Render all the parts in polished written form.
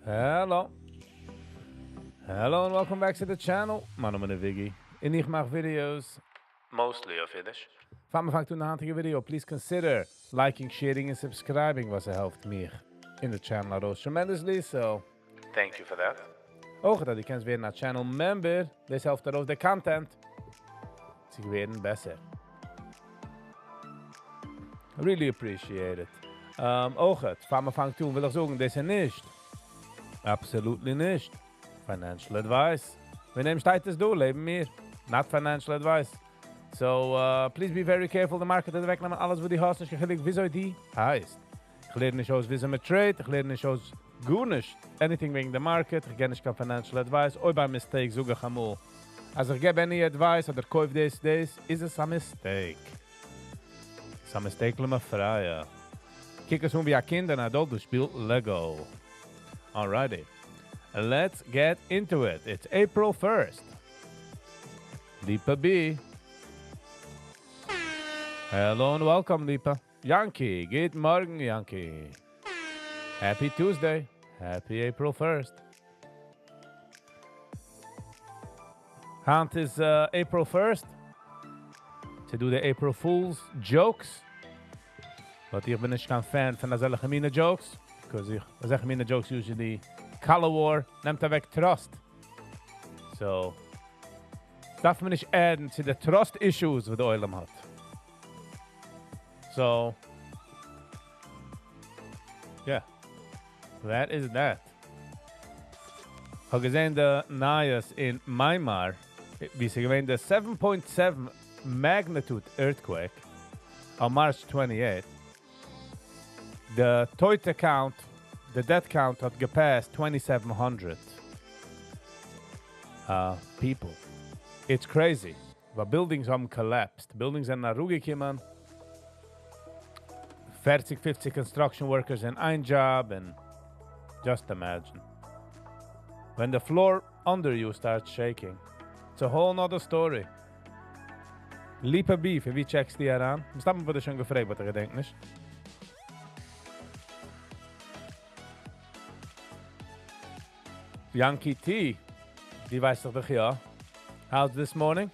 Hello. Hello and welcome back to the channel. My name is Viggy. En ik maak videos mostly of Yiddish. Van me vangt toen een handige video. Please consider liking, sharing and subscribing was helpt me in the channel out tremendously. So thank you for that. Ook dat je kent weer naar channel member. Deze helpt ook de content. Ze weer beter. I really appreciate it. Ook het. Van me vangt toen wil ik zeggen deze niet. Absolutely nicht. Financial advice. We nemen tijd door, leven meer. Not financial advice. So, please be very careful. De market is wegnemen. Alles wat die haast is gelijk. Wieso die heist. Ik leer niet zoals wieso met trade. Ik leer niet zoals goonish. Anything wegen de market. Ik ken niet financial advice. Ooit bij mistake zoeken gaan moe. Als ik heb any advice oder koop deze, is het een mistake. Het is een mistake om me vrije. Kijk eens hoe we kinderen en adulten spelen Lego. Alrighty, let's get into it. It's April 1st. Lipa B. Hello and welcome, Lipa. Yankee, good morning, Yankee. Happy Tuesday. Happy April 1st. Hand is April 1st. To do the April Fool's jokes. But ik ben niet een fan van de gemene jokes. Because as I mean, the jokes usually color war, neemt weg trust. So, darf man nicht adden to the trust issues with Oilem hat. So, yeah, that is that. Ich habe gesehen, the Nayas in Myanmar, wie sie gewähnt, the 7.7 magnitude earthquake on March 28th. The Toyota count, the death count had gepast 2,700 people. It's crazy. The buildings have collapsed. Buildings are naar Ruge gekommen. 40, 50 construction workers in ein job, and just imagine. When the floor under you starts shaking, it's a whole nother story. Lipa B, wie checkst die aan? Ik snap me wat schon gefragt, wat denkt nicht. Yankee T, die weiß doch ja. How's this morning?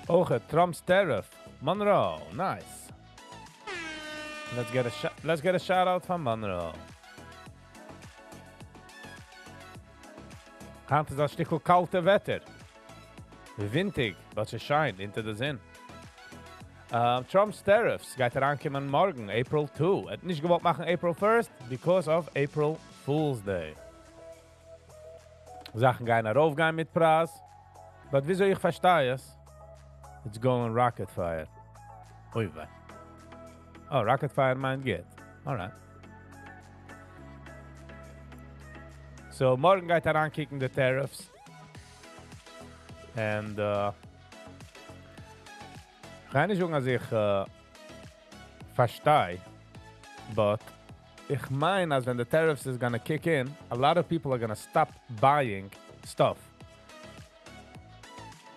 Oge, Trump's tariff. Monroe, nice. Let's get a shout out from Monroe. Gaat het als stikkel kalte wetter. Windig, wat ze shine into the zin. Trump's tariffs gaat aankomen morgen, April 2. Het niet gewollt machen April 1st because of April Fool's Day. Sachen gaan naar aufgehen mit Preis. But wieso ich verstehe es? It's going rocket fire. Oei, wei. Oh, rocket fire meint geht. Alright. So, morgen gaat aankijken de tariffs. And, keine Jung, als ich verstehe, but ich meine, als wenn the tariffs is gonna kick in, a lot of people are gonna stop buying stuff.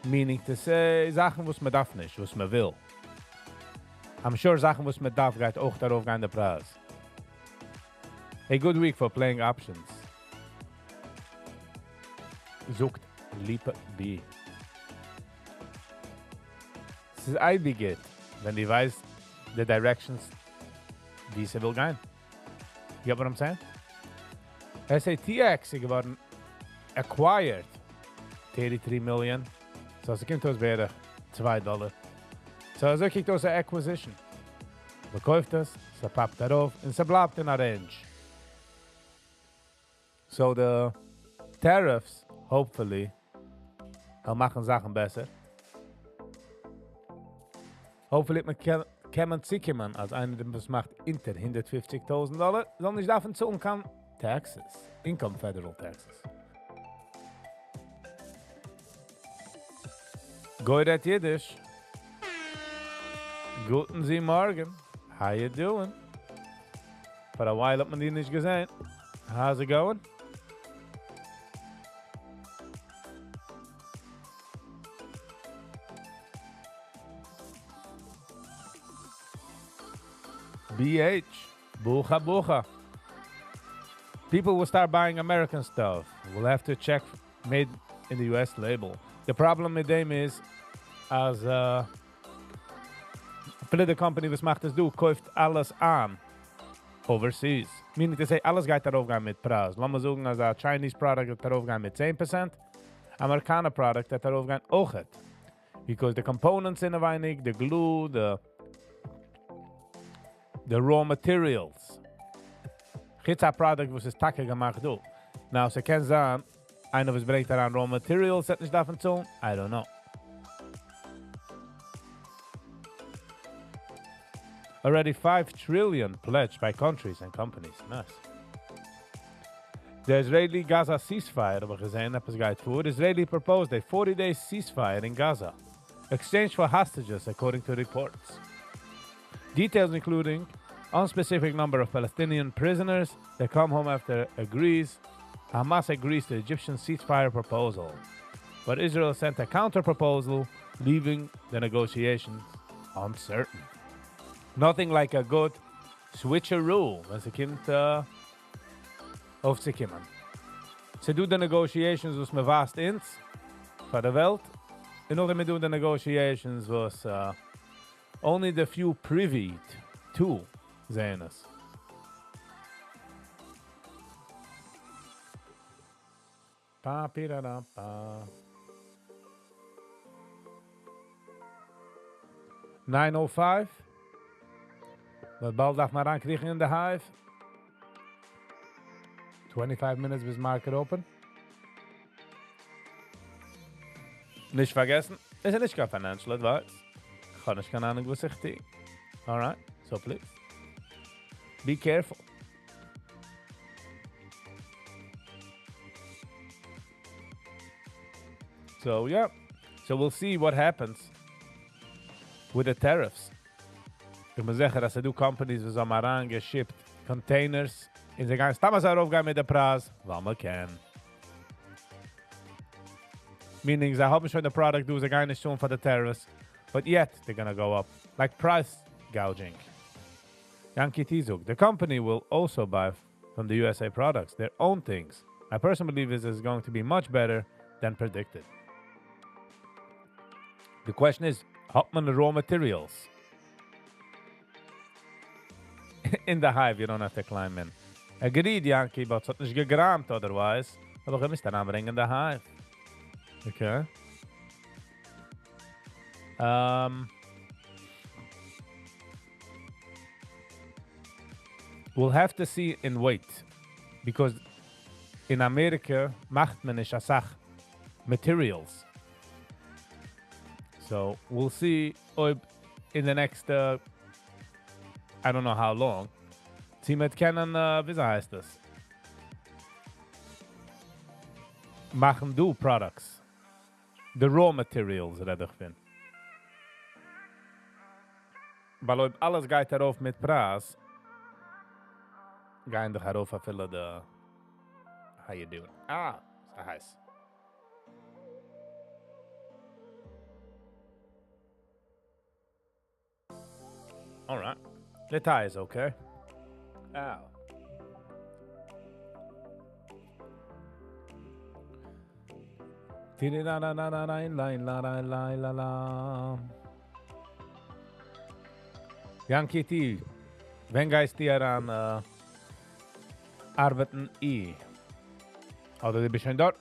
Meaning to say, Sachen, was man darf nicht, was man will. I'm sure Sachen, was man darf, geht auch darauf gehen der Preis. A good week for playing options. Sucht Lipa B. Es ist einbegit, wenn die weiß, the directions, wie sie will gehen. You get what I'm saying? SATX ist geworden acquired 33 million. So es kommt aus wäre $2. So so kriegt aus der Acquisition. Verkauft es, sie pappt darauf und sie bleibt in der Range. So the tariffs, hopefully, machen Sachen besser. Hopefully kann man sich kommen, als einer, der das macht, unter $150,000, sondern ich davon zu kann Taxes, Income Federal Taxes. Goed at Yiddish. Guten Sie Morgen. How you doing? For a while hat man die nicht gesehen. How's it going? BH. Bucha, bucha. People will start buying American stuff. We'll have to check made in the US label. The problem with them is, as viele der Company, was macht es du, kauft alles an overseas. Meaning to say, alles geht darauf gehen mit Preis. Lass mal sagen, als ein Chinese product geht darauf gehen mit 10%, Amerikaner product geht darauf gehen auch nicht. Because the components sind ein wenig, the glue, the raw materials. Gibt's ein product, was ist Tacke gemacht du. Now, sie kann sagen, einer was bringt daran raw materials, hat nicht davon zu, I don't know. Already 5 trillion pledged by countries and companies. Nice. The Israeli-Gaza ceasefire, we gesehen, etwas geht vor. Israeli proposed a 40-day ceasefire in Gaza. Exchange for hostages, according to reports. Details including unspecific number of Palestinian prisoners that come home after Hamas agrees to Egyptian ceasefire proposal. But Israel sent a counter-proposal, leaving the negotiations uncertain. Nothing like a good switcheroo when ze komt auf ze kommen. Ze doen de negotiations was me vast ins voor de wereld. En ook me doen de negotiations was only the few privy to zijn es. Pa pirada pa. 9:05. Dat bal dag maar aankrijgen in de hive. 25 minutes bis market open. Nicht vergessen, ist ja nicht kein financial advice. Ich kann nicht keine Ahnung, was ich tue. Alright, so please. Be careful. So yeah, so we'll see what happens with the tariffs. Ich muss sagen, dass du companies, die haben angeschippt, containers, in sie gehen, stammen sie aufgehen mit dem Preis, weil man kann. Meaning, sie haben schon the product, sie gehen nicht schon für the tariffs, but yet they're gonna go up, like price gouging. Yankee Tizuk, the company will also buy from the USA products, their own things. I personally believe this is going to be much better than predicted. The question is, hat man the raw materials? In the hive, you don't have to climb in. Agreed, Yankee, but es hat nicht gegramt otherwise. Aber ich muss dann anbringen in the hive. Okay. We'll have to see in weight. Because in America, macht man nicht a materials. So we'll see in the next, I don't know how long. Sie mit kennen, wie heißt das? Machen du products. The raw materials, red ich bin. Weil ob alles geht darauf mit Preis, gehen doch darauf auf viele de... How you doing? So heiß. Alright. The tie is okay. Ow. Yankee T, wenn geist dir an arbeiten oder die bisschen dort?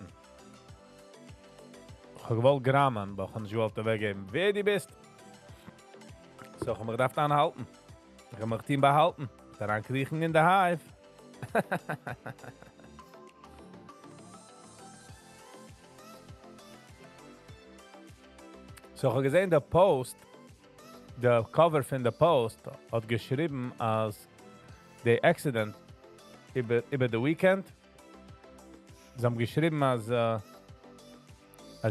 Ich habe gewollt gramen, aber ich kann nicht wollte weggeben, wer die bist. So, ich habe mich gedacht anhalten. Ich habe mich Team behalten. Daran kriechen in der Hive. So, ich habe gesehen, der Post, der Cover von der Post, hat geschrieben als the accident über the weekend. Sie haben geschrieben als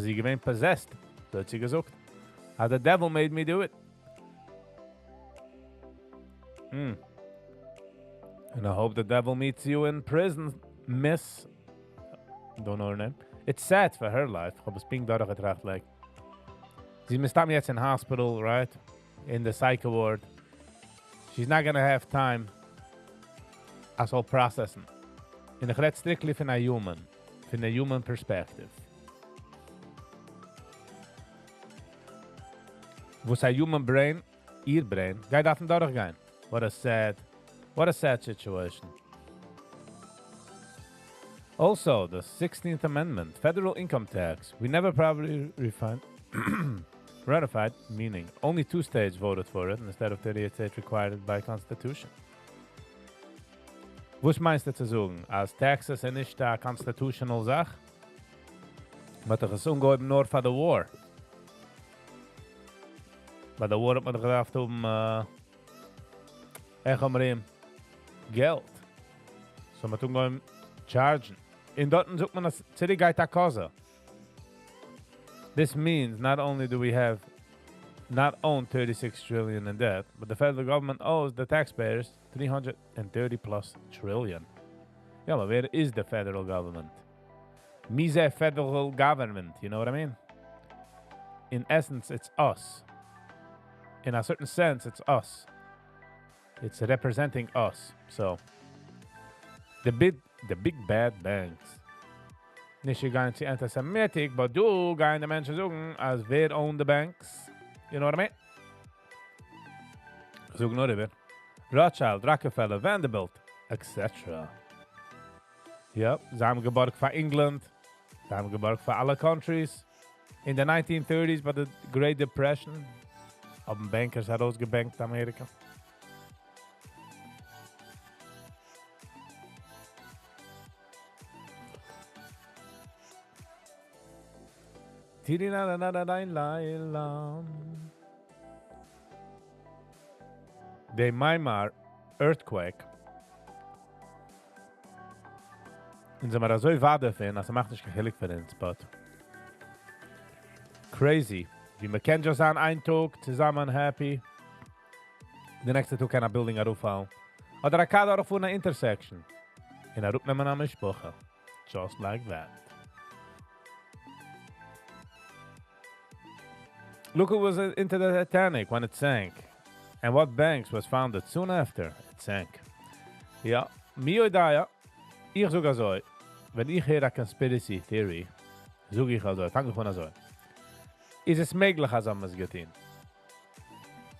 sie gewinnt possessed. So hat sie gesagt. The devil made me do it. And I hope the devil meets you in prison, Miss. Don't know her name. It's sad for her life. Ich habe es pink dadurch getracht, like. Sie ist jetzt in hospital, right? In the psych ward. She's not gonna have time als al processen. In ich red strictly von a human perspective. Was a human brain, ihr brain, geht auf den durchgehen. What a sad situation. Also, the 16th Amendment, federal income tax, we never probably ratified, meaning only 2 states voted for it instead of 38 states required by Constitution. Was meinst du zu sagen? Als Texas ist nicht eine constitutional Sache? Aber doch ist ungeheben nur für the war. Bei der War hat man gedacht Geld. So man ungeheben chargen. In Dortmund sucht man das zurückgeht Kose. This means not only do we have not own 36 trillion in debt, but the federal government owes the taxpayers 330 plus trillion. Yeah, but where is the federal government? Mise federal government, you know what I mean? In essence, it's us. In a certain sense, it's us. It's representing us. So, the big bad banks. Nicht going to anti-Semitic, but du going to Menschen sagen, as wer own the banks. You know what I mean? Zoek nog even. Rothschild, Rockefeller, Vanderbilt, etc. Yep, ze hebben geborgd voor England. Ze hebben geborgd voor alle countries. In the 1930s, by the Great Depression, hebben bankers herausgebankt Amerika. The Myanmar earthquake. Und sie waren so wade für ihn, also macht nicht gehillig für ihn, but crazy. Wie man kennt ja sein ein Tag, zusammen happy. The next Tag kann a building aufhauen. Oder er kann auch auf einer intersection. Und er ruft nehmen an mich Sprache. Just like that. Look who was into the Titanic when it sank. And what banks was founded soon after it sank. Ja, mir idea, ich sogar so, wenn ich höre conspiracy theory, sage ich also, fange ich von so. Ist es möglich, als haben wir es getan?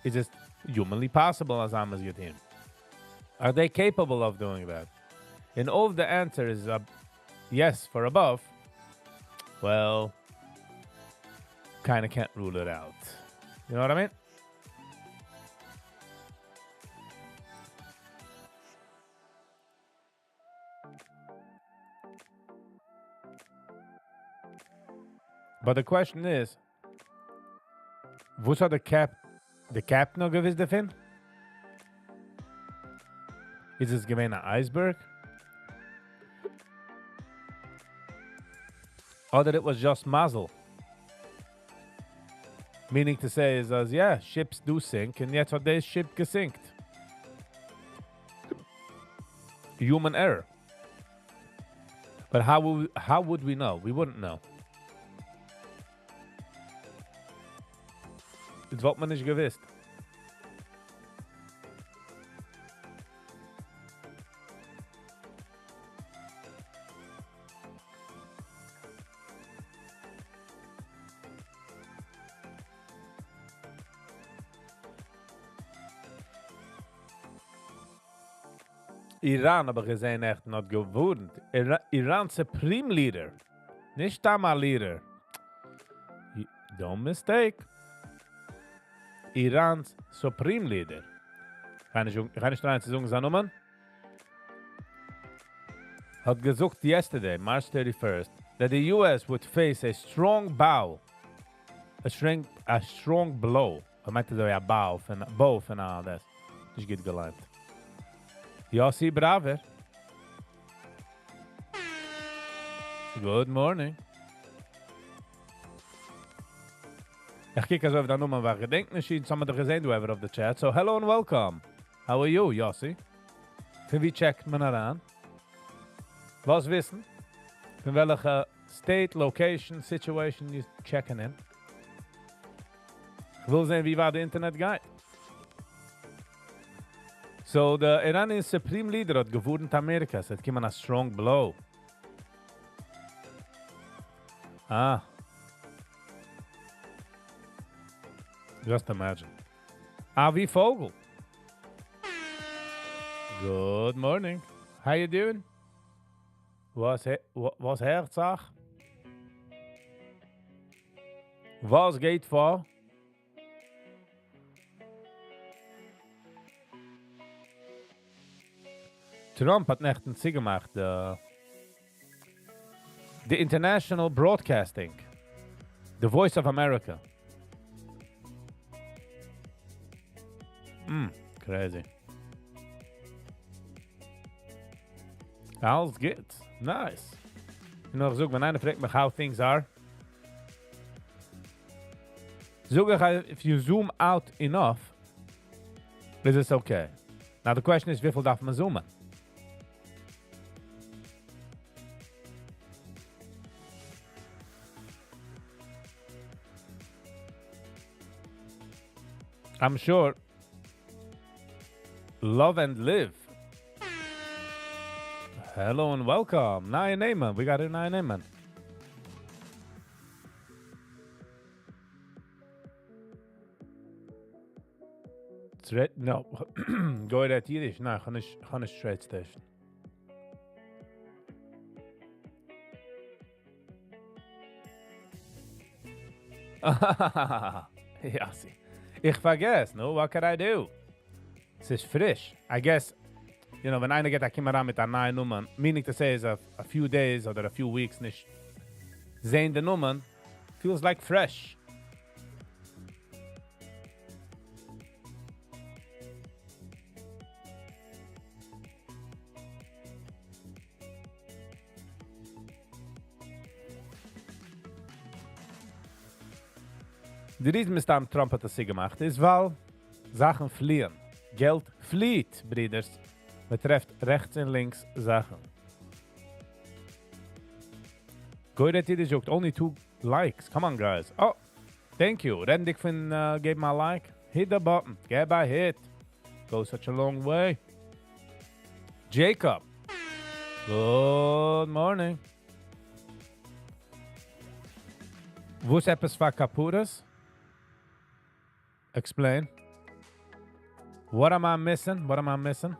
Is it humanly possible, als haben wir es getan? Are they capable of doing that? And all the answer is yes for above, well, kind of can't rule it out. You know what I mean? But the question is, was the cap noch gewiss davon? Ist es gewesen ein Iceberg? Or that it was just muzzle? Meaning to say is as, yeah, ships do sink, and yet today's ship gesinkt. Human error. But how would we know? We wouldn't know. Das wird man nicht gewiss. Iran aber gesehen echt not gewohnt. Iran Supreme Leader. Nicht Tama Leader. Don't mistake. Iran's Supreme Leader. Kann ich rein zu sagen, seine Nummern? Hat gesagt yesterday, March 31st, that the US would face a strong blow. Er meinte so, ja, bow von all das. Ich geht gelernt. Ja, sie braver. Good morning. Ich kijk eens over de nummer waar je denkt misschien. Some of the gezien do ever of the chat. So hello and welcome. How are you, Yossi? Van wie checkt me naar aan? Was wissen? Van welke state, location, situation you checking in? Ik wil zien wie waar de internet gaat. So the Iranian Supreme Leader hat gewohnt in Amerika. So it came on a strong blow. Ah. Just imagine. Avi Vogel. Good morning. How you doing? Was Herzach? Was geht vor? Trump hat nicht ein Ziel gemacht. The International Broadcasting. The Voice of America. Crazy. Alles good. Nice. You know, when einer fragt mich how things are. If you zoom out enough, is it okay? Now the question is, wie viel darf man zoomen? I'm sure Love and Live. Hello and welcome. Naya Neyman. We got a Naya Neyman. No. Go ahead, Yiddish. No, kann ich straight station. Ja, see. Ich vergesse, no? What can I do? Es ist frisch. I guess, you know, wenn einer geht, kommt ran mit einer neuen Nummer, meaning to say is a few days oder a few weeks nicht sehen die Nummern, feels like fresh. Die Reason, Mr. Trump hat das sie gemacht, ist, weil Sachen fliehen. Geld flieht, Brüders. Betrifft rechts und links Sachen. Good that you joked. Only 2 likes. Come on, guys. Oh, thank you. Then Dick Finn gave my like. Hit the button. Get by hit. Goes such a long way. Jacob. Good morning. Wo's etwas für Kapuras? Explain. What am I missing? What am I missing?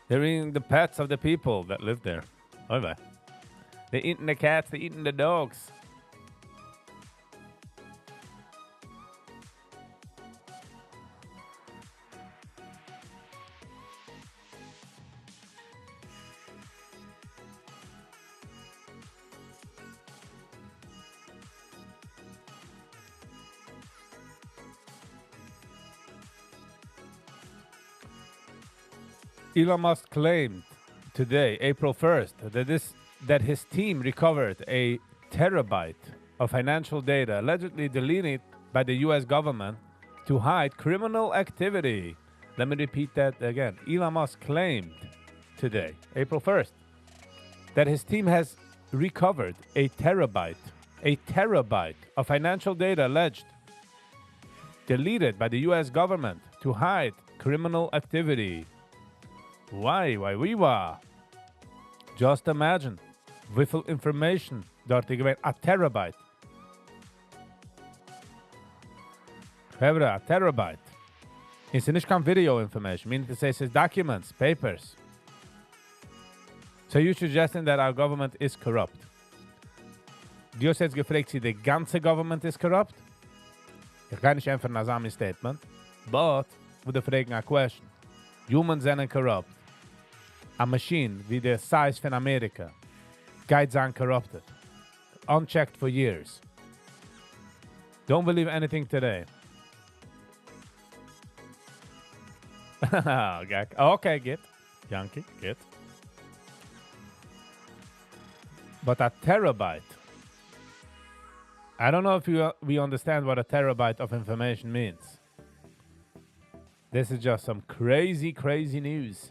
They're eating the pets of the people that live there. Over. They're eating the cats, they're eating the dogs. Elon Musk claimed today, April 1st, that his team recovered a terabyte of financial data allegedly deleted by the U.S. government to hide criminal activity. Let me repeat that again. Elon Musk claimed today, April 1st, that his team has recovered a terabyte of financial data alleged deleted by the U.S. government to hide criminal activity. Why? Just imagine. Wie viel information dort gewesen? A terabyte. A terabyte. It's nicht kein video information. Meaning to say it's documents, papers. So you're suggesting that our government is corrupt. Du hast jetzt gefragt, sie die ganze government is corrupt? Ich kann nicht einfach nach seinem Statement. But, wo du fragen a question. Humans sind corrupt. A machine wie the size von Amerika geht sein corrupted. Unchecked for years. Don't believe anything today. Okay, get. Yankee, get. But a terabyte. I don't know if we understand what a terabyte of information means. This is just some crazy, crazy news.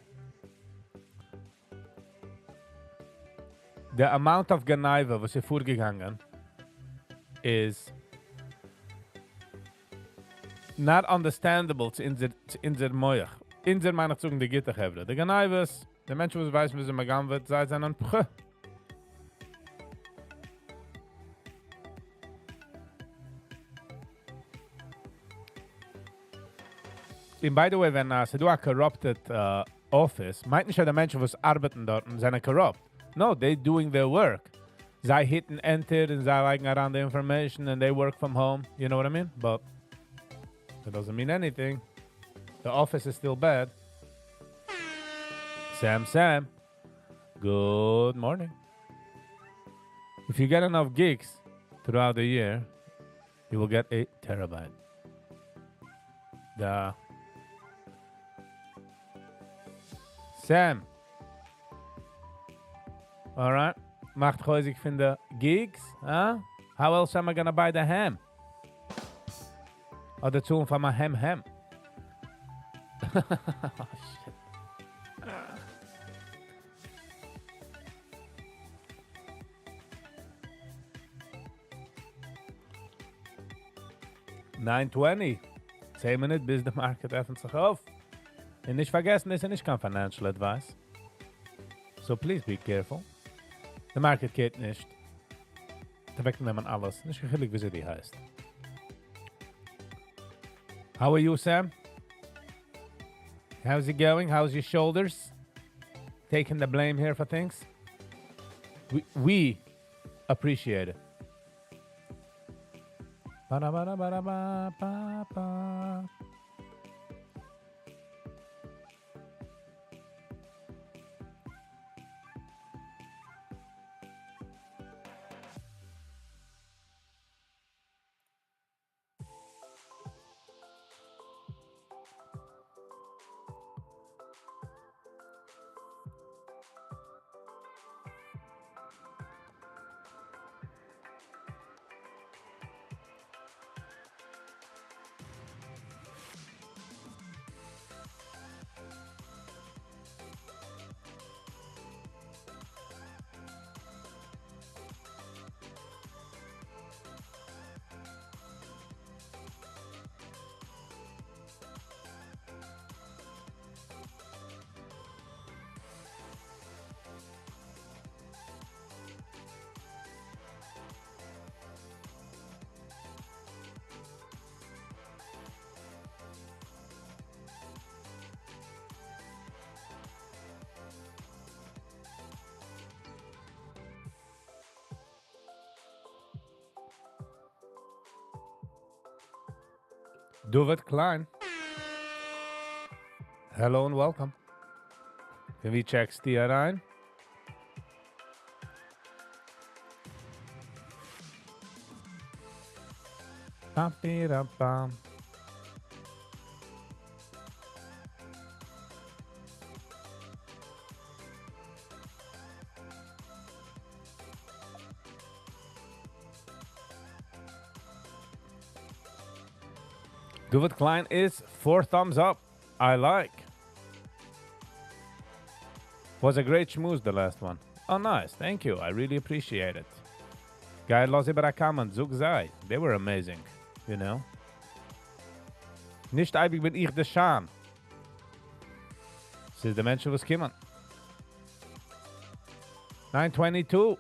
The amount of Genaiva was vorgegangen is not understandable in der Moich. In der meiner Zungen die Gitter hebben. De Genaivas, de Menschen, die weiß, wie sie magan wird, sei es einen Pch. And by the way, wenn sie do a corrupted office, meint nicht, die Menschen, die arbeiten dort, sind corrupt. No, they doing their work. They hit and enter and they like around the information and they work from home. You know what I mean? But that doesn't mean anything. The office is still bad. Sam, good morning. If you get enough gigs throughout the year, you will get 8 terabyte. Sam. All right. Macht häusig von the gigs. Huh? How else am I gonna buy the ham? Or the tune from my ham. Oh, shit. 9:20. 10 minutes bis der Market öffnet sich auf. Und nicht vergessen, das ist nicht kein financial advice. So please be careful. Der Market geht nicht. Da wegnehmen alles. Nicht gechillig, wie sie die heißt. How are you, Sam? How's it going? How's your shoulders? Taking the blame here for things? We appreciate it. Ba-da-ba-da-ba-da-ba-ba-ba. Dovet Klein. Hello and welcome. Can we check Stia rein? Bam. Dovet Klein is 4 thumbs up. I like. Was a great schmooze, the last one. Oh, nice. Thank you. I really appreciate it. Guy Losi Barakaman, Zug Zai. They were amazing, you know. Nicht eibig bin ich der Schaan. Es ist der Mensch, was kommen. 9:22.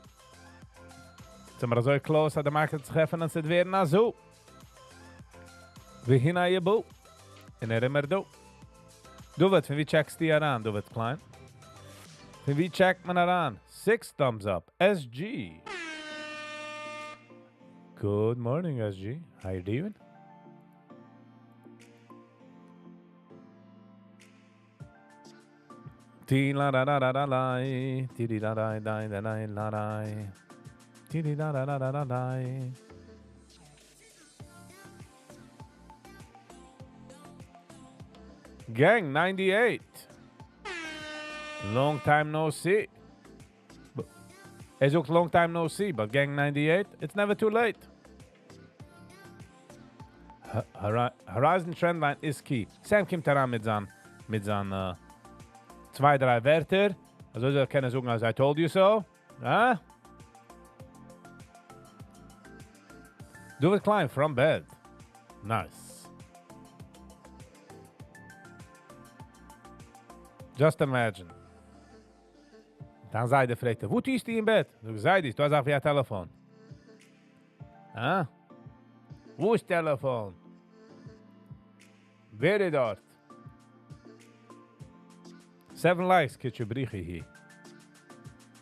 Sind wir so close, at der Markt zu treffen, und es werden so. We hina je boe. En immer do. Dovet, van wie checks die aan? Dovet Klein. Van wie checkt man aan? 6 thumbs up. SG. Good morning, SG. How you doing? Ti la da da da da la. Ti di da da da da da la da. Ti di da da da da da. Gang 98. Long time no see. It's ook long time no see, but Gang 98, it's never too late. Horizon Trendline ist key. Sam kommt daran mit seinen 2-3 Wörter. Also soll können sagen, as I told you so. Ja? Do it climb from bed. Nice. Just imagine. Dann sei der fragt, wo tust du im Bett? Du sei dies, du hast auch via Telefon. Ah? Wo ist Telefon? Wer ist dort? 7 likes, kitje berichtje hier.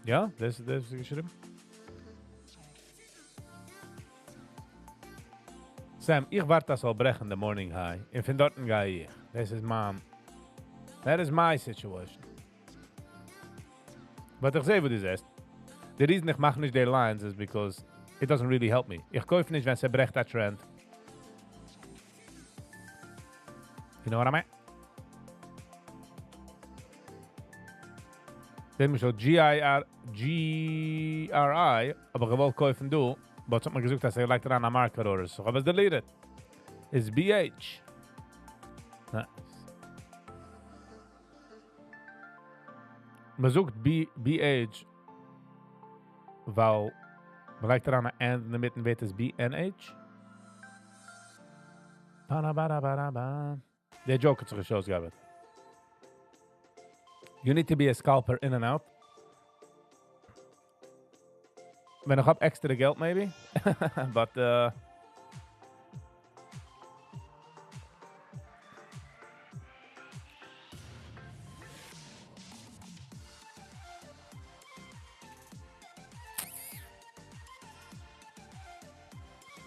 Ja, das ist geschrieben. Sam, ich warte das soll brechen in the morning high. In von dort gehe ich. That is my situation. But ich sehe, wo das ist. Der reason ich mache nicht die lines is because it doesn't really help me. Ich kaufe nicht, wenn sie brecht der Trend. You know what I mean? Dem ist so GRI, aber gewollt kaufen du, aber es hat mir gesagt, dass er leicht daran am Marker oder so. Aber es deleted. It's BH. Nice. Man sucht BH, weil man leicht daran and in der Mitte wird es BNH. Der Joke hat sich geschoss gehabt. You need to be a scalper in and out. Wenn ich hab extra Geld, maybe. But,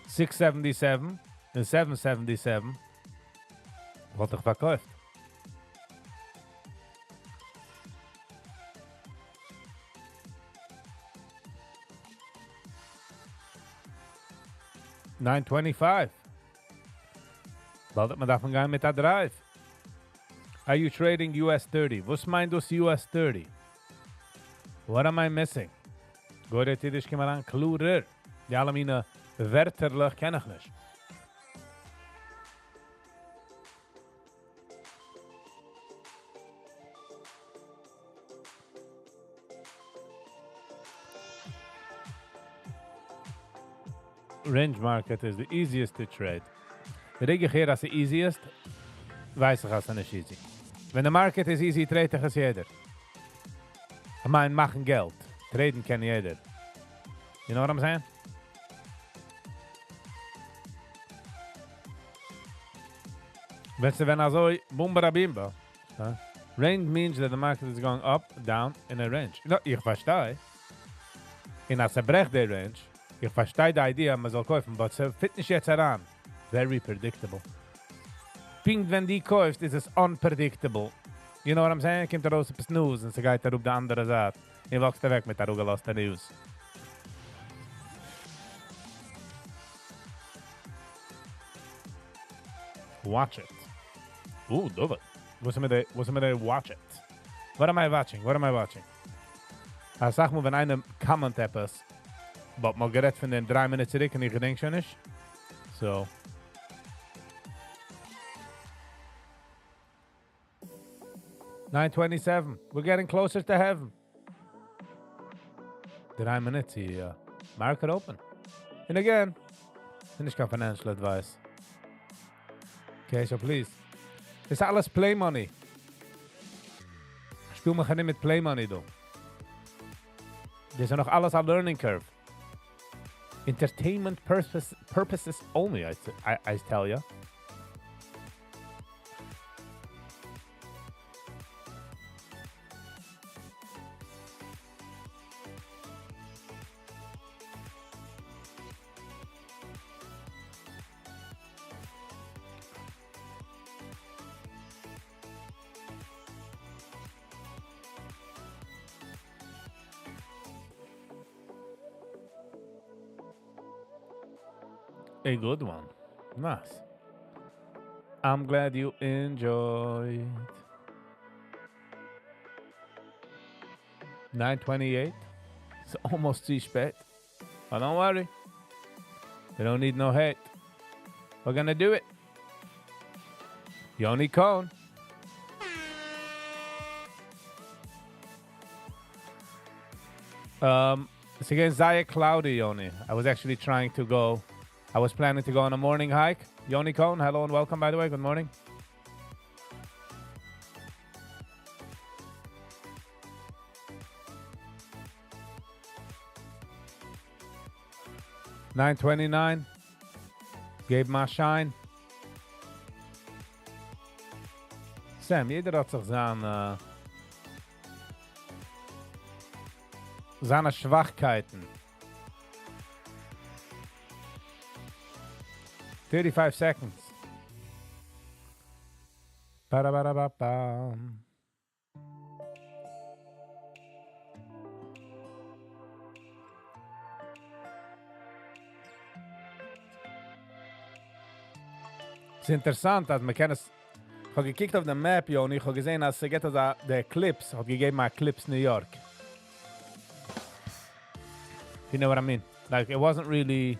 677 and 777. Wat ich verkauft. $9.25. Bald man davon gehen mit der Drive. Are you trading US 30? Was meint das US 30? What am I missing? Gut, jetzt Yiddish kommen an, klurer. Die alle meine Wörterlich kenne ich nicht. Range market is the easiest to trade. Reg ich hier als the easiest, weiß ich als nicht easy. Wenn der market is easy, trade ich es jeder. Ich meine, machen Geld. Traden kann jeder. You know what I'm saying? Wenn also Bumba Bimba. Range means that the market is going up, down in a range. No, ich verstehe. In als brecht der range, ich verstehe die Idee, man soll kaufen, but es fit nicht jetzt heran. Very predictable. Pink, wenn die kaufst, ist es unpredictable. You know what I'm saying? Kommt raus auf News und sie geht auf die andere Seite. Ihr wächst weg mit der ungelassenen News. Watch it. Ooh, do it. What's my watch it? What am I watching? Sag mal, wenn einer comment etwas, but mal gerät von den 3 Minuten zurück und ich gedenk schon nicht. So. $9.27. We're getting closer to heaven. 3 minutes hier. Market open. And again, finish financial advice. Okay, so please. Das ist alles Play Money. Ich spiele mich nicht mit Play Money, du. Das ist noch alles a Learning Curve. Entertainment purposes only, I tell you. A good one. Nice. I'm glad you enjoyed. 9:28. It's almost too spät. But don't worry. We don't need no hate. We're gonna do it. Yoni Cohn. It's again Zaya Cloudy, Yoni. I was actually trying to go. I was planning to go on a morning hike. Yoni Cohn, hello and welcome, by the way. Good morning. $9.29. Gave my shine. Sam, jeder hat sich seine Schwachkeiten. 35 seconds. Ba-da-ba-da-ba-bam. Es ist interessant, dass man kann es... Ich habe gekickt auf der Map, und ich habe gesehen, dass es geht der Eclipse, hat gegeben mal Eclipse New York. You know what I mean? Like, it wasn't really...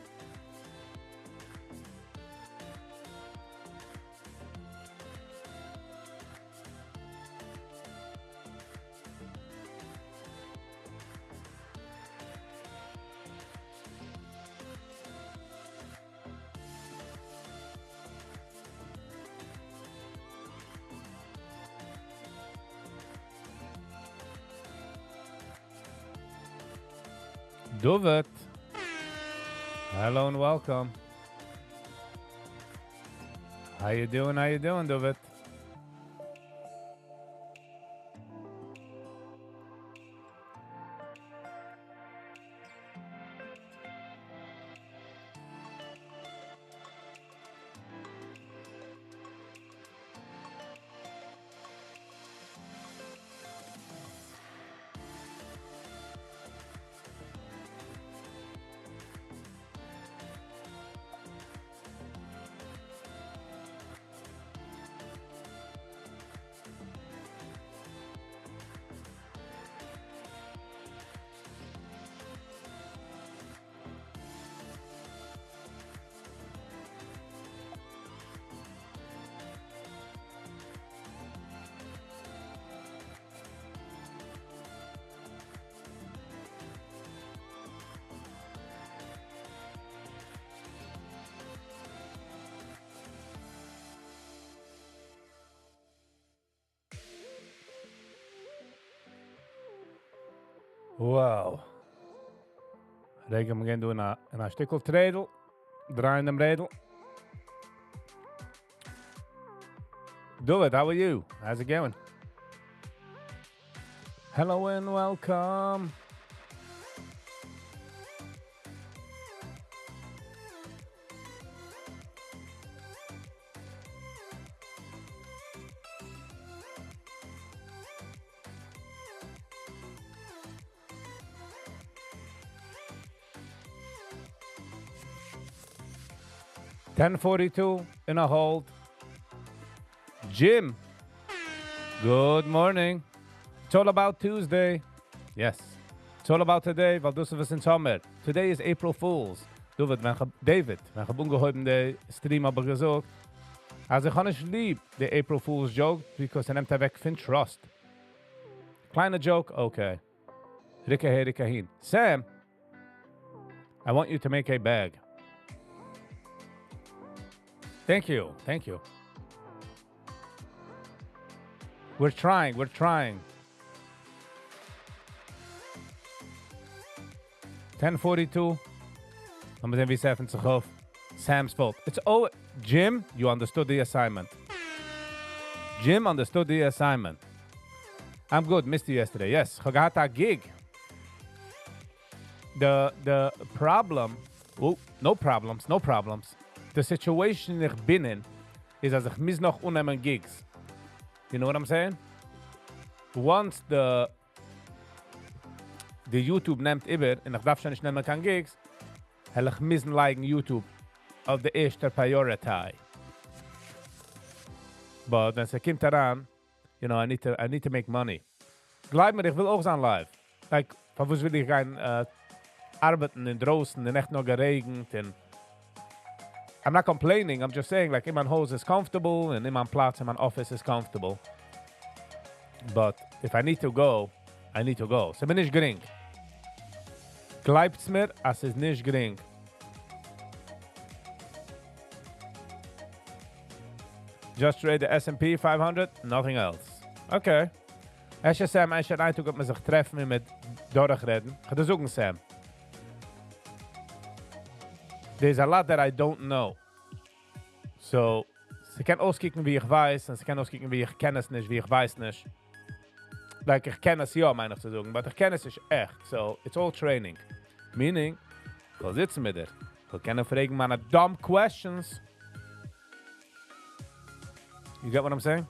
Duvet. Hello and welcome. How you doing, Duvet? Wow. Regen we gaan doen een stikkeltredel. Draaien hem redel. Do it, how are you? How's it going? Hello and welcome. $10.42 in a hold. Jim, good morning. It's all about Tuesday. Yes, it's all about today, weil du was in Sommer. Today is April Fools. David, wenn ich ungehoben den Stream aber gesagt, also ich kann nicht lieb the April Fools joke, because er nimmt weg von Trust. Kleiner Joke, okay. Ricka hin. Sam, I want you to make a bag. Thank you. We're trying. $10.42. I'm going to be 7 seconds. Sam's fault. It's Jim, you understood the assignment. I'm good. Missed you yesterday. Yes. I got a gig. The problem... Oh, no problems. The situation ich bin in is dass ich mis noch unnehmen gigs. You know what I'm saying? Once the YouTube nimmt über und ich darf schon nicht nehmen kann gigs, hell ich müssen liken YouTube auf der erste Priority. But wenn es kommt daran, you know, I need to make money. Glaub mir, ich will auch sein live. Like, von was will ich gehen arbeiten in draußen, in echt noch geregnet und I'm not complaining. I'm just saying, like, in my house is comfortable and in my Platz, in my office is comfortable. But if I need to go, I need to go. So bin ich gering. Glaubt's mir, as is nicht gering. Just trade the S&P 500, nothing else. Okay. Als je Sam, als je een eindelijk op me zich treffen met doorreden, ga je zoeken Sam. There's a lot that I don't know. So, ze kan auskijken wie ich weiß, en ze kan auskijken wie ich kennis nicht, wie ich weiß nicht. Like, ich kennis ja, meine ich zu sagen, but ich kennis ist echt. So, it's all training. Meaning, ich will sitzen mit dir. Ich will keine fragen meine dumb questions. You get what I'm saying?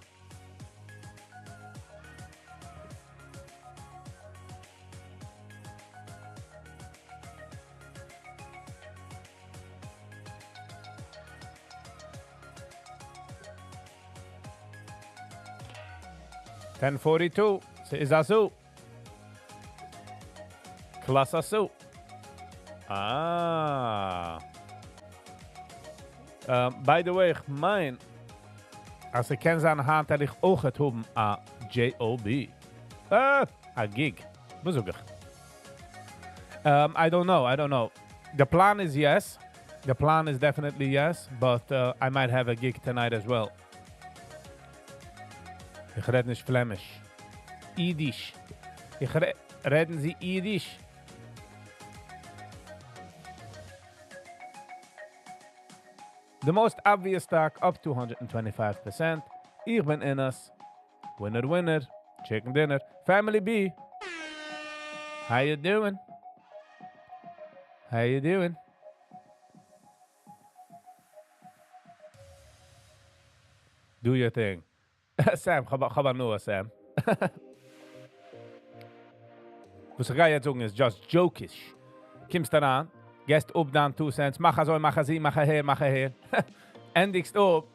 $10.42. Is that so? Klasse so. Ah. By the way, ich mein, als ik ken zijn hand, dat ik ook het hebben a J.O.B. A gig. Bezoeker. I don't know. The plan is yes. The plan is definitely yes, but I might have a gig tonight as well. Ich rede nicht Flämisch. Yiddish. Reden Sie Yiddish? The most obvious stock up to 125%. Ich bin Innes. Winner, winner. Chicken dinner. Family B. How you doing? How you doing? Do your thing. Sam, ga nur, Sam. Was ich jetzt sagen ist just jokish. Kommst dann an, gehst up dann 2 cents, mach so, mach sie, mach her. Endigst up,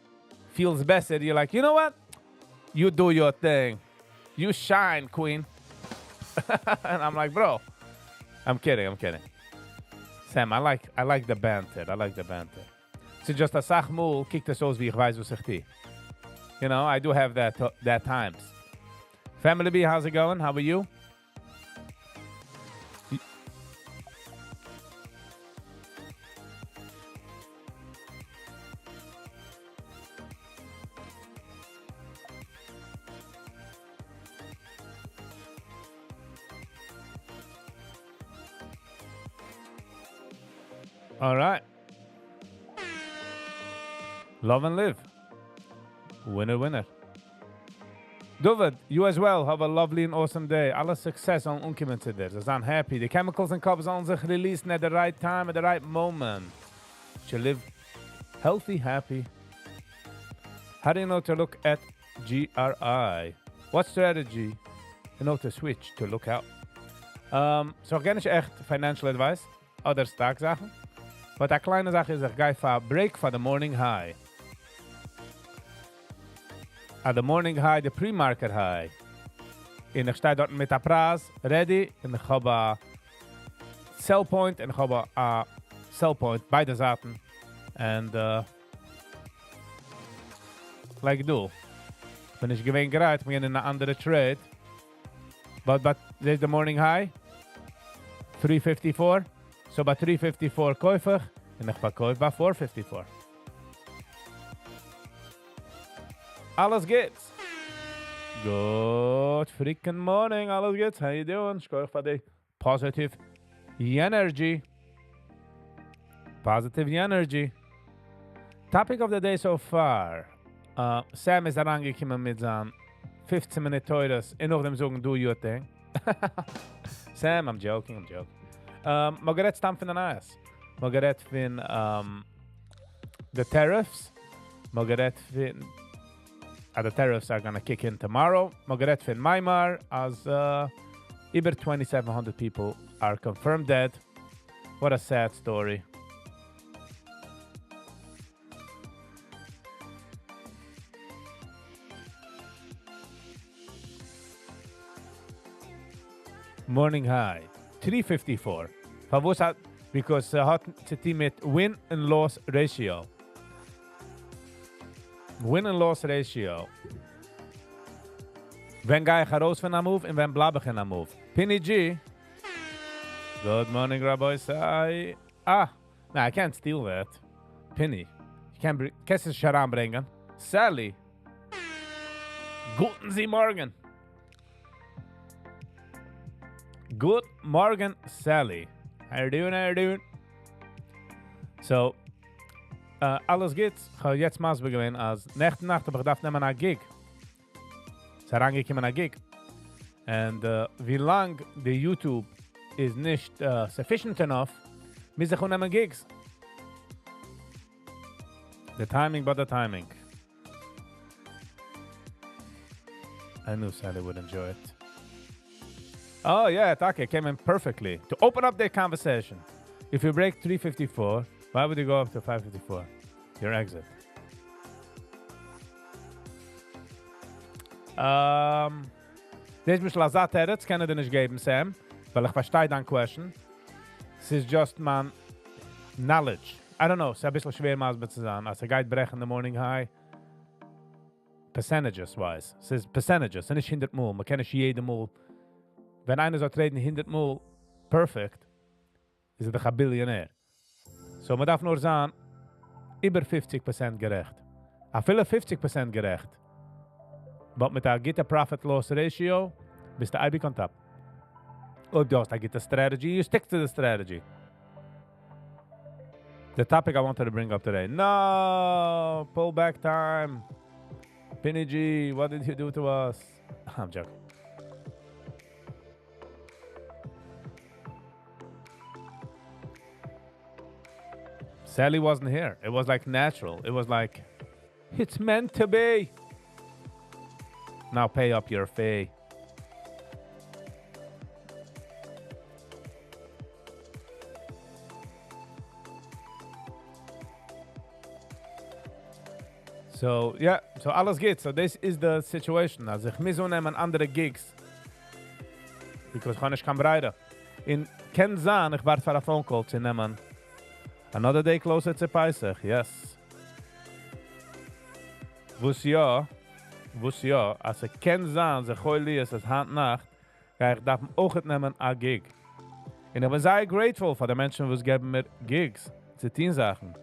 feels better. You're like, you know what? You do your thing. You shine, queen. And I'm like, bro, I'm kidding. Sam, I like the banter. So just a sachmul, kick das aus, wie ich weiß, was ich die. You know, I do have that times. Family B, how's it going? How are you? All right. Love and live. Winner, winner. David, you as well. Have a lovely and awesome day. Alle success on unkommen zu dir. Ze zijn happy. The chemicals in cups on zich released at the right time, at the right moment. To live healthy, happy. How do you know to look at GRI? What strategy you know to switch to look out? So ken ich echt financial advice. Oder Stocksachen. But a kleine Sache ist, ich gehe für break for the morning high. At the morning high, the pre-market high. En ich stehe dort mit der Preis, ready, und ich habe a sell point, und ich habe a sell point, beide Seiten. And, like du. Wenn ich gewinn gereit, ich bin in eine andere Trade. But there's the morning high, 354. So bei 354 kaufe ich, und ich verkaufe bei 454. Alles geht's. Good freaking morning. Alles geht's. How you doing? Ich kaufe für positive energy. Positive energy. Topic of the day so far. Sam ist herangekommen mit seinen 15-minute Teures. Und noch dem sagen, do your thing. Sam, I'm joking. Margaret stammt von den Eis. Margaret von the tariffs. Margaret von the tariffs are gonna kick in tomorrow. Margaret von Myanmar as over 2,700 people are confirmed dead. What a sad story. Morning high, 354. Because hat to team mit win and loss ratio. Win and loss ratio. When ga ich heraus von a move and when bleibe ich in a move? Penny G. Good morning, Rabbi Sai. No, I can't steal that. Penny. You can't kannst es heranbringen. Sally. Guten Sie Morgen. Good morning, Sally. How you doing? So, alles geht's. Ich habe jetzt Maß begonnen, als Nacht, aber ich darf nehmen einen Gig. Es ist herangekommen ein Gig. Und wie lang der YouTube ist nicht sufficient enough, muss ich auch nehmen Gigs. The timing. I knew Sally would enjoy it. Oh, yeah, Take came in perfectly. To open up the conversation, if you break 354, why would you go up to 554? Your exit. This is Lazat Eretz, kann ich dir nicht geben, Sam, weil ich verstehe deine Question. Es ist just man knowledge. I don't know, es ist ein bisschen schwer maßbar zu sagen. Als geht brechen in the morning high, percentages-wise. Es ist percentages, es ist nicht 100 Mal. Man kann nicht jeden Mal. Wenn einer so treten 100 Mal perfect, ist er doch ein Billionär. So, man darf nur sagen, über 50% gerecht. A viele 50% gerecht. Aber mit der gute Profit-Loss Ratio, bist du IB on top. Ob du hast eine gute Strategy, you stick to the strategy. The topic I wanted to bring up today. No! Pull back time. Penny G, what did you do to us? I'm joking. Sally wasn't here. It was like natural. It was like, it's meant to be. Now pay up your fee. So, yeah, so alles geht. So this is the situation. Also ich muss nehmen andere Gigs. Because ich kann breiden. In Kenzan, ich warte für eine Phone Call zu nehmen. Another day closer to Pesach, yes. Wus ja, als ich Kenzan, sich heute ist, als Handnacht, ich darf auch nehmen a Gig. Und ich bin sehr grateful für die Menschen, die geben mir Gigs. Zu 10 Sachen.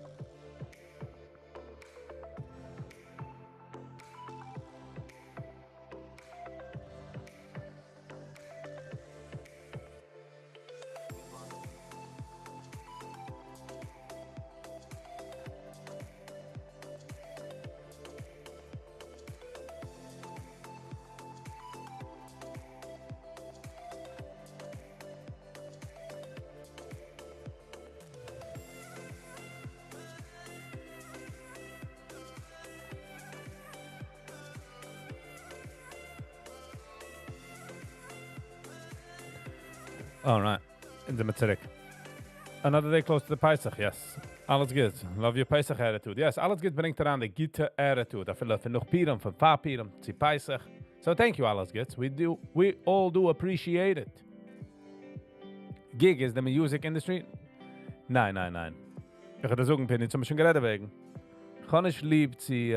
All right. In the Matzerik. Another day close to the Pesach, yes. Alles good. Love your Pesach attitude. Yes, alles good bringt daran the gute attitude. I feel noch Piram, von Papiram, zu Pesach. So thank you, alles good. We all do appreciate it. Gig is the music industry? Nein. Ich hatte sagen, Penny, zum Beispiel gerade wegen. Ich kann nicht lieb, sie,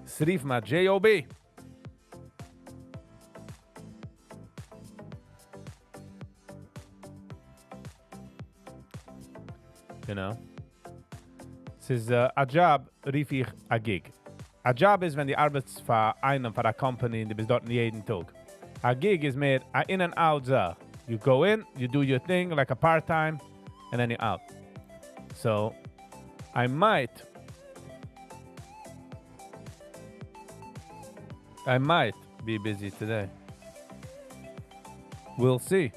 schrieb mal J.O.B. You know? Es ist a job, rief ich a gig. A job ist, wenn die arbeitest für einen, für eine Company, und du bist dort jeden Tag. A gig is mehr a in and out Sache. You go in, you do your thing, like a part-time, and then you're out. So, I might be busy today. We'll see.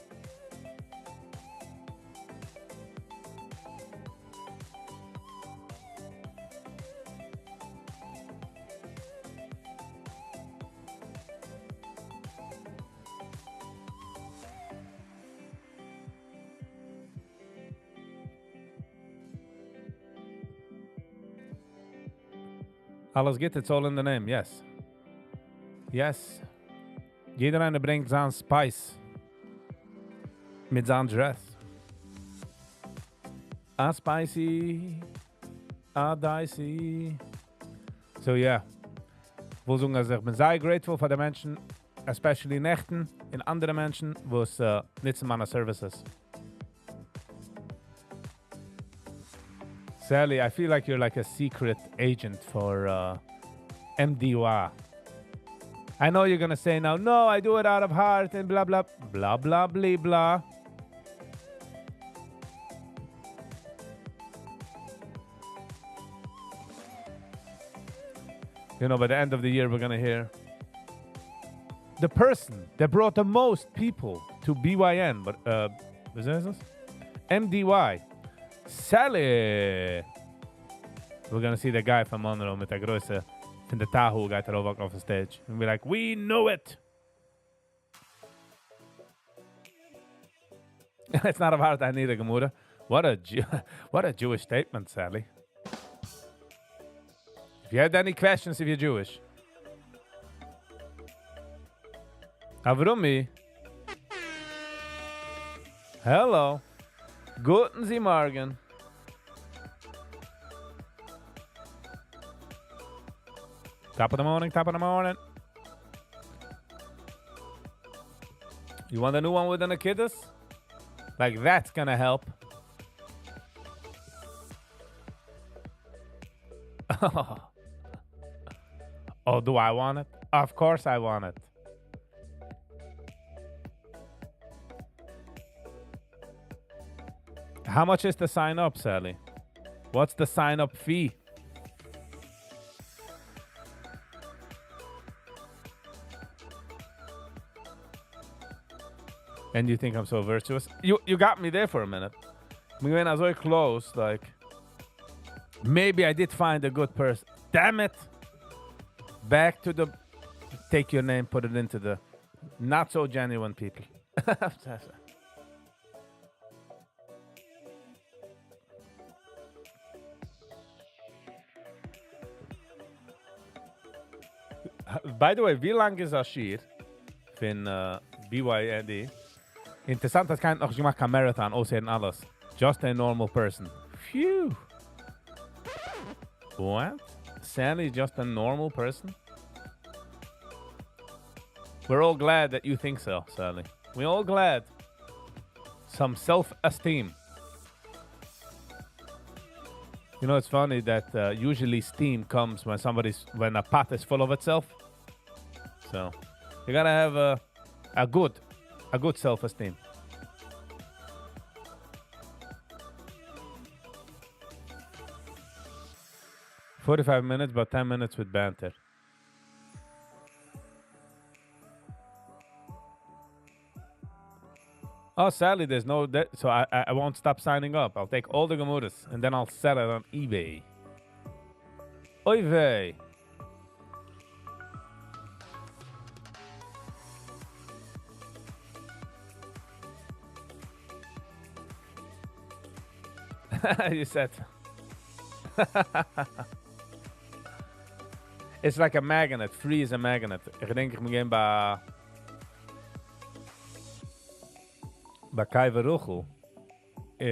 Alles geht, it's all in the name, yes. Yes. Jeder eine bringt seinen Spice. Mit seinem Dress. A spicy dicey. So yeah. Wo sagen, also ich bin sehr grateful für die Menschen, especially Nächten, in andere Menschen, wo es nutzen meine Services. Sally, I feel like you're like a secret agent for MDY. I know you're gonna say now, no, I do it out of heart and blah blah blah blah blah blah. You know, by the end of the year, we're gonna hear the person that brought the most people to BYN, but was this? MDY. Sally. We're gonna see the guy from Monroe with the Größe in the Tahoe guy to walk off the stage and be like, we know it. It's not a hard I need a Gemura. What a Jewish statement, Sally. If you had any questions if you're Jewish. Avrumi. Hello. Guten Sie Morgen. Top of the morning, top of the morning. You want a new one with an Akidus? Like that's gonna help. Oh, do I want it? Of course I want it. How much is the sign up, Sally? What's the sign up fee? And you think I'm so virtuous? You got me there for a minute. When I was very close, like maybe I did find a good person. Damn it! Back to the take your name, put it into the not so genuine people. By the way, wie lang ist das Schier von BYND? Interessant, dass kein noch gemacht kein Marathon, außer alles. Just a normal person. Phew. What? Sally is just a normal person? We're all glad that you think so, Sally. We're all glad. Some self-esteem. You know, it's funny that usually steam comes when a pot is full of itself. So you gotta have a good self-esteem. "45 minutes, but 10 minutes with banter." Oh, sadly, there's no... so I won't stop signing up. I'll take all the Gemuras, and then I'll sell it on eBay. Oy vey. You said... It's like a magnet. Free is a magnet. Ik denk ik moet gaan bij Kai Veruchel.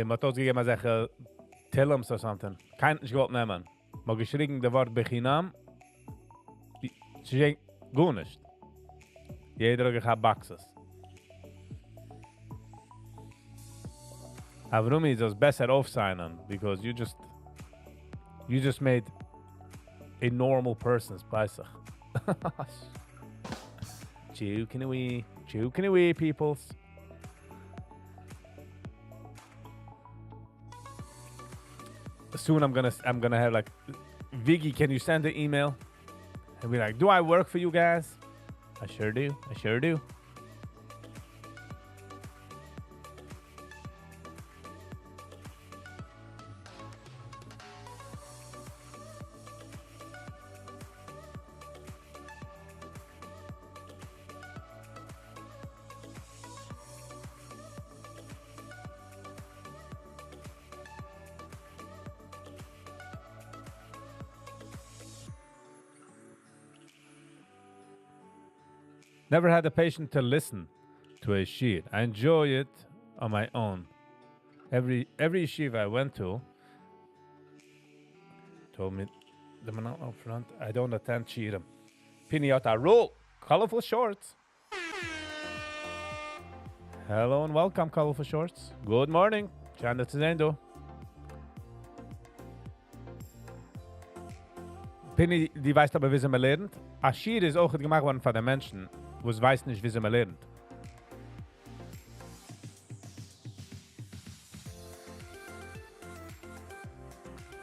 Maar tot ik maar zeggen, Tillums or something. Kein nicht gewollt nehmen. Maar geschrieben der Wort Bechinam. Sie sagen, gut nicht. Jeder hat Boxes. Aber warum ist das besser aufsignen? Because you just made a normal person's Pesach. Chukini-wee, peoples. Soon I'm gonna have like, Viggy, can you send an email? And be like, do I work for you guys? I sure do. Never had the patience to listen to a shir. I enjoy it on my own. Every yeshiva I went to, told me the man out front. I don't attend Cheatham. Penny out our roll. Colorful shorts. Hello and welcome, Colorful Shorts. Good morning. Schön, dass Sie sehen, du. Penny, die weiß aber, wie sie mal lernt. Aschir ist auch gemacht worden von den Menschen, wo es weiß nicht, wie sie mal lernt.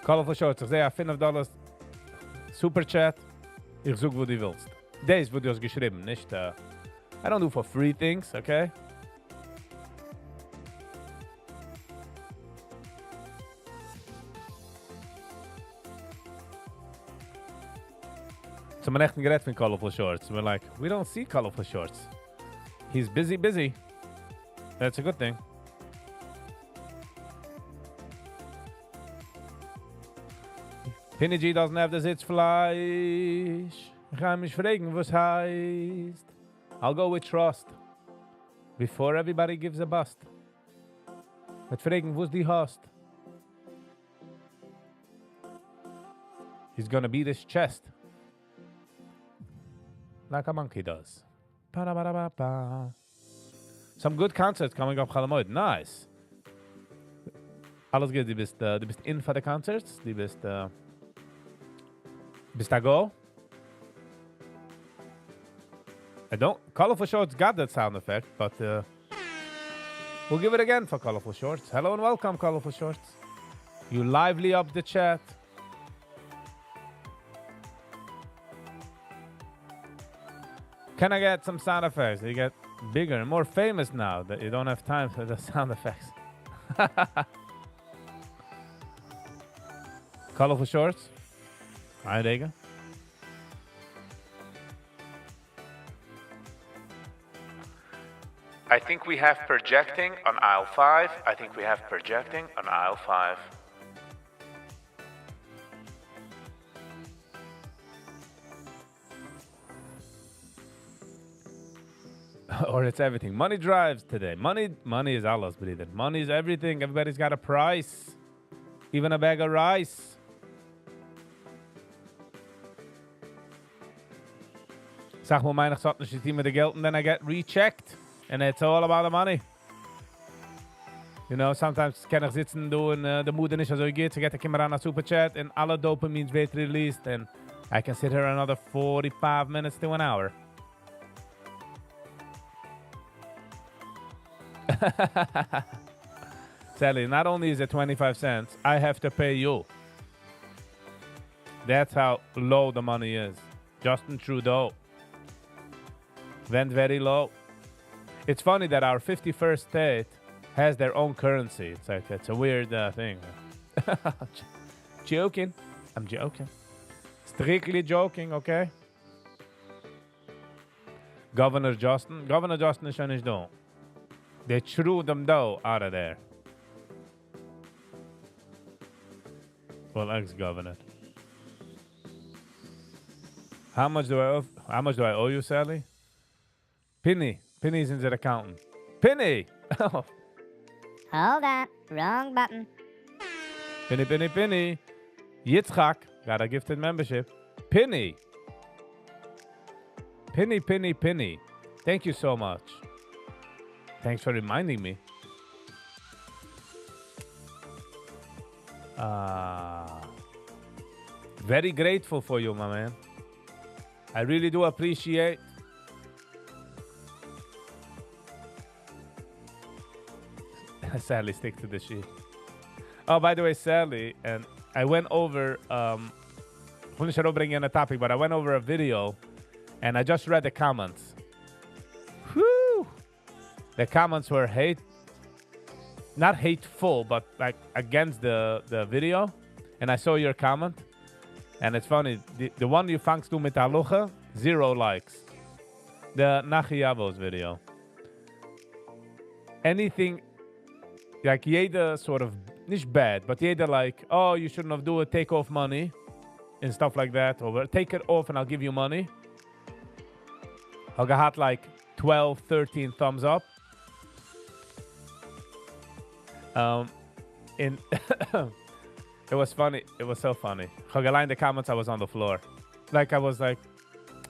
Colorful Shorts, ich sehe $5 Superchat. Ich suche, wo du willst. Das, wo du hast geschrieben, nicht? I don't do for free things, okay? So man echt gerät von Colorful Shorts. We're like, we don't see Colorful Shorts. He's busy. That's a good thing. Penny G doesn't have the Sitzfleisch. Ich kann mich fragen, was heißt. I'll go with trust. Before everybody gives a bust. Mit fragen, was die hast. He's gonna beat his chest. Like a monkey does. Ba-da-ba-da-ba-ba. Some good concerts coming up, Chalamoid. Nice. Alles gut, du bist in für die Concerts? Du bist da go? I don't... Colorful Shorts got that sound effect, but we'll give it again for Colorful Shorts. Hello and welcome, Colorful Shorts. You lively up the chat. Can I get some sound effects? They get bigger and more famous now that you don't have time for the sound effects. Colorful Shorts. Einregen. I think we have projecting on aisle 5. I think we have projecting on aisle 5. Or it's everything. Money drives today. Money is alles, brother. Money is everything. Everybody's got a price. Even a bag of rice. Sag mal meiner sagt nicht die mit the Geld and then I get rechecked. And it's all about the money. You know, sometimes kann ich sitzen do und der Moeder nicht so geht. So geht ich immer an a super chat and alle dopamines wird released and I can sit here another 45 minutes to an hour. Sally, not only is it 25 cents, I have to pay you. That's how low the money is. Justin Trudeau went very low. It's funny that our 51st state has their own currency. It's like, it's a weird thing. Joking. I'm joking. Strictly joking, okay? Governor Justin is schon nicht da. They threw them though out of there. Well, ex-governor. How much do I owe you, Sally? Penny's in the accountant. Penny! Hold on. Wrong button. Penny. Yitzchak got a gifted membership. Penny. Thank you so much. Thanks for reminding me. Very grateful for you, my man. I really do appreciate. Sally, stick to the sheet. Oh, by the way, Sally, and I went over, I'm not bringing a topic, but I went over a video and I just read the comments. Whew! The comments were not hateful, but like against the video. And I saw your comment. And it's funny, the one you fangst du mit Aloha, 0 likes. The Nachiyavos video. Anything, like jeder sort of, nicht bad, but jeder like, oh, you shouldn't have do it, take off money, and stuff like that, or take it off and I'll give you money. I got like 12, 13 thumbs up. It was funny. It was so funny. Ich habe allein die comments, I was on the floor. Like, I was like,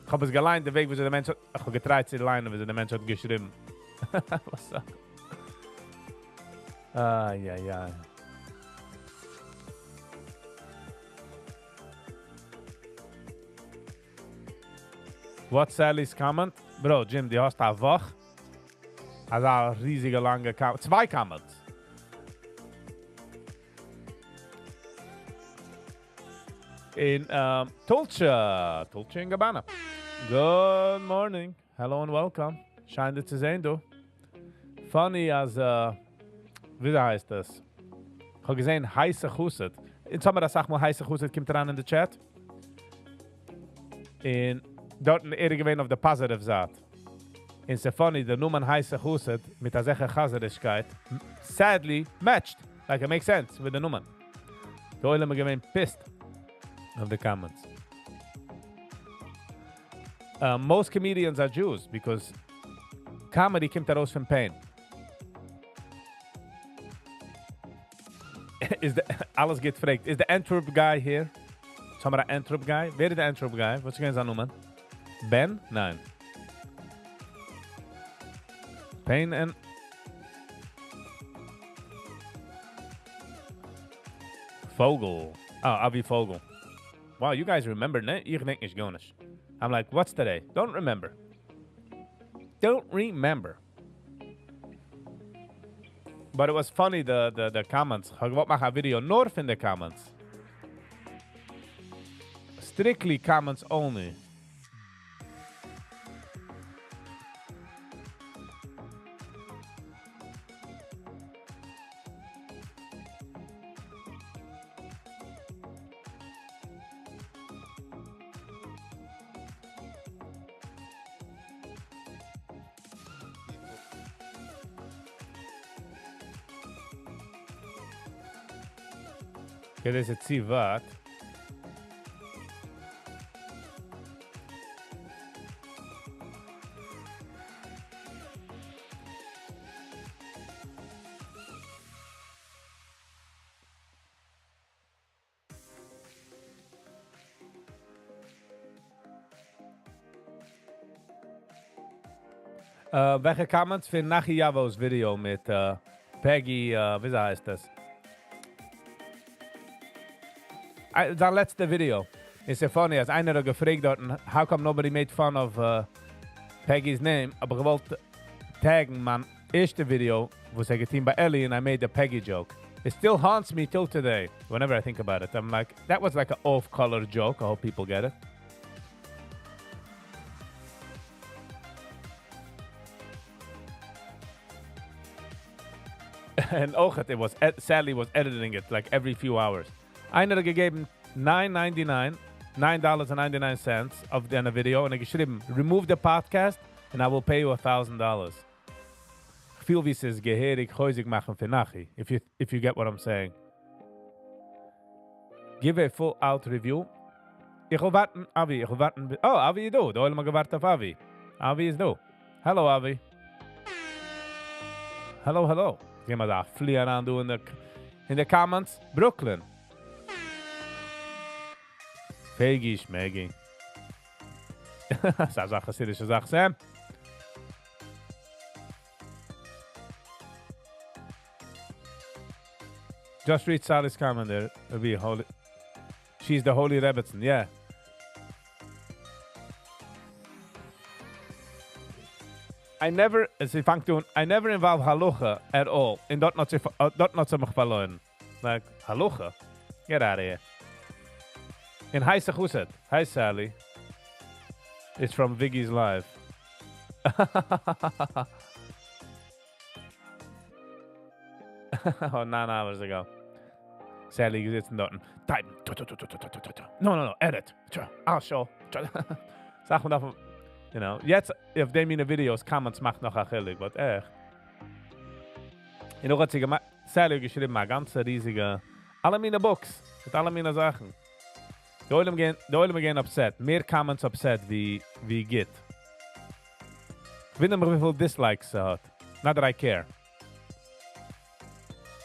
ich habe es geleint, der Weg, wo sie der Mensch hat, ich habe getreut zu leinen, wo sie der Mensch hat geschrieben. Was so? Ja. What's Sally's comment? Bro, Jim, die hast eine Woche. Also eine riesige, lange Comment. 2 Comments. In Tulcha in Gabbana. Good morning. Hello and welcome. Schön, dich zu sehen, du. Funny as, wie heißt das? Ich habe gesehen, heiße Chusset. In Sommer, das sag mal, heiße Chusset kommt ran in den Chat. In dort gewesen auf der positive Seite. In so funny, der Nummern heiße Chusset mit der Sache Chazerigkeit sadly matched. Like, it makes sense with the Nummern. Die Oilem gewesen pissed of the comments. Most comedians are Jews because comedy kommt daraus from pain. Alles geht fragt. Is the Antwerp guy here? Sagen wir der Antwerp guy? Wer ist der Antwerp guy? Was können Sie sagen? Ben? Nein. Pain and... Vogel. Oh, Avi Vogel. Wow, you guys remember, ne? Ich denke nicht gar nicht. I'm like, what's today? Don't remember. But it was funny, the comments. Ich wollte machen ein Video nur in the comments. Strictly comments only. כדי שציוות welche comments für Nachi Javos Video mit Peggy, wie heißt das? That letzte Video. It's so funny, als einer gefragt hat, how come nobody made fun of Peggy's name? Aber ich wollte taggen mein erste Video, wo sie geteam bei Ellie, and I made the Peggy joke. It still haunts me till today, whenever I think about it. I'm like, that was like an off-color joke. I hope people get it. And it was, Sally was editing it like every few hours. Einer gegeben $9.99 of the video, and geschrieben, remove the podcast, and I will pay you $1,000. Ich fühle, wie es ist geherig, häusig machen für Nachi, if you get what I'm saying. Give a full-out review. Ich will warten, Avi, Oh, Avi ist da. Da wollen wir gewartet auf Avi. Avi ist da. Hello, Avi. Hello. Gehen wir da fliehen an, du in the comments. Brooklyn. Viggy, Schmeggy. Das ist eine chassidische Sache, Sam. Just read Sally's comment there. It'll be holy. She's the holy Rebbetzin, yeah. I never involve Halucha at all. In dort not so mich verloren. Like, Halucha? Get out of here. In Heise Chuset. Hi, Sally. It's from Viggy's Live. 9 hours ago. Sally sitzt dort. Type. No. Edit. I'll show. Sag mal davon. You know. Jetzt, auf dem meine Videos, Comments macht noch achillig. But echt. Noch hat sie gemacht. Sally geschrieben, mal ganze riesige. Alle meine Books. Mit alle meine Sachen. Die Oilem gehen upset. Mehr Comments upset wie Git. Ich weiß nicht mehr, wie viele Dislikes hat. Not that I care.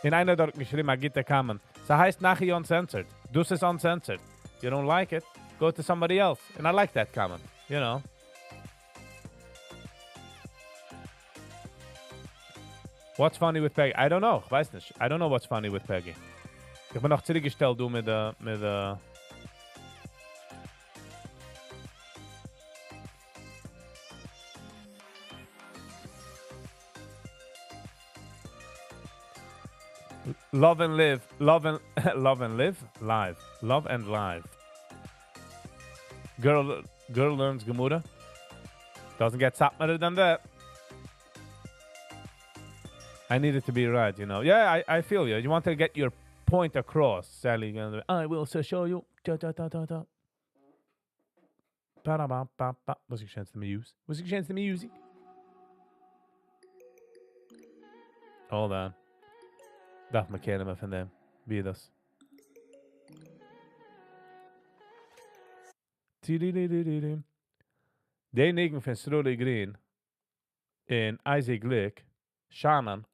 In einer dort geschrieben, Git Comment. So heißt Nachi uncensored. Dus is uncensored. You don't like it, go to somebody else. And I like that comment, you know. What's funny with Peggy? I don't know. Ich weiß nicht. I don't know what's funny with Peggy. Ich bin noch zurückgestellt, du mit Love and live. Love and love and live. Live. Love and live. Girl learns Gemurah. Doesn't get sapperer than that. I need it to be right, you know. Yeah, I feel you. You want to get your point across. Sally, I will show you. Was ik chance the music? Hold on. Darf man kennen mehr von dem. Wie das? Die Nigen von Strolly Green in Isaac Glick, Shaman,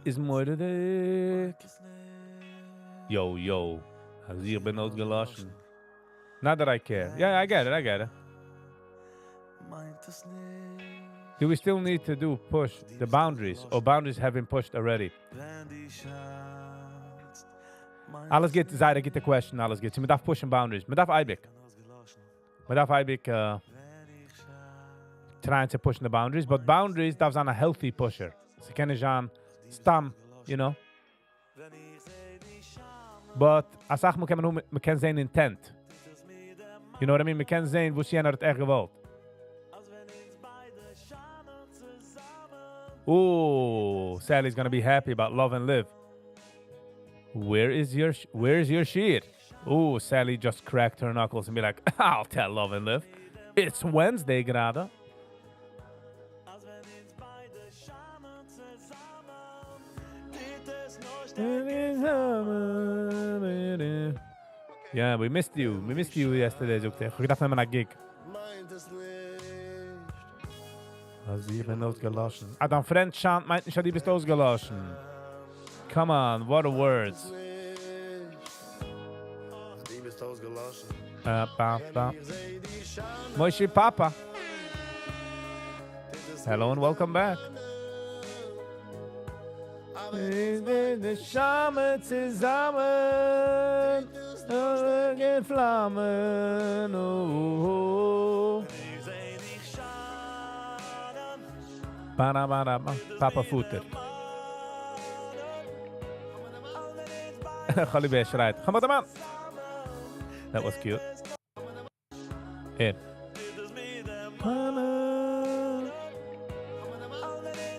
is mooi dik. Yo. Also ich bin ausgelassen. Not that I care. Yeah, I get it. Do we still need to push the boundaries, or boundaries have been pushed already? Alles geht, Zaira geht the question, alles geht. Man darf pushen boundaries. Man darf Eibik trying to push the boundaries, but boundaries darf sein a healthy pusher. Sie können schon stam, you know? But als ich man kann sehen intent. You know what I mean? Man kann sehen, wo sie hat echt gewollt. Ooh, Sally's gonna be happy about love and live. Where's your sheet? Ooh, Sally just cracked her knuckles and be like, I'll tell love and live. It's Wednesday, gerade. Yeah, we missed you. We missed you yesterday, Zukte. Ich dachte, wir haben einen Gig. Also, ich bin ausgelassen. Dein Freund Schand meint nicht, du bist ausgelassen. Come on, what a words. Du bist ausgelassen. Papa. Moishi Papa. Hello and welcome back. Wir Schame zusammen, in Flammen, oh. Papa Futter. Khalibe schreit. Come on, man. That was cute. In.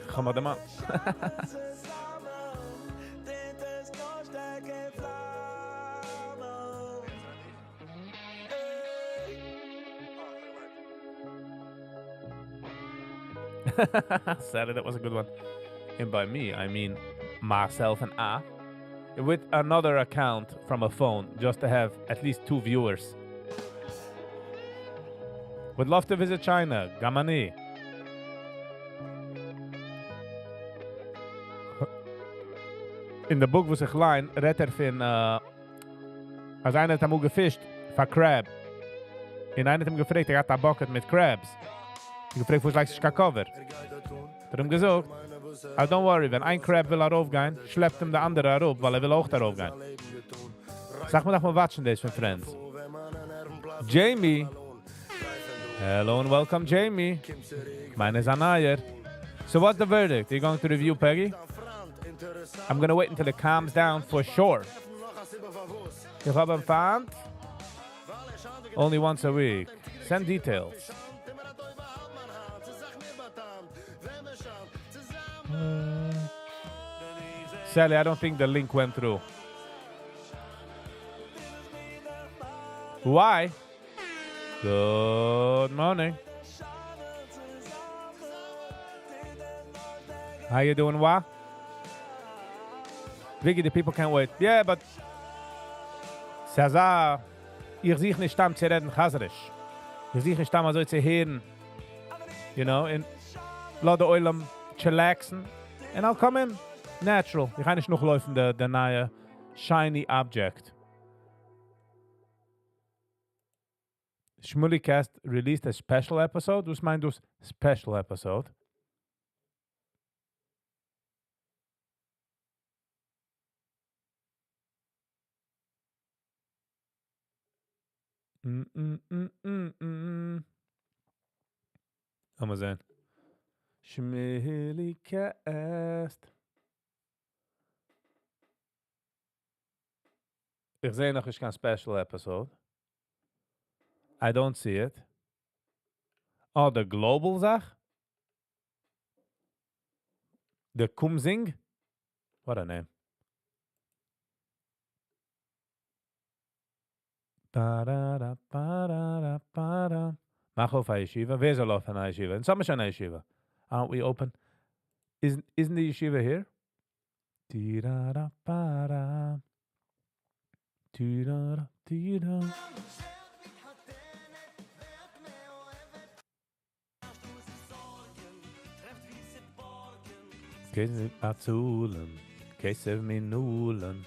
Come on, man. Sadly, that was a good one. And by me, I mean myself and I. With another account from a phone, just to have at least 2 viewers. Would love to visit China. Gamani. In the book was ich line, redt von, als einer hat gefischt, für Crab. In einer hat gefragt, hat ein Bucket mit Crabs. Ich gefragt, wo es like kein Cover. Er hat gesagt, don't worry, wenn ein Crab will raufgehen, schleppt ihm der andere rauf, weil will auch darauf gehen. Sag mir doch mal watchen das von Friends. Jamie. Hello and welcome, Jamie. Mine is Anayer. So what's the verdict? Are you going to review Peggy? I'm going to wait until it calms down for sure. Ich habe einen Fan. Only once a week. Send details. Sally, I don't think the link went through. Why? Good morning. How you doing, Wa? Viggy, the people can't wait. Yeah, but Saza, ich sehe nicht stamm zu reden Chazarisch. Ich sehe nicht stamm also zu hören. You know, in Lade Eulam chillaxen. And I'll come in. natural. Ich kann nicht noch laufen, der neue shiny object. Shmulicast released a special episode. Was meint das special episode? Mal sehen. Shmulicast. Ich sehe noch kein special episode. I don't see it. Oh, the global Sach? The Kumsing? What a name. Mach auf eine Yeshiva. Wer soll auf eine Yeshiva? In Sommer schon eine Yeshiva. Aren't we open? Isn't the Yeshiva here? Kesef Azulen, Kesef Minulen.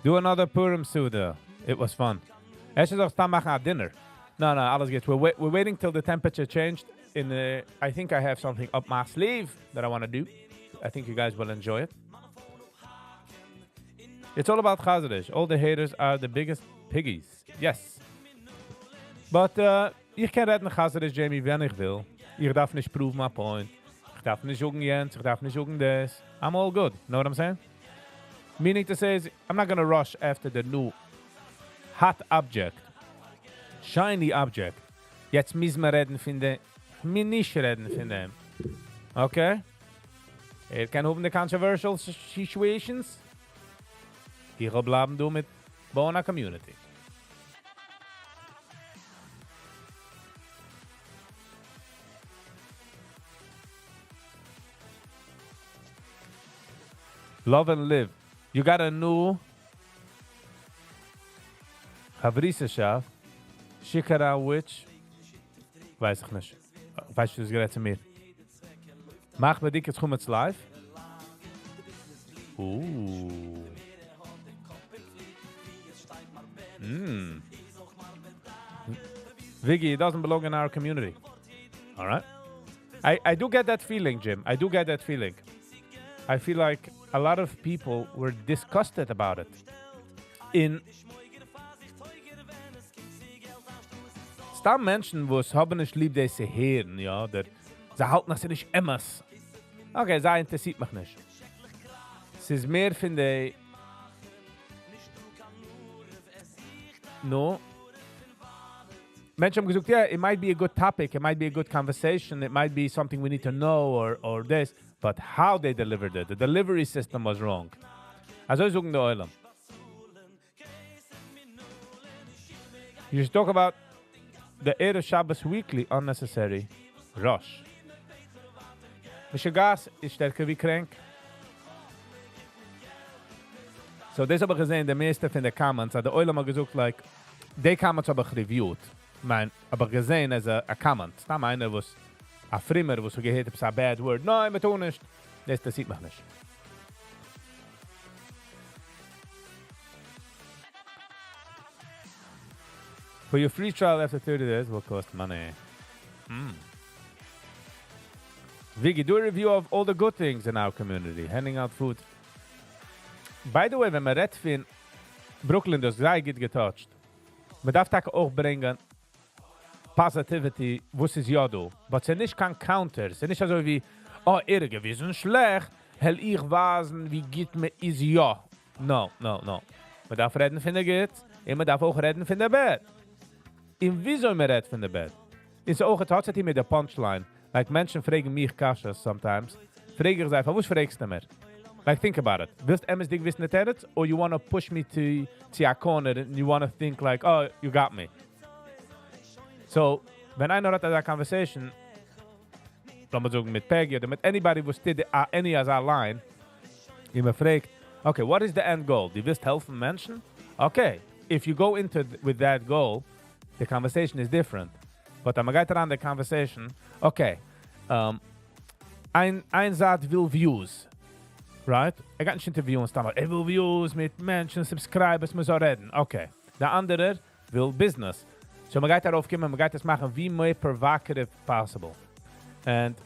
Do another Purim Suda. It was fun. Let's just start making our dinner. No, alles geht. We're waiting till the temperature changed. I think I have something up my sleeve that I want to do. I think you guys will enjoy it. It's all about Chazarish. All the haters are the biggest piggies. Yes. But ich kann retten Chazarish, Jamie, wenn ich will. Ich darf nicht prove my point. Ich darf nicht jugen Jens. Ich darf nicht jugen des. I'm all good. Know what I'm saying? Meaning to say is, I'm not going to rush after the new hot object. Shiny object. Jetzt müssen wir reden von dem. Wir nicht reden von dem. Okay? Kann open the controversial situations. Hier bleiben du mit Bona Community. Love and live. You got a new Havriseschaft. Shikara Witch. Weiß ich nicht. Weißt du, das gerät zu mir. Mach bei dir jetzt kommen live. Viggy, it doesn't belong in our community. All right. I do get that feeling, Jim. I do get that feeling. I feel like a lot of people were disgusted about it. Stam Menschen, wo es haben nicht lieb, diese hören, ja, sie halten das nicht emmers. Okay, das interessiert mich nicht. Es ist mehr, finde ich, no. Menschen haben gesagt, yeah, it might be a good topic, it might be a good conversation, it might be something we need to know or this, but how they delivered it, the delivery system was wrong. Also ich suche die Eulam. You should talk about the Erev Shabbos weekly unnecessary rush. Mische ist stärker wie krank. So, das habe ich gesehen, der meiste von den Comments, hat der Eulam hat gesagt, like, die Comments habe ich reviewed. Aber gesehen als a comment. Da meine, was a Frimmer, was so gehört, ist a bad word. Nein, wir tun nicht. Das sieht mich nicht. For your free trial after 30 days will cost money. Viggy, do a review of all the good things in our community. Handing out food. By the way, wenn man redt von Brooklyn, das sei gut getouched. Man darf auch bringen Positivity, was ist ja do. Aber es ist nicht kein Counter. Es ist nicht so wie, oh, wir sind schlecht, hell ich wasen, wie geht mir ist ja. No. Man darf reden von der Good, und man darf auch reden von der Bad. Und wie soll man reden von der Bad? In so auch hat mit der Punchline. Like, Menschen fragen mich Kashas sometimes. Fragen ich einfach, was fragst du mir? Like, think about it. Willst du dich wissen nicht edit? Or you want to push me to a corner and you want to think like, oh, you got me. So, wenn einer hat eine Conversation, lass mal sagen mit Peggy oder mit anybody, wo steht any as our line, und man fragt, okay, what is the end goal? Du willst helfen Menschen? Okay, if you go into with that goal, the conversation is different. But I'm going to run the conversation, okay, ein Saat will Views. Right? Gaat nicht interviewen, will Views mit Menschen, Subscribers, man soll reden. Okay. Der andere will Business. So man geht darauf kommen, man geht das machen wie mehr provocative possible. And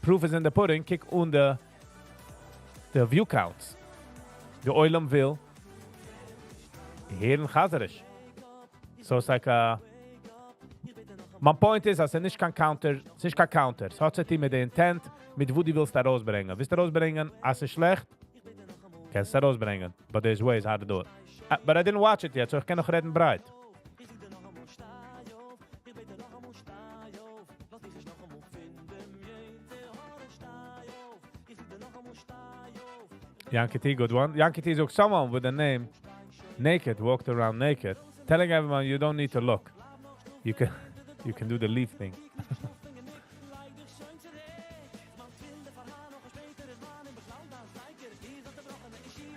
proof is in the pudding, kick unter the view counts. The Oilem will Heren Chazarish. So it's like my point is, als nicht kein Counter, es ist kein Counter. Es hat sich mit der Intent, mit wo die willst du rausbringen. Willst du rausbringen, als es schlecht, kannst du rausbringen. But there's ways how to do it. But I didn't watch it yet, so ich kann noch reden breit. Yankee T, good one. Yankee T is someone with a name, naked, walked around naked, telling everyone you don't need to look. You can do the leaf thing.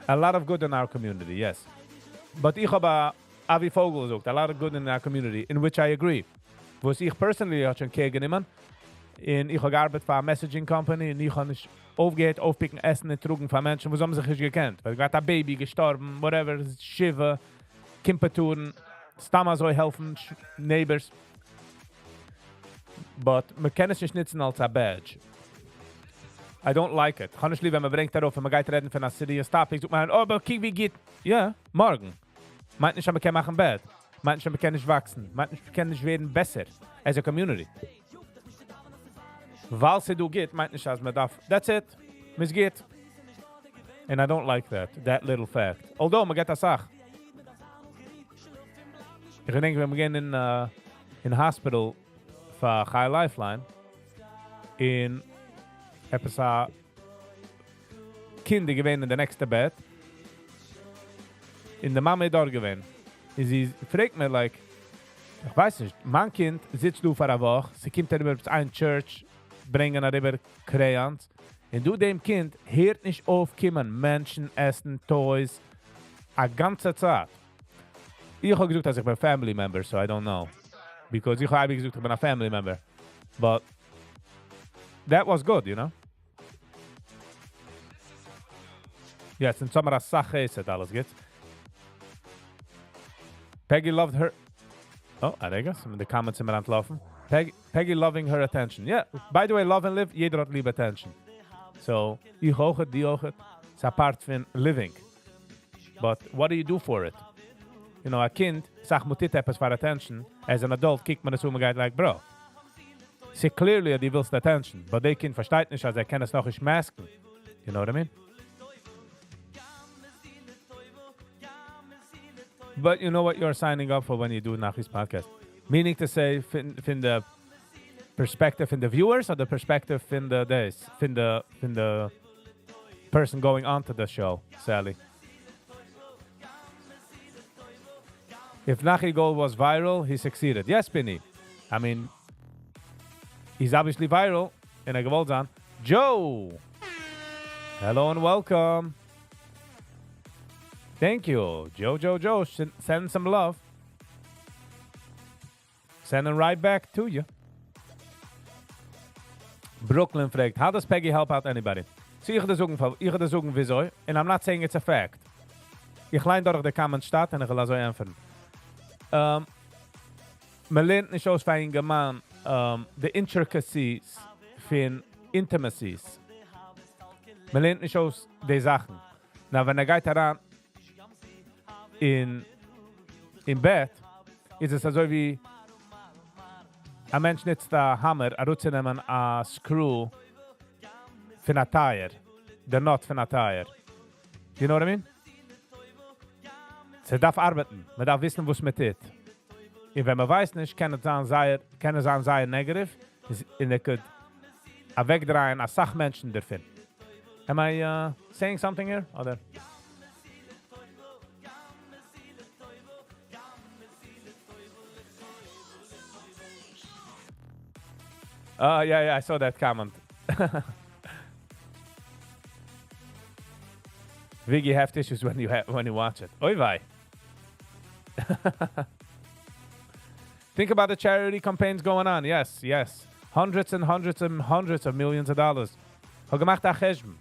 A lot of good in our community, yes. But ich habe Avi Vogel gesagt, a lot of good in our community, in which I agree. Was ich personally hat schon genommen, in ich habe gearbeitet für eine Messaging Company, und ich habe nicht aufgehört, aufpicken, essen und trugen von Menschen, wo haben sich nicht gekannt. Weil gerade ein Baby gestorben, whatever, Schiffe, Kimpeturen, Stamma soll helfen, Neighbors. But man kann es nicht nutzen als ein Badge. I don't like it. Honestly, wenn man bringt darauf, wenn man geht reden von einer serious topic, sagt man, oh, aber kiek, wie geht? Ja, morgen. Meint nicht, man kann machen bad. Meint nicht, man kann nicht wachsen. Meint nicht, man kann nicht werden besser. As a community. Weil sie du geht, meint nicht, als man darf. That's it. Mis geht. And I don't like that little fact. Although, man geht das auch. Ich denke, wenn wir gehen in hospital für High Lifeline, in etwas Kinder gewesen in der nächsten Bett, in der Mama dort gewesen. Und sie fragt mir, like, ich weiß nicht, mein Kind sitzt du für eine Woche, sie kommt dann über ein Church, bringen darüber Crayons, und du dem Kind hört nicht aufkommen, Menschen essen, Toys, a ganze Zeit. Ich habe gesagt, dass ich bin Family Member, so I don't know. Because ich habe gesagt, ich bin ein Family Member. But that was good, you know? Yes, in Sommer als Sache ist es alles, geht's? Peggy loved her... Oh, I guess, in the comments sind wir antlaufen. Peggy loving her attention. Yeah, by the way, love and live, jeder hat liebe attention. So, ich auch, die auch, it's a part von living. But what do you do for it? You know, a kind sagt mir etwas für attention. As an adult kickt man es und geht like, bro. Sie clearly, die willst attention. But they kind versteht nicht, als kann es noch nicht masken. You know what I mean? But you know what you're signing up for when you do Nachri's podcast. Meaning to say, from the perspective in the viewers or the perspective in the days, in the person going on to the show, Sally. If Nachi goal was viral, he succeeded. Yes, Penny. I mean, he's obviously viral. And I go on. Joe! Hello and welcome. Thank you. Joe. Send some love. Send it right back to you. Brooklyn fragt, how does Peggy help out anybody? So, ich ga das sagen wieso. And I'm not saying it's a fact. Ich lein durch die Comments staat und ich lasse euch einfach. Man lernt nicht aus für einen Mann the intricacies von intimacies. Man lernt nicht aus die Sachen. Na, wenn geht heran in Bett, ist es also wie ein Mensch nutzt einen Hammer, rauszunehmen a Screw von einer Tire. Der Knot von einer Tire. You know what I mean? Sie darf arbeiten. Man darf wissen, was man tut. Und wenn man weiß nicht, kann es sein sehr negativ. Und er kann wegdrehen als Sachmenschen davon. Am I saying something here? Oder? Yeah, I saw that comment. Viggy have tissues when you watch it. Oy vey. Think about the charity campaigns going on. Yes. hundreds and hundreds and hundreds of millions of dollars. Hat gemacht a cheshbon.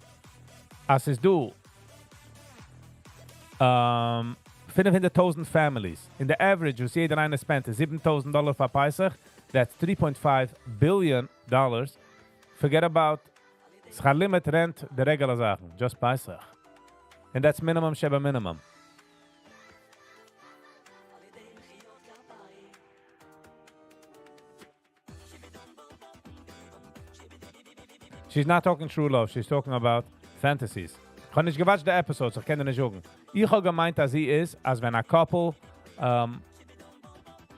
As is du 500,000 families. In the average, was jeder eine spent $7,000 for Pesach. That's $3.5 billion. Forget about limit rent, the regular Sachen, just Pesach. And that's minimum Sheba minimum. She's not talking true love, she's talking about fantasies. Ich habe nicht gewatcht die Episodes, ich kann nicht sagen. Ich habe gemeint, dass sie ist, als wenn ein Couple,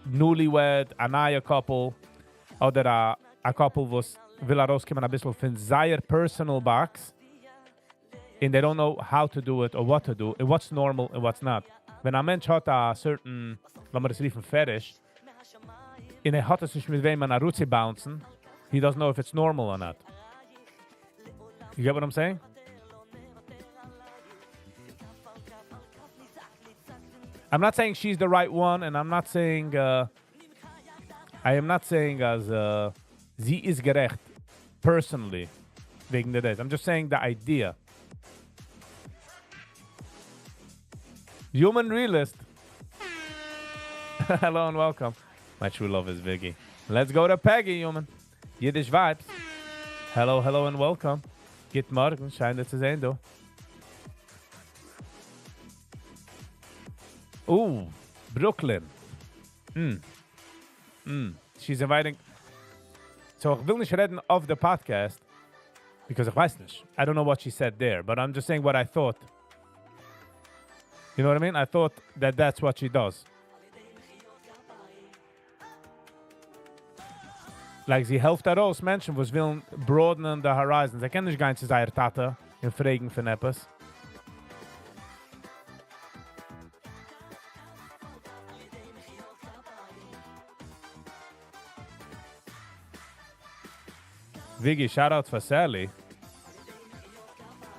newlywed, a neue Couple, oder a Couple, was will rauskommen ein bisschen von seiner personal box, and they don't know how to do it or what to do, and what's normal and what's not. Wenn ein Mensch hat a certain, lassen wir das riefen, Fetish, und hat es nicht mit wem an a Rutsi bouncen, he doesn't know if it's normal or not. You get what I'm saying? I'm not saying she's the right one, and I'm not saying, I am not saying as, sie ist gerecht, personally, wegen der days. I'm just saying the idea. Human realist. Hello and welcome. My true love is Viggy. Let's go to Peggy, human. Yiddish vibes. Hello, hello and welcome. Guten Morgen, scheint dir zu sehen, du. Ooh, Brooklyn. She's inviting. So ich will nicht reden of the podcast, because ich weiß nicht. I don't know what she said there, but I'm just saying what I thought. You know what I mean? I thought that that's what she does. Like, sie helft daraus Menschen, was willen broadenen the horizons. Sie kennen nicht gar nicht zu seiner Tate und fragen von etwas. Viggy, shout out for Sally.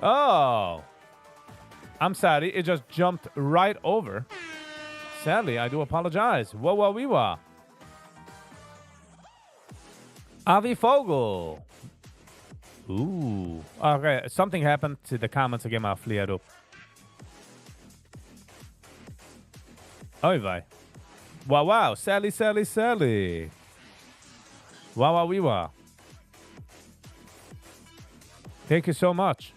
Oh, I'm sorry. It just jumped right over. Sally, I do apologize. Whoa, wee wah. Avi Fogel. Ooh. Okay, something happened to the comments again. I'll flee it up. Oi, vai. Wow. Sally. Wow, wee wah. Thank you so much.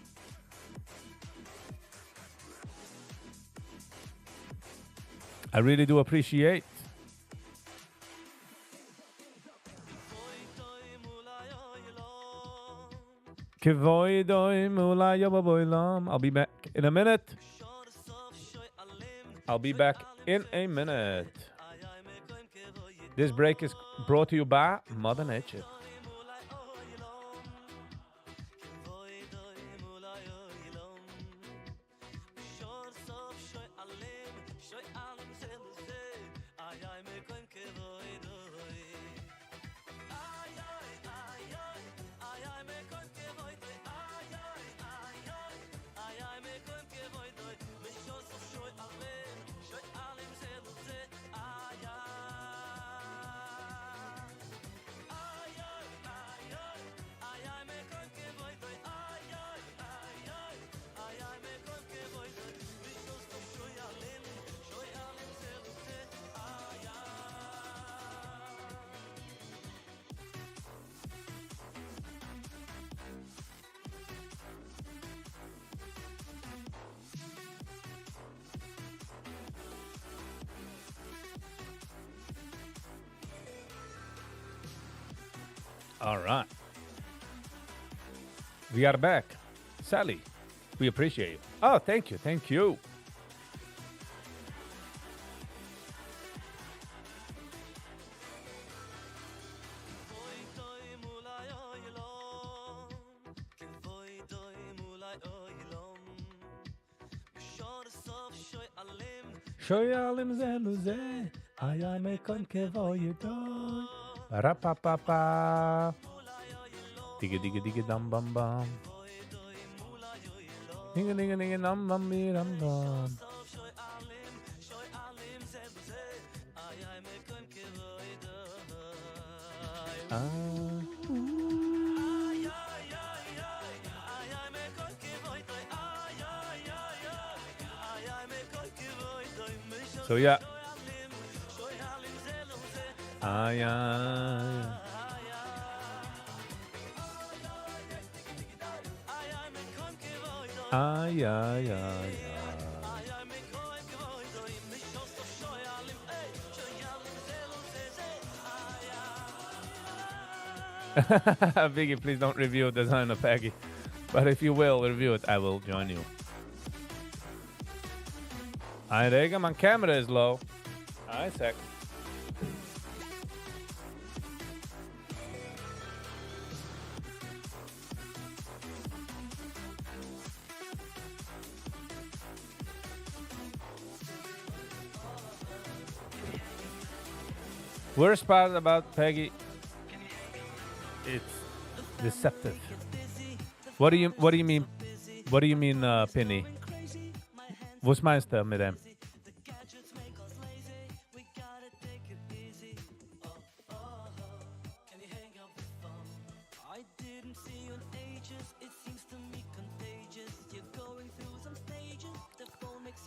I really do appreciate. I'll be back in a minute. This break is brought to you by Mother Nature. All right. We are back. Sally, we appreciate you. Oh, thank you. Shoy alim zeluze, ay me kon kevoy doy. Ra-pa-pa-pa. Digga dum bum bum. Digga dum bum dum bum. So yeah. Ay, ay. Ay, ay, ay, ay. Viggy, please don't review the design of Peggy. But if you will review it, I will join you. Hi, Rega, my camera is low. Hi, sec. Worst part about Peggy, it's deceptive. What do you mean? What do you mean, Penny? Was meinst du mit dem?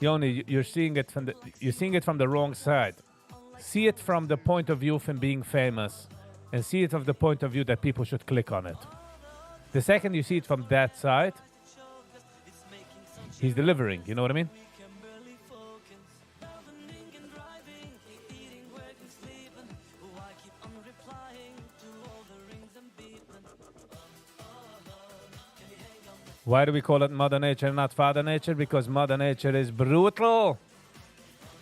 Yoni, you're seeing it from the wrong side. See it from the point of view from being famous, and see it from the point of view that people should click on it. The second you see it from that side, he's delivering. You know what I mean? Why do we call it Mother Nature and not Father Nature? Because Mother Nature is brutal.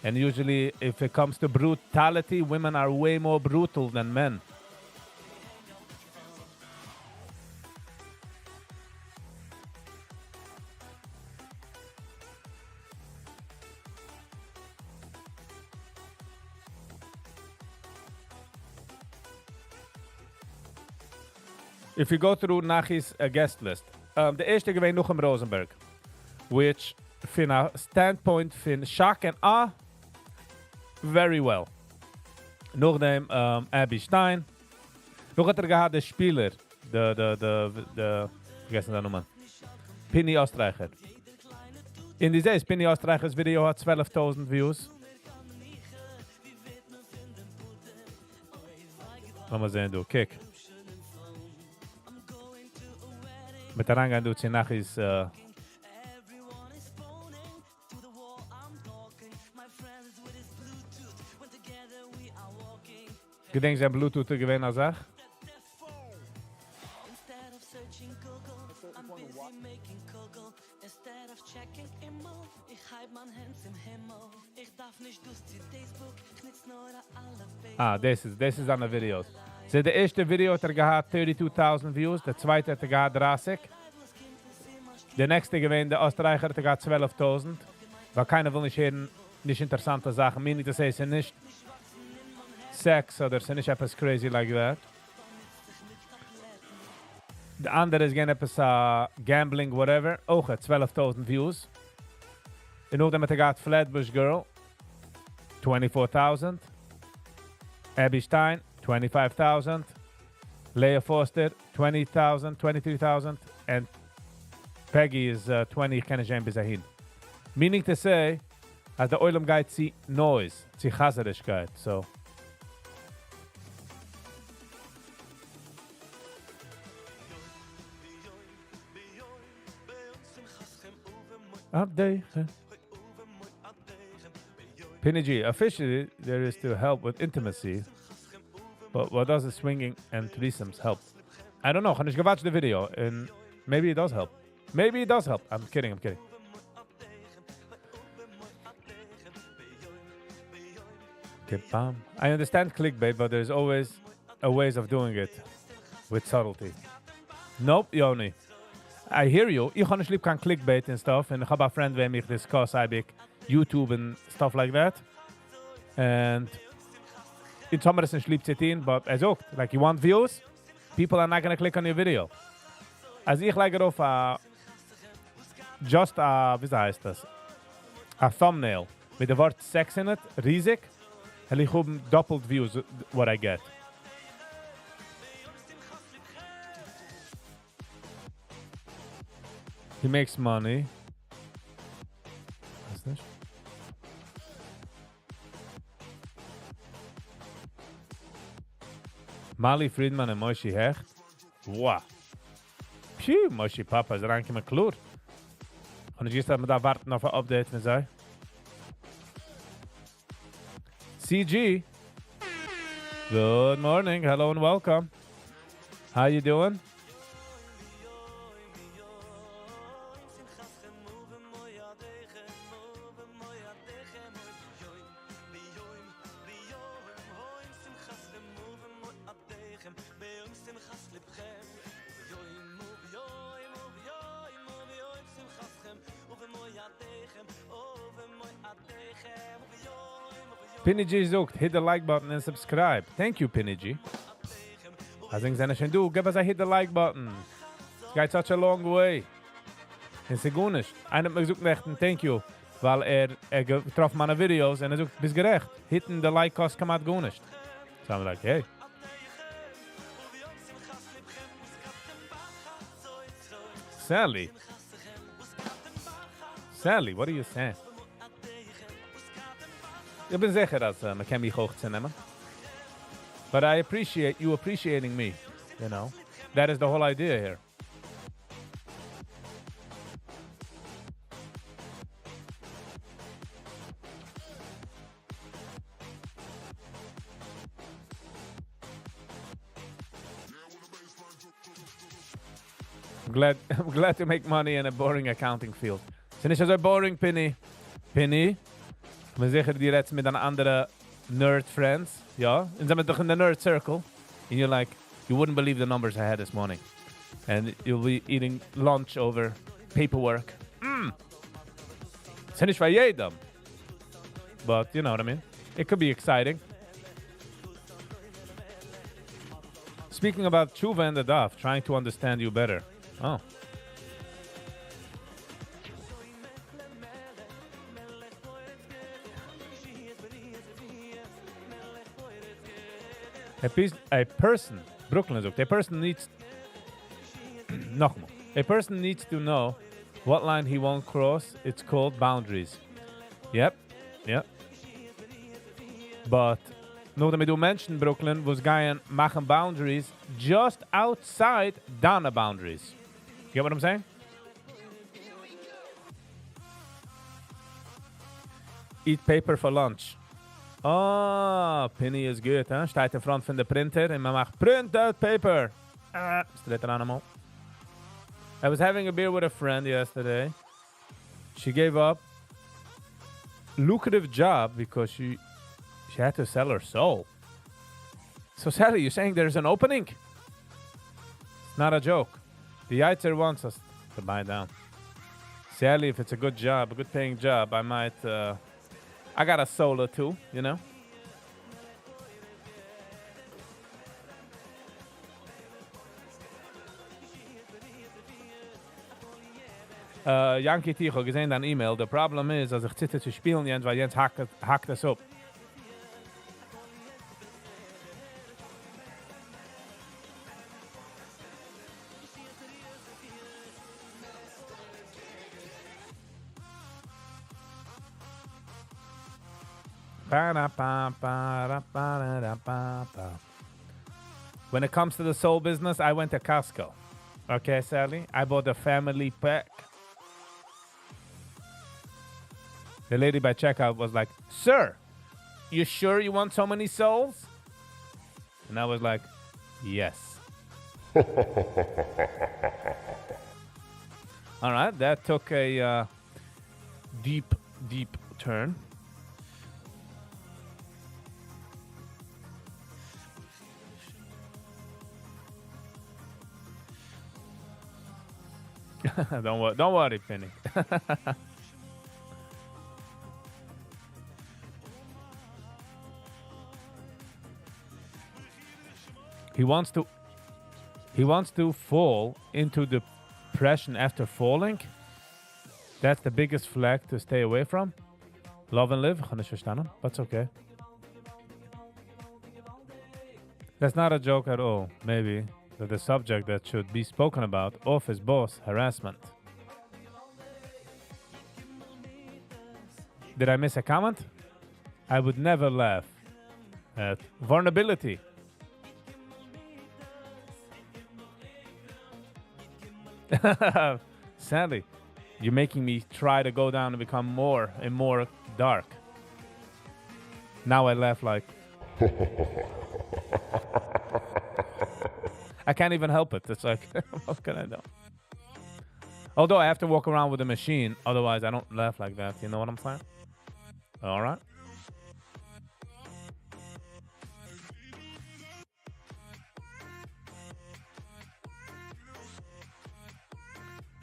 And usually, if it comes to brutality, women are way more brutal than men. If you go through Nachi's guest list, de eerste geweest Nuchem Rosenberg, which from a standpoint from shock and awe, very well. Nog dem Abby Stein. Nog had gehad de speler, de vergessen dat noemen. Penny Ostreicher. In deze Penny Ostreicher's video had 12.000 views. Laat maar zien, doe. Kijk. Met de rang aan doet ze Nachi's... Ik denk zijn Bluetooth te gewinnen als dat. Deze is aan de video's. De eerste video had gehad 32.000 views, de tweede had gehad 30. De nächste gewinnen de Oostenrijker had gehad 12.000. Waar keiner wil niet interessante zaken, meaning to say ze niet sex oder ze niet etwas crazy like that. De andere is geen etwas gambling, whatever. Ook 12.000 views. En ook met de gehad Flatbush Girl, 24.000. Abby Stein, 25,000. Leah Foster, 20,000, 23,000. And Peggy is 20, keine Jane bizahin. Meaning to say, as the oilem guide see noise, see chazarischkeit, so. Update. Penny G, officially, there is to help with intimacy. But what does the swinging and threesomes help? I don't know. Gaan watch the video and maybe it does help. Maybe it does help. I'm kidding. Okay, bam. I understand clickbait, but there's always a ways of doing it with subtlety. Nope, Yoni. I hear you. Ich kann nicht kein clickbait and stuff. And I have a friend where mich discuss YouTube and stuff like that. And in some is nicht lieb zitieren, but as ook, like you want views, people are not going to click on your video. Als ich like auf just wie heißt das? A thumbnail mit dem Wort Sex in it, riesig, and ich habe doppelt views what I get. He makes money. Was nicht? Mali Friedman en Moshi Hecht. Wow. Phew, Moshi Papa is er eigenlijk mijn kloer. Gewoon juist dat we daar warten op een update van zij. CG. Good morning. Hello and welcome. How you doing? Pinny G zoekt, hit the like button and subscribe. Thank you, Pinny G. Als ik zijn schon do, give us a hit the like button. It's got such a long way. En segunisch. Einer hat mir gesucht echt ein thank you, weil getroffen meine Videos und sucht, bis gerecht. Hitten the like cost kamat gunisch. So I'm like, hey. Sally, what are you saying? Ik ben zeker dat me kan mich hoog te nemen. But I appreciate you appreciating me, you know. That is the whole idea here. I'm glad to make money in a boring accounting field. Zijn is zo boring, Penny. Penny? We zeggen die redt met een andere nerd friends. Ja? En zijn we toch in the nerd circle. And you're like, you wouldn't believe the numbers I had this morning. And you'll be eating lunch over paperwork. Zijn is van jij dan. But you know what I mean. It could be exciting. Speaking about Tshuva and the Daf, trying to understand you better. Oh. A person, Brooklyn is ook. A person needs, nogmaals. A person needs to know what line he won't cross. It's called boundaries. Yep. But, nog dat we do mention Brooklyn, was gaan maken boundaries just outside Dana boundaries. You get what I'm saying? Eat paper for lunch. Oh, Penny is good, huh? Staat in front van de printer en man mag print out paper. Straight animal. I was having a beer with a friend yesterday. She gave up lucrative job because she had to sell her soul. So Sally, you're saying there's an opening? It's not a joke. The Yitzer wants us to buy down. Sally, if it's a good job, a good paying job, I might, I got a soul or two, you know? Yankee Ticho, gesehen dein E-Mail. The problem is, als ich zitte zu spielen, Jens, weil Jens hackt das up. When it comes to the soul business, I went to Costco. Okay, Sally? I bought a family pack. The lady by checkout was like, "Sir, you sure you want so many souls?" And I was like, "Yes." All right, that took a deep turn. Don't worry, Penny. He wants to fall into depression after falling. That's the biggest flag to stay away from. Love and live, that's okay. That's not a joke at all, maybe. That the subject that should be spoken about, office boss harassment. Did I miss a comment? I would never laugh at vulnerability. Sadly, you're making me try to go down and become more and more dark. Now I laugh like... I can't even help it. It's like, what can I do? Although I have to walk around with a machine, otherwise I don't laugh like that. You know what I'm saying? All right.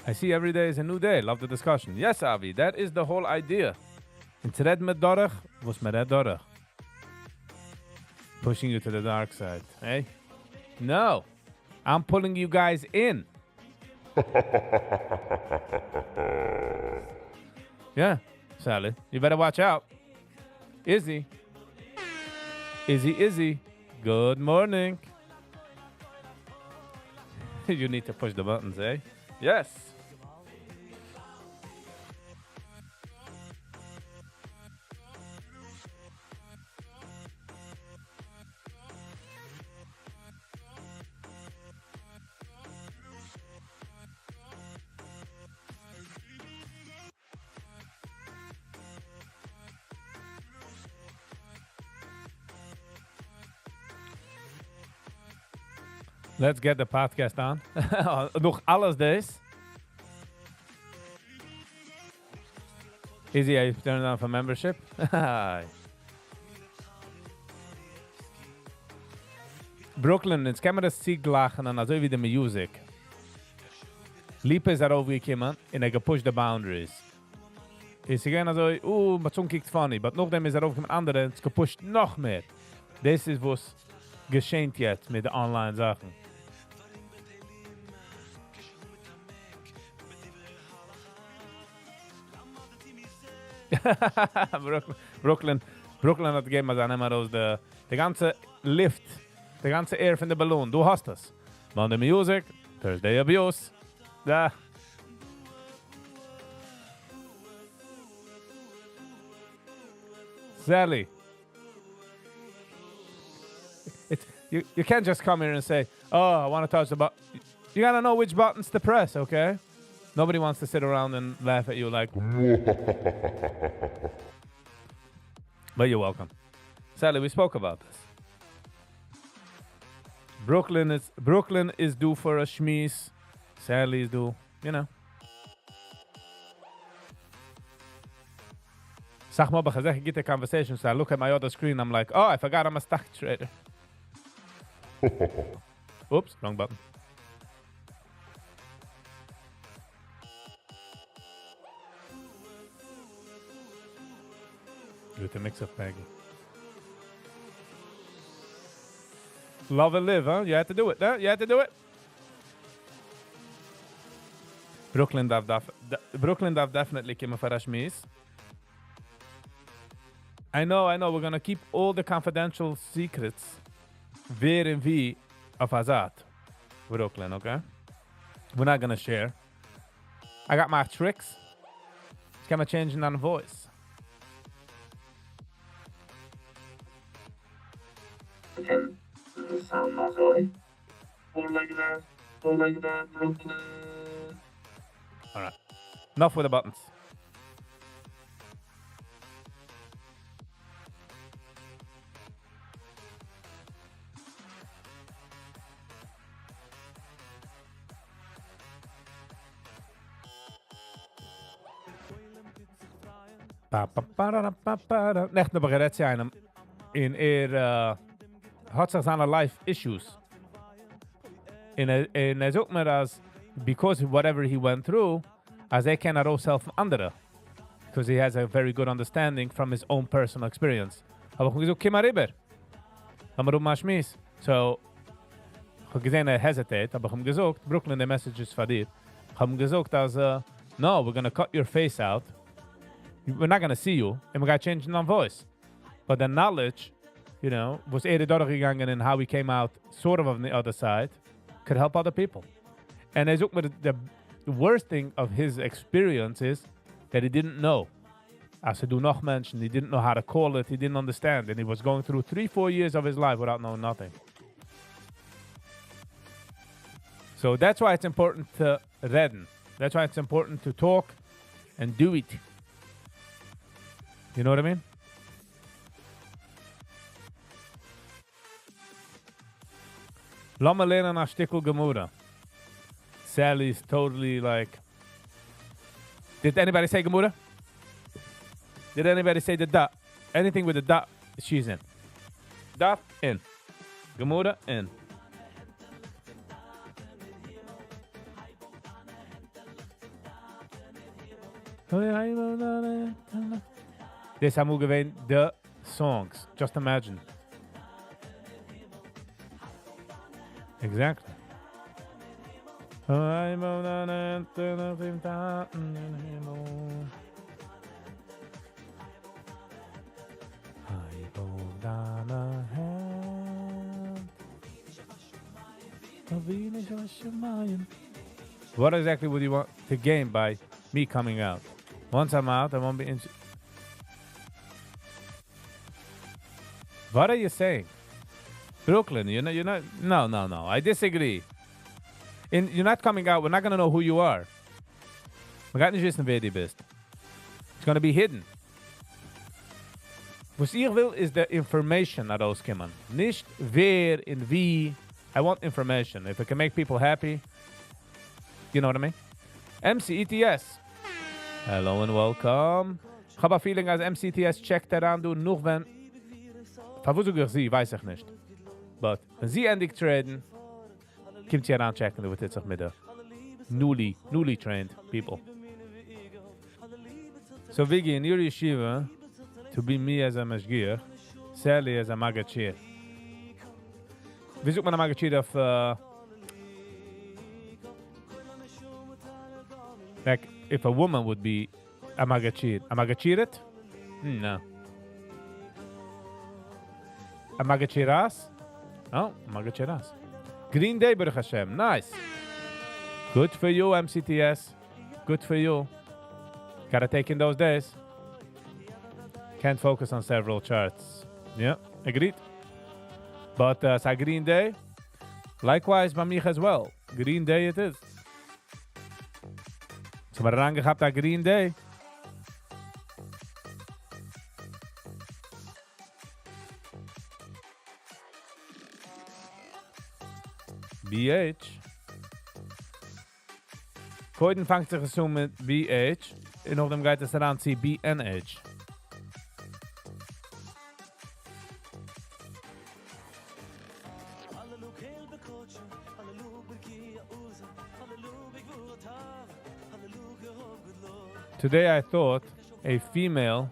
I see every day is a new day. Love the discussion. Yes, Avi, that is the whole idea. In Red Medorach was Meredorach. Pushing you to the dark side. Hey? No. I'm pulling you guys in. Yeah, Sally. You better watch out. Izzy. Izzy. Good morning. You need to push the buttons, eh? Yes. Let's get the podcast on. Nog alles deze. Easy, I turned on for membership. Brooklyn, it's camera sieg lachen en also wie de music. Liep is erover gekommen en hij gepusht the boundaries. Is again also, maar zo'n kijkt funny, but nog dem is erover gekommen andere, het is gepusht nog meer. This is was geschehen jetzt mit de online Sachen. Brooklyn hat gegeben, also nehmen wir aus der ganze Lift, der ganze Air von der Ballon. Du hast das. Monday Music, Thursday Abuse. Da. Sally. You can't just come here and say, oh, I want to touch the button. You gotta know which buttons to press, okay? Nobody wants to sit around and laugh at you like... But you're welcome. Sally, we spoke about this. Brooklyn is due for a schmees. Sally is due, you know. Sag mal, I get a conversation, so I look at my other screen, I'm like, oh, I forgot I'm a stock trader. Oops, wrong button. With the mix of Maggie. Love and live, huh? You had to do it, huh? You had to do it. Brooklyn darf definitely come for Ashmis. I know. We're gonna keep all the confidential secrets. Weer en wie of Azad. Brooklyn, okay? We're not gonna share. I got my tricks. It's kind of changing on the voice. Again, the sound not really. Go like that, Brooklyn. Alright. Enough with the buttons. Necht naar begered zijn in had zich aan life issues. En hij zoekt me als because whatever he went through, as hij kan er zelf anderen. Because he has a very good understanding from his own personal experience. Heb ik gezegd, kom maar rüber. Heb maar op mijn schmies. So, ik heb gezien hij hesitate. Heb ik hem gezegd, Brooklyn, the message is voor dit. Heb hem gezegd als, no, we're gonna cut your face out. We're not gonna see you. And we got changed in our voice. But the knowledge, you know, was eerder doorgegangen and how we came out sort of on the other side could help other people. And hij zoekt me the worst thing of his experience is that he didn't know. As he do nog mensen, he didn't know how to call it, he didn't understand. And he was going through 3-4 years of his life without knowing nothing. So that's why it's important to reden. That's why it's important to talk and do it. You know what I mean? Lama lernen a stickel Gemura. Sally's totally like... Did anybody say Gemura? Did anybody say the dot? Anything with the dot, she's in. Dot, in. Gemura, in. This haben wir gewähnt, the songs. Just imagine. Exactly. What exactly would you want to gain by me coming out? Once I'm out, I won't be in. What are you saying? Brooklyn, you're not. No. I disagree. You're not coming out. We're not going to know who you are. We gaan niet wissen wer die bist. It's going to be hidden. Was ich will is the information naar rauskommen. Nicht wer in wie. I want information. If it can make people happy. You know what I mean? MCETS. Hello and welcome. Ich habe a feeling als MCETS checkt daran du noch wenn. Verwusig ich sie, weiß ich nicht. But wenn sie endlich traden, kommt sie heran checken, du wird jetzt auch mit der newly trained people. So Viggy, in your yeshiva, to be me as a mashgiach, Sally as a magachir. Wie sucht man a magachir auf, like, if a woman would be a magachir. A magachiret? No. A magachiras? Oh, magachiras. Green Day, Baruch Hashem. Nice. Good for you, MCTS. Good for you. Gotta take in those days. Can't focus on several charts. Yeah, agreed. But sa Green Day, likewise by me as well. Green Day it is. So we hebben gehabt a Green Day. BH. Koiden vangt zich zo met BH. En op dem gaat het eraan zien BNH. Today I thought a female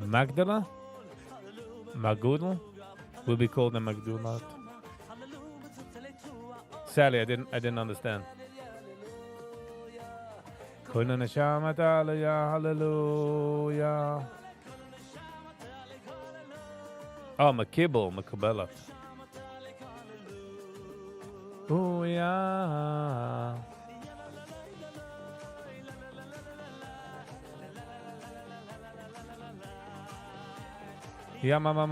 Magdala will be called a Magdulat. Sally, I didn't understand. Hallelujah. Oh, Makabellat. Oh yeah. Ja, mama.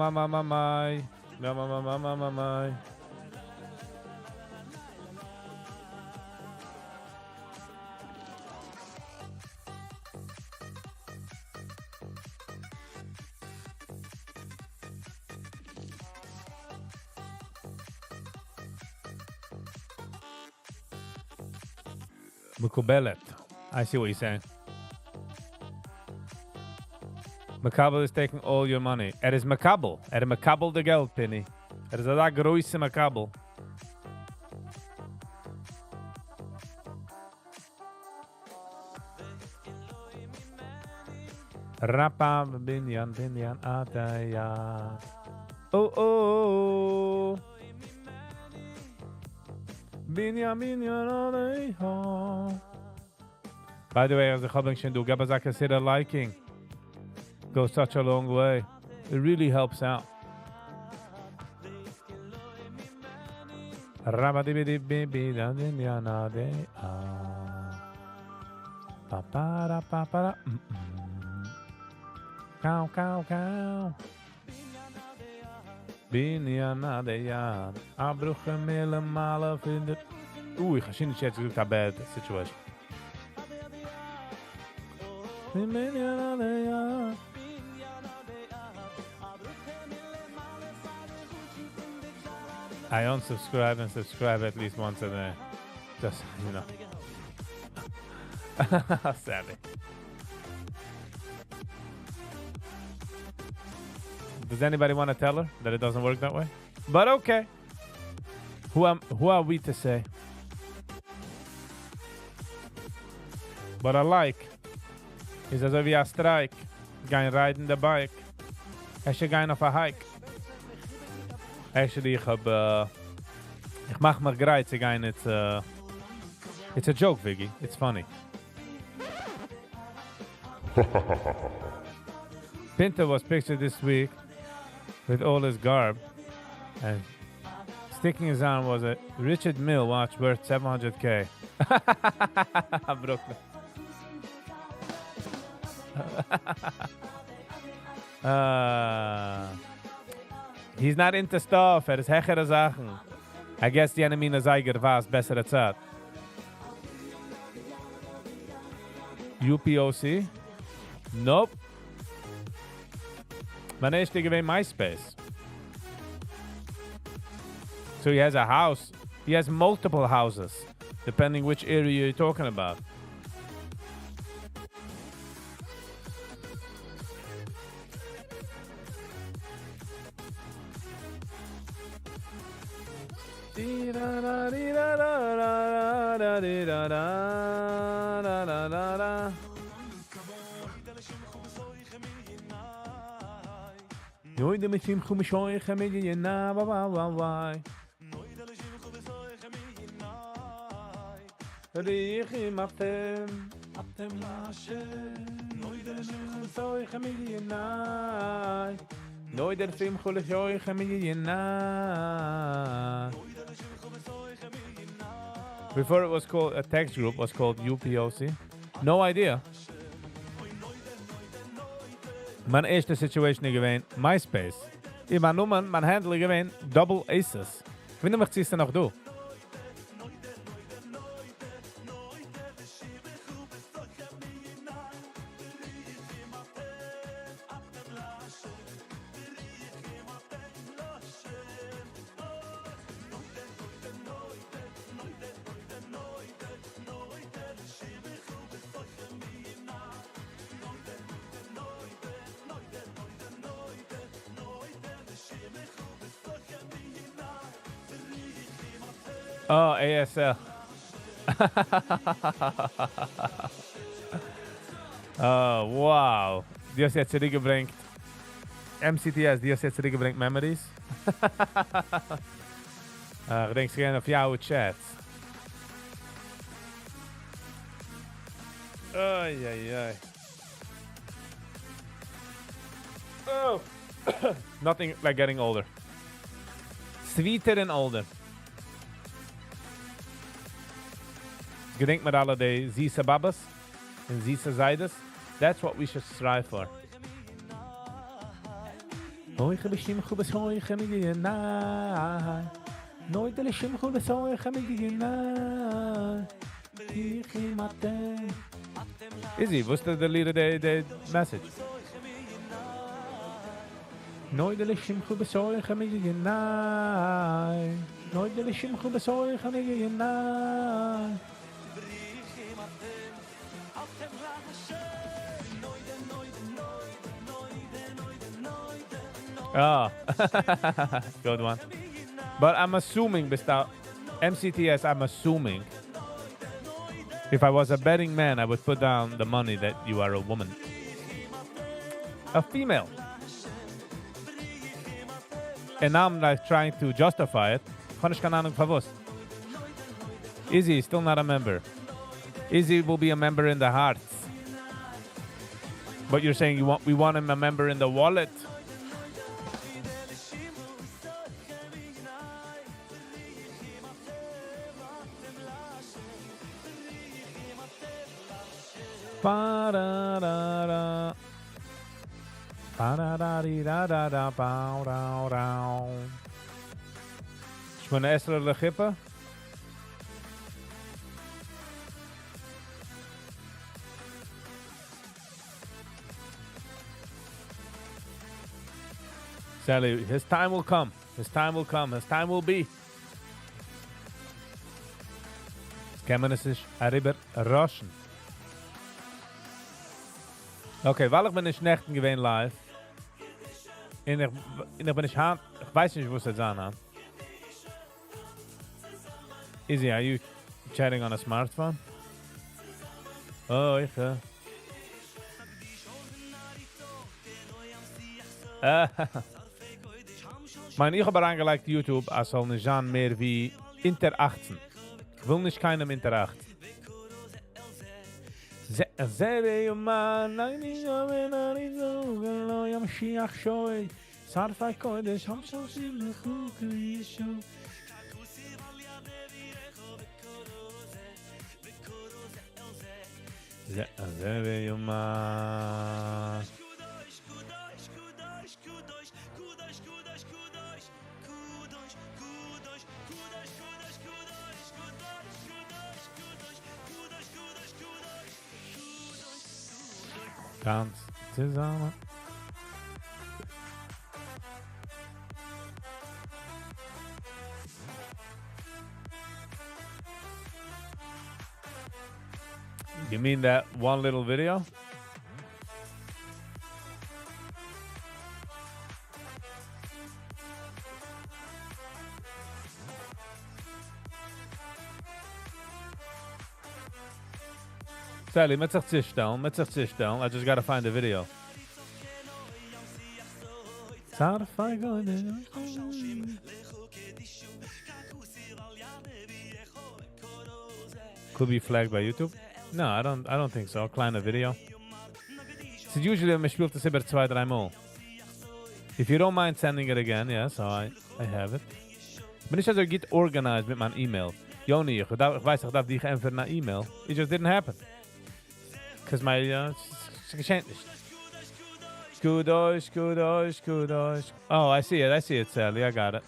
Mukubelet. I see what you're saying. Makabel is taking all your money. Is Makabel. Makabel de geld, Penny. Is dat grootste Makabel. Rapa binyan ataya. Oh. Binyan ataya. By the way, as a chabling shindu, gabazak consider liking. Goes such a long way. It really helps out. Binyana de yad. Abruche mele male findet. Ich habe schon nicht jetzt gesagt, a bad situation. Binyana de yad. I unsubscribe and subscribe at least once a day. Just, you know. Savvy. Does anybody want to tell her that it doesn't work that way? But okay. Who are we to say? But I like is as if a strike. Going riding the bike. Actually going off a hike. Actually, ich mach mir greiz again. It's a joke, Viggy. It's funny. Pinto was pictured this week with all his garb, and sticking his arm was a Richard Mille watch worth $700K. Brooklyn. He's not into stuff. Is hechere Sachen. I guess die enemy Zeiger was bessere Zeit. UPOC? Nope. Man ist gewesen MySpace. So he has a house. He has multiple houses, depending which area you're talking about. Nooit de machine goed met zo'n gemidje na wai. Rich im atem lashe. Nooit de machine zo'n gemidje na. Nooit de film goed met zo'n gemidje na. Before it was called a text group, was called UPOC. No idea. Mijn eerste situation gewesen MySpace. In mijn nummer, mijn handle gewesen Double Aces. Wie nummer ziehst du noch du? Oh, ASL. Oh, wow. Die hast jetzt zurückgebracht. MCTS, die hast jetzt zurückgebracht Memories. Ik denk gewoon op jouw chats. Ai, ai, ai. Oh. Nothing like getting older. Sweeter and older. Gedenk met alle de Zisa Babas and Zisa Zaidas. That's what we should strive for. Hoi gebishim khubas hoi khamigina. Nooit de shim khubas hoi khamigina. Izzy, what's the leader the message? Nooit de shim khubas hoi khamigina. Nooit de shim khubas hoi khamigina. Oh, good one. But I'm assuming, MCTS, I'm assuming, if I was a betting man, I would put down the money that you are a woman. A female. And now I'm like trying to justify it. Izzy is still not a member. Izzy will be a member in the hearts. But you're saying we want him a member in the wallet. Shmona Esra Lechipa. Sally, his time will come. His time will come. His time will be. Kämmen sich arriber raschen. Okay, weil ich bin nicht nächten gewesen live. Und ich bin nicht hand. Ich weiß nicht, wo es jetzt anhat. Izzy, are you chatting on a smartphone? Oh, ich ich habe angelegt YouTube, als soll nicht sein mehr wie Inter 18. Ich will nicht keinem Inter 18. Ganz zusammen. You mean that one little video? Sally, met zich stellen. I just gotta find the video. Could be flagged by YouTube. No, I don't think so. Kleine video. It's usually man spielt das über 2-3 Mal. If you don't mind sending it again, yes, I have it. Bin ich also get organized mit meinem Email. Joni, ich weiß, ich darf dich einfach nach Email. It just didn't happen. Because my, geschenkt nicht. Skudosh. Oh, I see it, Sally, I got it.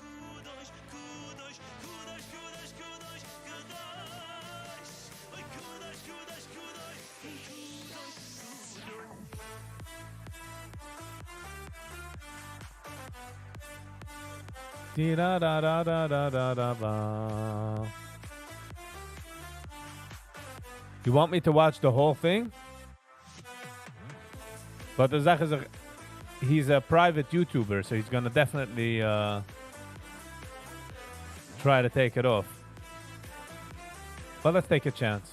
You want me to watch the whole thing? But the Zach is he's a private YouTuber, so he's gonna definitely try to take it off. But let's take a chance.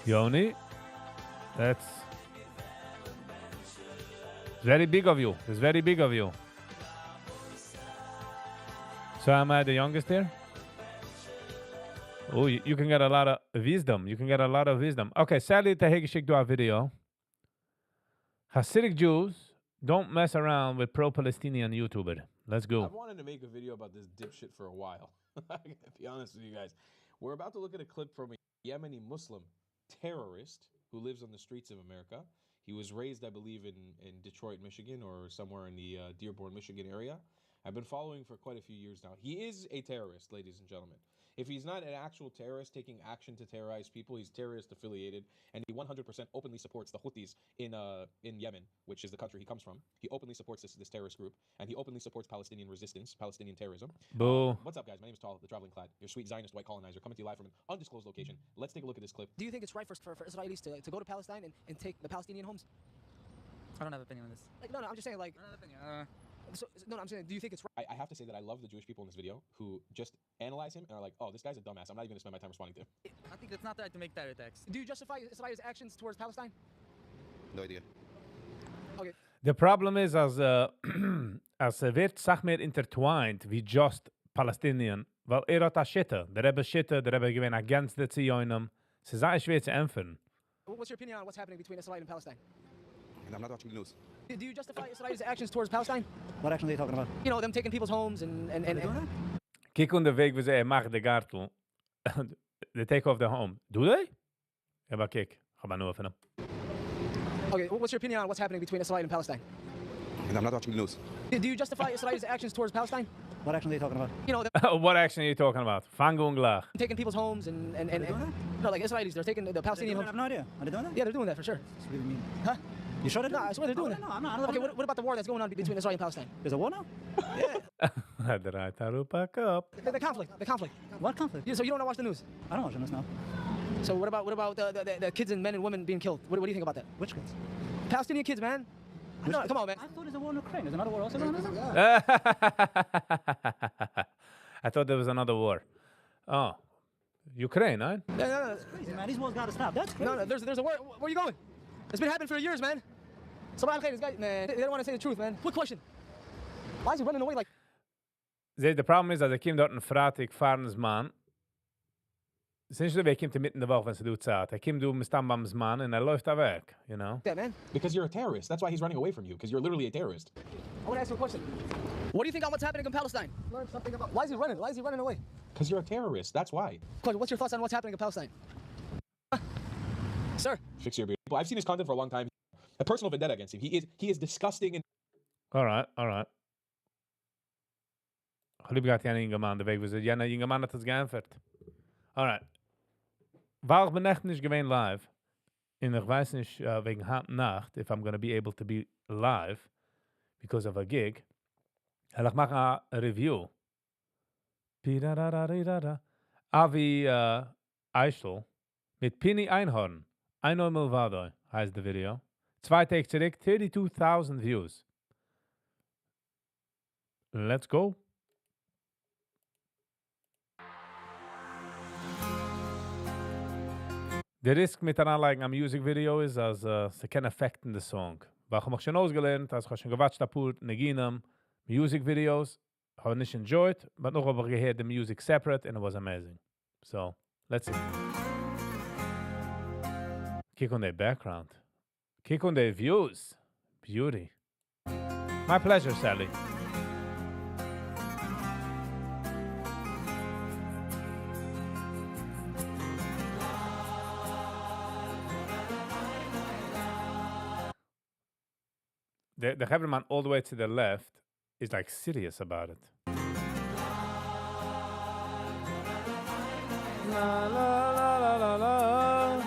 Yoni, that's very big of you. It's very big of you. So am I the youngest here? Oh, you can get a lot of wisdom. Okay, Sally Tahegishik do a video. Hasidic Jews don't mess around with pro-Palestinian YouTuber. Let's go. I've wanted to make a video about this dipshit for a while. I gotta be honest with you guys. We're about to look at a clip from a Yemeni Muslim terrorist who lives on the streets of America. He was raised, I believe, in Detroit, Michigan, or somewhere in the Dearborn, Michigan area. I've been following for quite a few years now. He is a terrorist, ladies and gentlemen. If he's not an actual terrorist taking action to terrorize people, he's terrorist affiliated, and he 100% openly supports the Houthis in Yemen, which is the country he comes from. He openly supports this terrorist group, and he openly supports Palestinian resistance, Palestinian terrorism. Boo. What's up, guys? My name is Tal, the Traveling Clad, your sweet Zionist white colonizer, coming to you live from an undisclosed location. Let's take a look at this clip. Do you think it's right for Israelis to go to Palestine and take the Palestinian homes? I don't have an opinion on this. Like, no, I'm just saying, like... I don't have an opinion. I'm saying, do you think it's right? I have to say that I love the Jewish people in this video who just analyze him and are like, oh, this guy's a dumbass. I'm not even going to spend my time responding to him. I think it's not right to make terror attacks. Do you justify Israel's actions towards Palestine? No idea. Okay. The problem is, as wird sag mehr intertwined wie just Palestinian, weil hat a Shitte. Der Rebbe Shitte, der Rebbe gewinnt against the Zionim. Es ist sehr schwer zu empfehlen. What's your opinion on what's happening between Israel and Palestine? And I'm not watching the news. Do you justify Israel's actions towards Palestine? What action are you talking about? You know, them taking people's homes and Kijk on de weg we zeggen, mag de gartel. They take off the home. Do they? Ja, maar kijk. Ga maar nu even. Okay, what's your opinion on what's happening between Israel and Palestine? And I'm not watching the news. Do you justify Israel's actions towards Palestine? What action are you talking about? You know, them What action are you talking about? Fangung glach. taking people's homes and no, like Israelis, they're taking the Palestinian I have homes. no idea. Are they doing that? Yeah, they're doing that for sure. What do you mean? Huh? You sure they're No, doing I swear they're doing that. No, I'm not. Okay, what about the war that's going on between Israel and Palestine? There's a war now? Draait daarop pak op. The conflict. What conflict? So you don't watch the news. I don't watch the news now. So what about the kids and men and women being killed? What do you think about that? Which kids? Palestinian kids, man. No, come on, man. I thought there's a war in Ukraine. There's another war also going on? I thought there was another war. Oh. Ukraine, huh? No, Crazy, man. These wars gotta stop. That's crazy. no, there's a war. Where are you going? It's been happening for years, man. Sabah al-Khair, this guy, man, they don't want to say the truth, man. Quick question. Why is he running away like... Zie, de problem is dat ik hem dort een fratig fahrensman. Sinds de week komt hij mitten in de Woche, wenn ze doet zaad. Hij komt door mijn stambamsman en hij läuft daar weg, you know? that, man? Because you're a terrorist. That's why he's running away from you, because you're literally a terrorist. I want to ask you a question. What do you think on what's happening in Palestine? Learn something about... Why is he running? Why is he running away? Because you're a terrorist. That's why. Question, what's your thoughts on what's happening in Palestine? Sir? Fix your beard. Well, I've seen his content for a long time. A personal vendetta against him. He is disgusting and All right. Geloof gaat jij in man de week. We zeggen, ja, in man dat het geënfert. All right. Waar ik ben echt niet geween live. En ik weiß nicht, wegen Hand Nacht, if I'm going to be able to be live because of a gig. En ik maak een review. Avi Eichel mit Pini Einhorn. Einhorn Milvado heißt the video. 2 Tage zurück, 32,000 views. Let's go. Der Risk mit einer Anleitung am Music Video ist, als sie kein Effekt in the Song. Weil ich schon ausgelernt, als ich schon gewatscht habe, Neginem, Music Videos, habe nicht enjoyed, but noch aber gehört the music separate and it was amazing. So, let's see. Kick on their background. Kick on their views. Beauty. My pleasure, Sally. The cameraman all the way to the left is like serious about it. La la la la la la.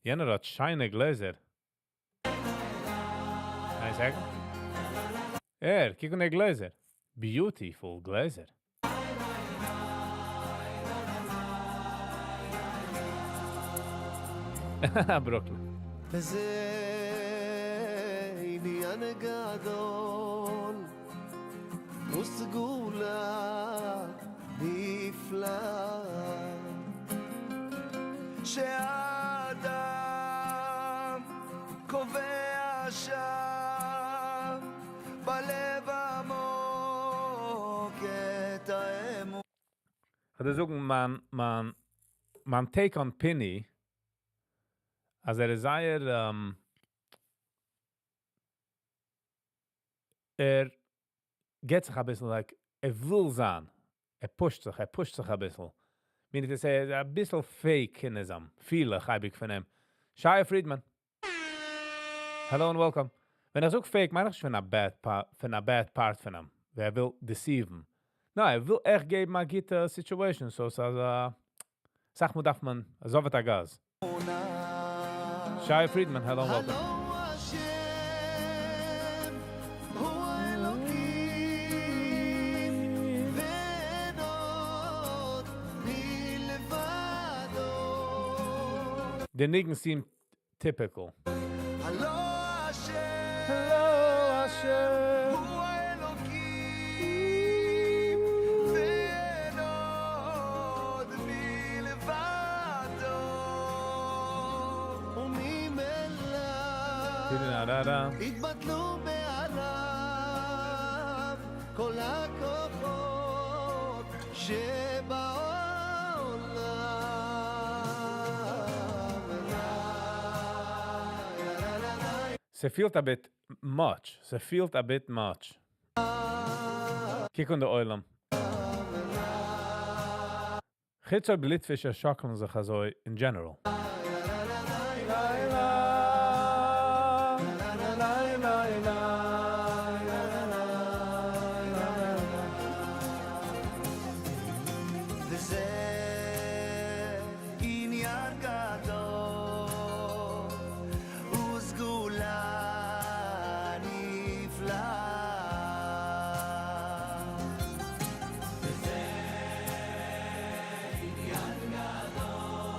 Jenner had shiny glazer. Kan je zeggen? Hier, kijk naar de glazer. Beautiful glazer. Brooklyn. עניין גדול וסגולה נפלא שהאדם קובע שם בלב עמוק את האמון. Ga dus ook man take on Penny als is geht sich ein bisschen, like, will sein. Pusht sich ein bisschen. Meaning to say, ein bisschen fake in diesem. Viele habe ich von ihm. Shia Friedman. Hello and welcome. Wenn so fake, meine ich von einer bad part von ihm. Wer will deceiven. No, will echt geben eine gute Situation. So, sag mal, darf man, so wird Gas. Shia Friedman, hello and welcome. The niggas seem typical. Hello Hashem, hu Elokim, ve'en od milvado, וממילא התבטלו מעליו כל הכוחות שבעולם. Se feels a bit much. Se feels a bit much. Kijk on de oilam. Chitzer blitfische schocken sich also in general. וזה עניין גדול וסגולה נפלאה.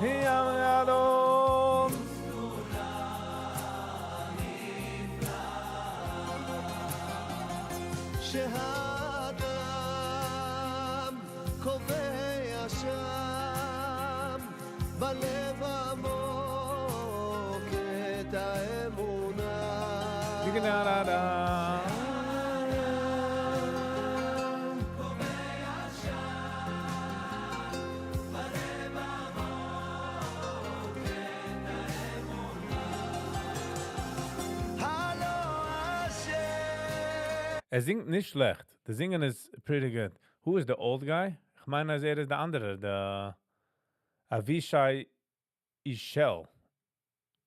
Yam Yadom. שהאדם קובע שם בלב עמוק את האמונה. הלא השם Singt nicht schlecht. The singing is pretty good. Who is the old guy? Ich meine, is the andere, the Avishai Ishel.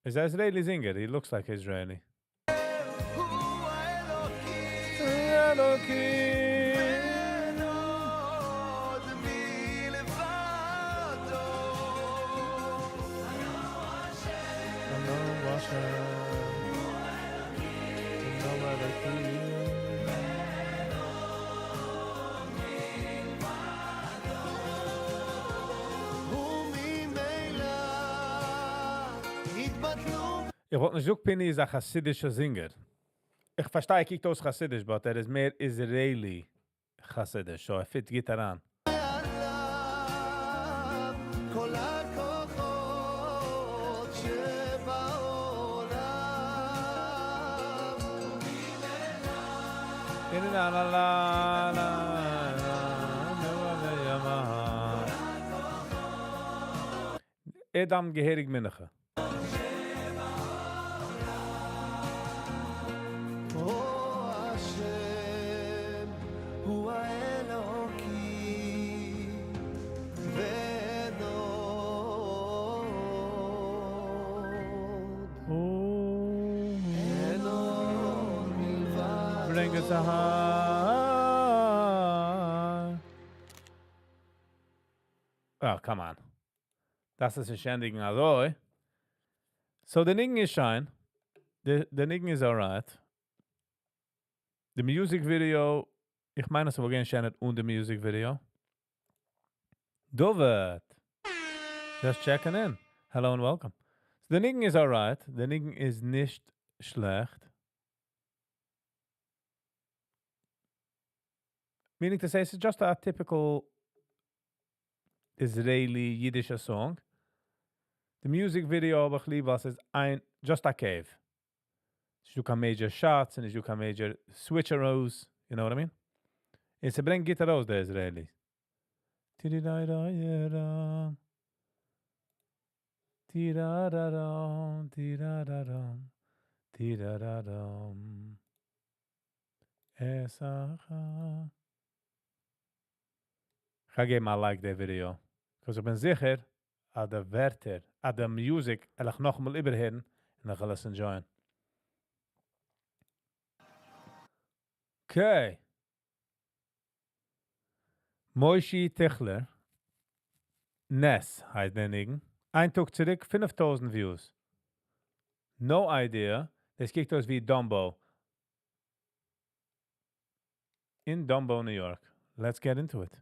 Is that Israeli singer? He looks like Israeli. הוא האלוקים אין עוד מלבדו. וממילא התבטלו Ich wollte nicht sagen, Penny ist ein chassidischer Singer. Ich verstehe, ich kiek aus chassidisch, but er ist mehr Israeli chassidisch, so er fit geht daran. עליו כל הכוחות שבעולם. Edam geherig minneche. הו השם הוא האלוקים ואין עוד. אין עוד מלבד. Bring it to high. Oh, come on. Das ist ein ständigen Aloi. So the Nigen is shine. The Nigen is alright. The music video, ich meine, es war gehen scheint und the music video. Dovet. Just checking in. Hello and welcome. So the Nigen is alright. The Nigen is nicht schlecht. Meaning to say, it's just a typical Israeli Yiddish song. The music video, aber ich liebe was, ist just a cave. You can major shots and you can major switcheroos, you know what I mean? It's a bring guitaros, the Israelis. Ti-di-da-da-da-dum. Ti-da-da-dum, ti-da-da-dum, ti-da-da-dum. Esacha. I gave my like the video. Because I've been sicher, at the Werther, at the music, and ich noch mal überhören, und ich will es enjoyen. Okay. Moishi Tichler. Ness heißt der Nigen. Ein Tag zurück, 5,000 Views. No idea. Das kickt aus wie Dumbo. In Dumbo, New York. Let's get into it.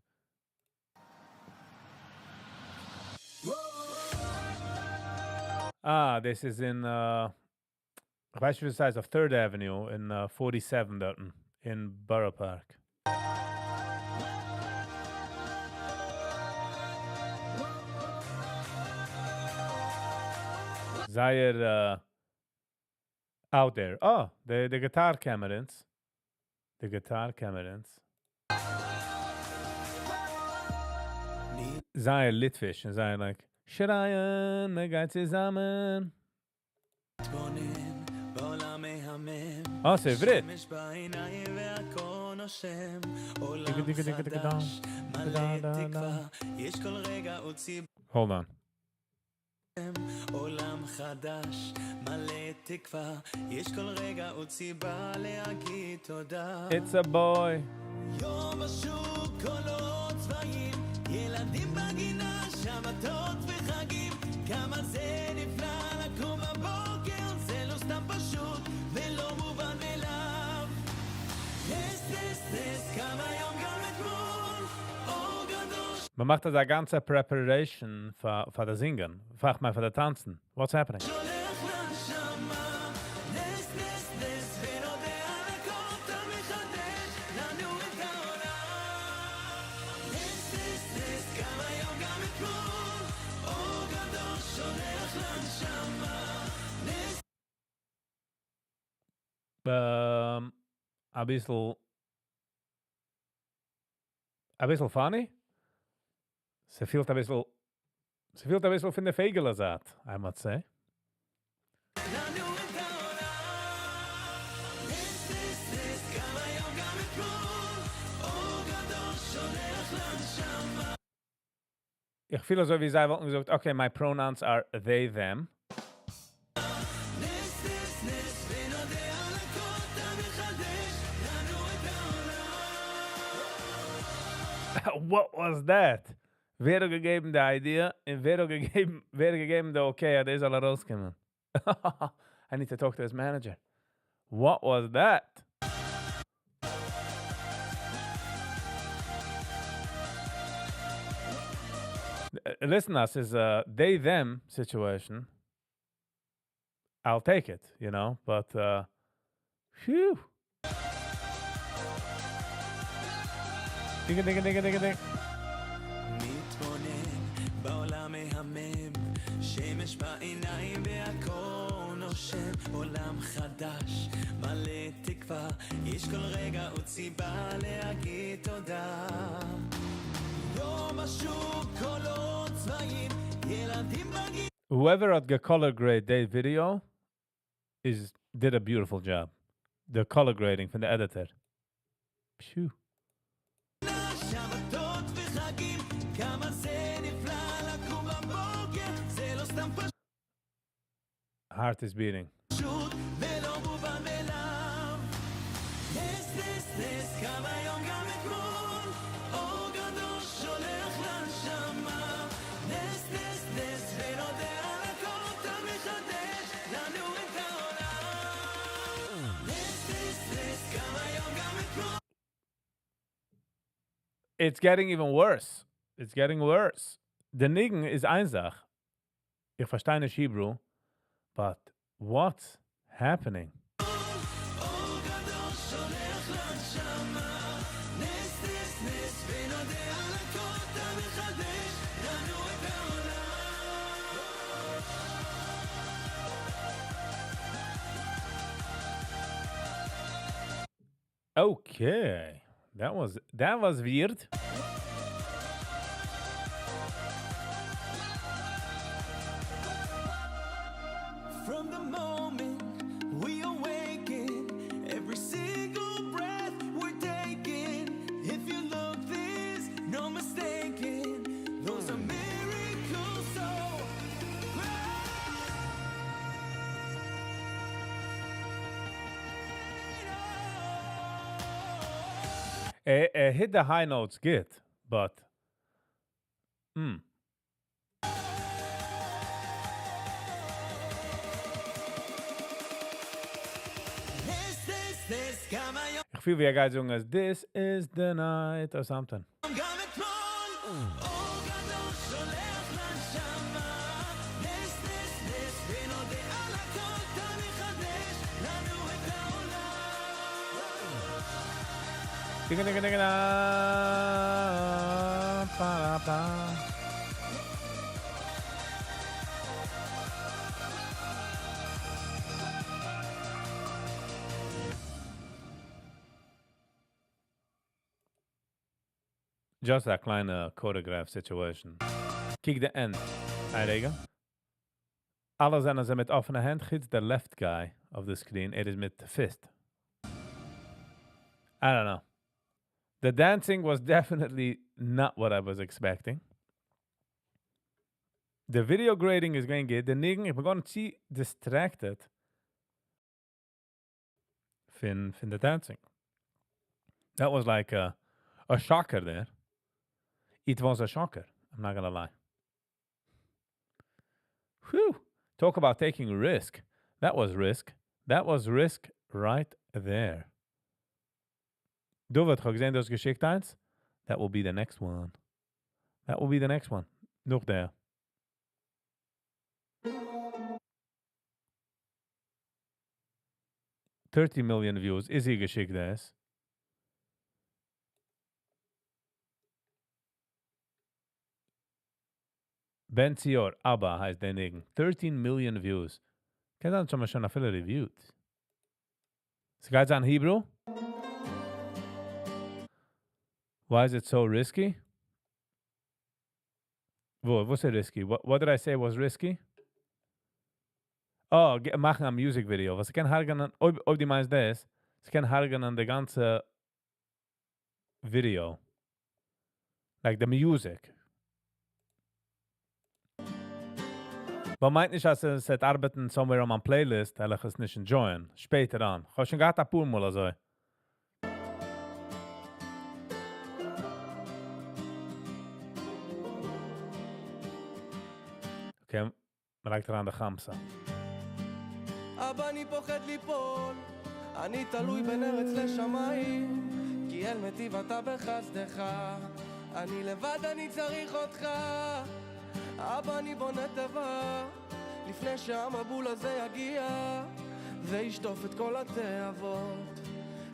This is in, ich weiß nicht, wie es heißt, auf 3rd Avenue in 47 dort, in Borough Park. Sei out there. Oh, the guitar camerons. The guitar camerons. Sei Litvish, and sei like, Shirayan, me geht zusammen. Oh, c'est vrai. שמש בעיניים והכל נושם, עולם דיגה, דיגה, דיגה, דיגה, חדש, דה, מלא דה, דה. תקווה, יש כל רגע עוד סיבה, Hold on. עולם חדש, מלא תקווה, יש כל רגע עוד סיבה להגיד תודה. It's a boy. יום השוק קולות צבעים, ילדים בגינה, שבתות וחגים, כמה זה נפלא לקום בבוקר, זה לא סתם פשוט ולא מובן מאליו. נס נס נס, כמה יום גם אתמול, אור גדול. Man macht das a ganze Preparation für das Singen. Frag mal für das Tanzen. What's happening? שולח לנשמה, נס נס נס, ונודה לכל, אתה מחדש לנו את העולם. נס נס נס, כמה יום גם אתמול, אור גדול שולח לנשמה. A bissel funny. Sie fehlt a bissel von der Fegelersaat, I must say. לנו את העולם. נס נס נס, כמה יום גם אתמול, אור גדול שולח לנשמה. Ich fühle so, wie sie wollten gesagt, okay, my pronouns are they, them. נס נס נס, ונודה לכל, אתה מחדש לנו את העולם. What was that? Wer hat gegeben die Idee und wer hat gegeben the okay, das soll rauskommen. I need to talk to his manager. What was that? Listen, this is a they them situation. I'll take it, you know, but phew. Digga, digga, digga, digga, digga. מתבונן בעולם מהמם, שמש בעיניים והכל נושם, עולם חדש, מלא תקווה, יש כל רגע עוד סיבה להגיד תודה. יום השוק קולות צבעים, ילדים בגיל. Whoever at the color grade day video did a beautiful job. The color grading from the editor. Phew. שבתות וחגים, כמה זה נפלא לקום בבוקר, זה לא סתם Heart is beating. פשוט ולא מובן מאליו. נס נס נס, כמה יום גם אתמול, אור גדול שולח לנשמה. נס נס נס, ונודה לכל, אתה מחדש לנו את העולם. נס נס נס, כמה יום גם אתמול. It's getting even worse. It's getting worse. The Nigen is einfach. Ich verstehe nicht Hebrew, but what's happening? אור גדול שולח לנשמה. נס נס נס, ונודה לכל, אתה מחדש לנו את העולם. Okay. That was weird. From the moment we awaken, every single breath we're taking, if you look there's no mistaking, those are miracles so Hit the high notes good, but This, this, כמה יום ich fühle, wie er geht sagen, as this is the night or something. גם אתמול, אור גדול שולח לנשמה. נס, נס, נס, ונודה על הכל, אתה מחדש לנו את העולם. Digga, digga, digga, da, ba, da, ba. Just a kleine choreograph situation. Kick the end. Hi, Rega. Alle zijn ze met offene hand. Gids the left guy of the screen. Is met the fist. I don't know. The dancing was definitely not what I was expecting. The video grading is going good. The nigging, ik ben gewoon zie distracted from the dancing. That was like a shocker there. It was a shocker. I'm not gonna lie. Whew. Talk about taking risk. That was risk. That was risk right there. Du wird gesehen, das geschickt eins. That will be the next one. That will be the next one. Nog there. $30 million views. Is he geschickt das? Ben Zior, Abba heißt der Ding. 13 million views. Kann dann schon viele reviewed. Is guys on Hebrew? Why is it so risky? What's it risky? What did I say was risky? Oh, machen a music video. Was ich kann hargen an, ob die meinst das, ich kann hargen an the ganze video. Like the music. Man meint nicht, dass es arbeiten somewhere on my playlist, weil ich es nicht enjoyen. Später an. Ich habe schon gehabt ein paar Mal also. Okay, man reicht daran der Gamsa. אבא אני פוחד ליפול, אני תלוי בין ארץ לשמיים, כי אל מטיב אתה בחסדך, אני לבד אני צריך אותך. אבא אני בונה תיבה, לפני שהמבול הזה יגיע, וישטוף את כל התאבות,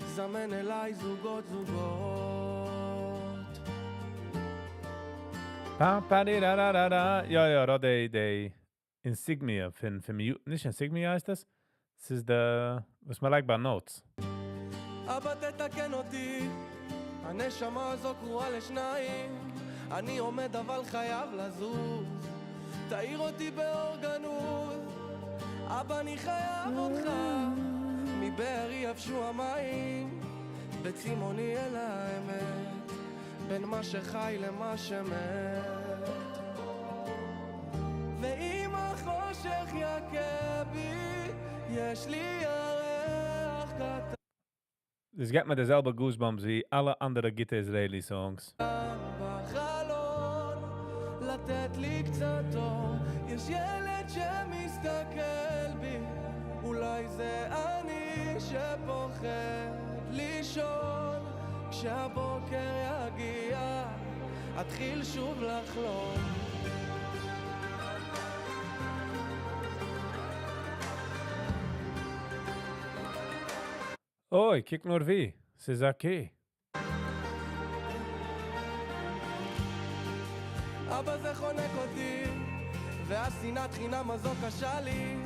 זמן אליי זוגות זוגות. Ja, dat de insignia van niet insignia is das? Es ist der, was man like bei Notes. אבא תתקן אותי, הנשמה הזו קרועה לשניים, אני עומד אבל חייב לזוז, תאיר אותי באור גנוז. אבא אני חייב אותך, מבאר יבשו המים, בצימוני אל האמת, בין מה שחי למה שמת. ואם החושך יכה בי, יש לי ירח קטן. Dus get me dezelfde goosebumps wie alle andere Gita Israeli songs. בחלון, לתת לי קצת אור, יש ילד שמסתכל בי, אולי זה אני שפוחד לישון, כשהבוקר יגיע, אתחיל שוב לחלום. Oi, kijk nur wie. Se ist okay. אבא זה חונק אותי, והשנאת חינם הזו קשה לי,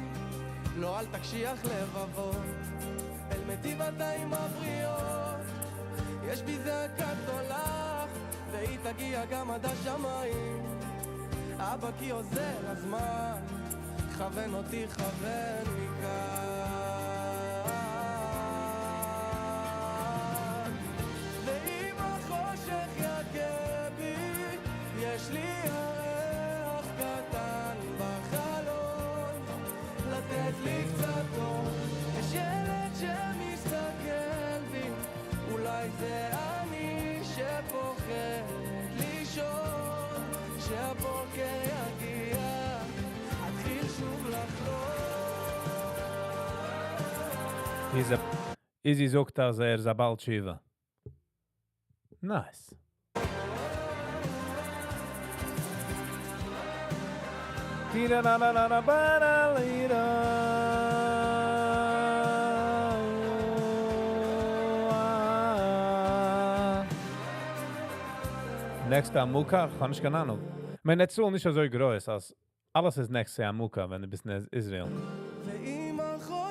לא אל תקשיח לבבות, אל מטיב אתה עם הבריות, יש בי זעקה גדולה, והיא תגיע גם עד השמיים. אבא כי עוזר הזמן, כוון אותי כוון מכאן. ואם החושך יכה בי, יש לי ירח קטן בחלון, לתת לי קצת אור, יש ילד שמסתכל בי, אולי זה אני שפוחד לישון, שהבוקר יגיע, אתחיל שוב לחלום. Izzy zoekt als Zabal Shiva. Nice. Next Amuka, kann ich keine Ahnung. Mein Netzul nicht so groß, als alles ist next to Amuka, wenn du bist in Israel.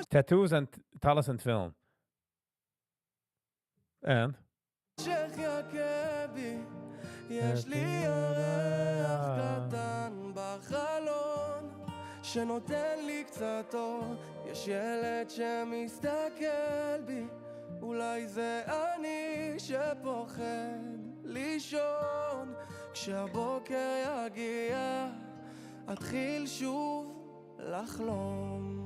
Tattoos and alles in film. And? יש לי ירח קטן בחלון, שנותן לי קצת אור, יש ילד שמסתכל בי, אולי זה אני שפוחד לישון, כשהבוקר יגיע אתחיל שוב לחלום.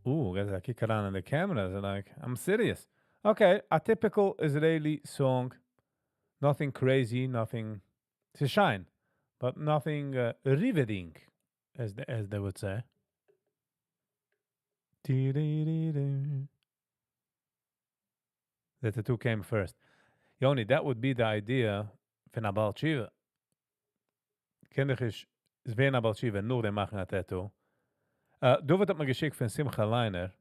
Ooh, guys, I kick it on in the camera. They're like, I'm serious. Okay, a typical Israeli song. Nothing crazy, nothing to shine, but nothing riveting, as they would say. That the two came first. Yoni, that would be the idea von a Baal Tshuva. Kindig is wen a Baal Tshuva, nur den machen a tattoo. Du wird mir geschickt von Simcha Leiner.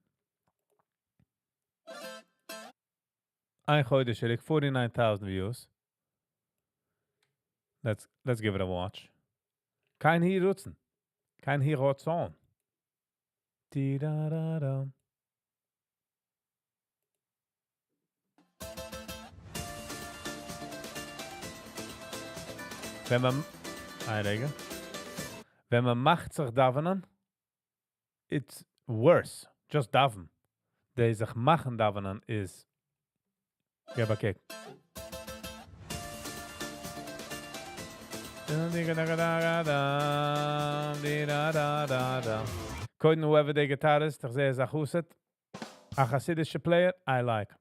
Ein heute schickt 49,000 views. Let's give it a watch. Kein hier rutzen. Kein hier rotzon. Di-da-da-da. Wenn man macht sich davenen, it's worse. Just daven. Die sich machen davenen is... Gib a kick. Couldn't whoever the guitarist, ich sehe Zachuset. A Hasidische player, I like.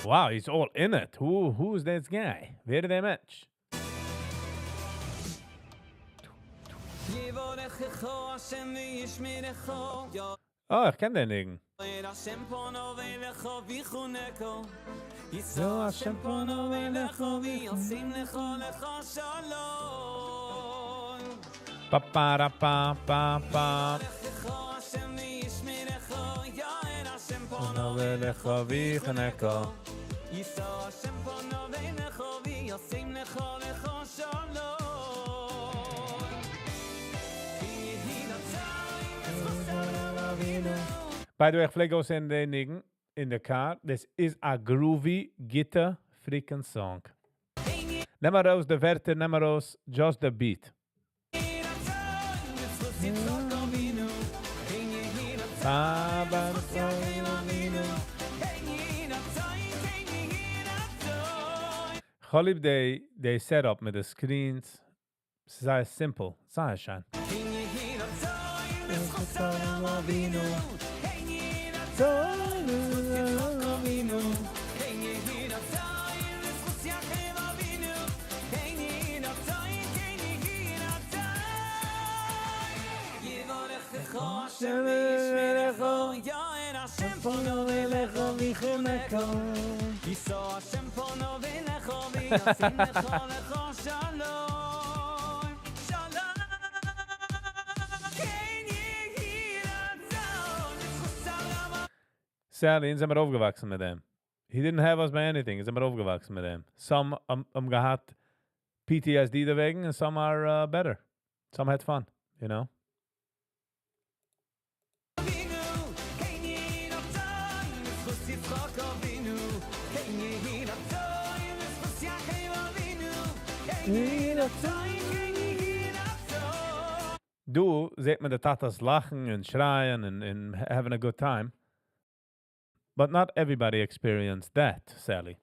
Wow, he's all in it. Who's this guy? Wer der Mensch? Oh, ich kenne den Ding. Pa pa ra pa pa pa. By the way, ich fliege aus in den Nigen, in der car. This is a groovy, guitar, freaking song. Nehm mal raus de Werte, nehm mal raus just the beat. Ich liebe die setup mit den Screens. Sei simple, sei schön. Sally, sind wir aufgewachsen mit dem. He didn't have us by anything. Sind wir aufgewachsen mit dem. Some gehad PTSD deswegen, and some are better. Some had fun, you know? Du seht man the Tatas lachen and schreien and having a good time. But not everybody experienced that, Sally.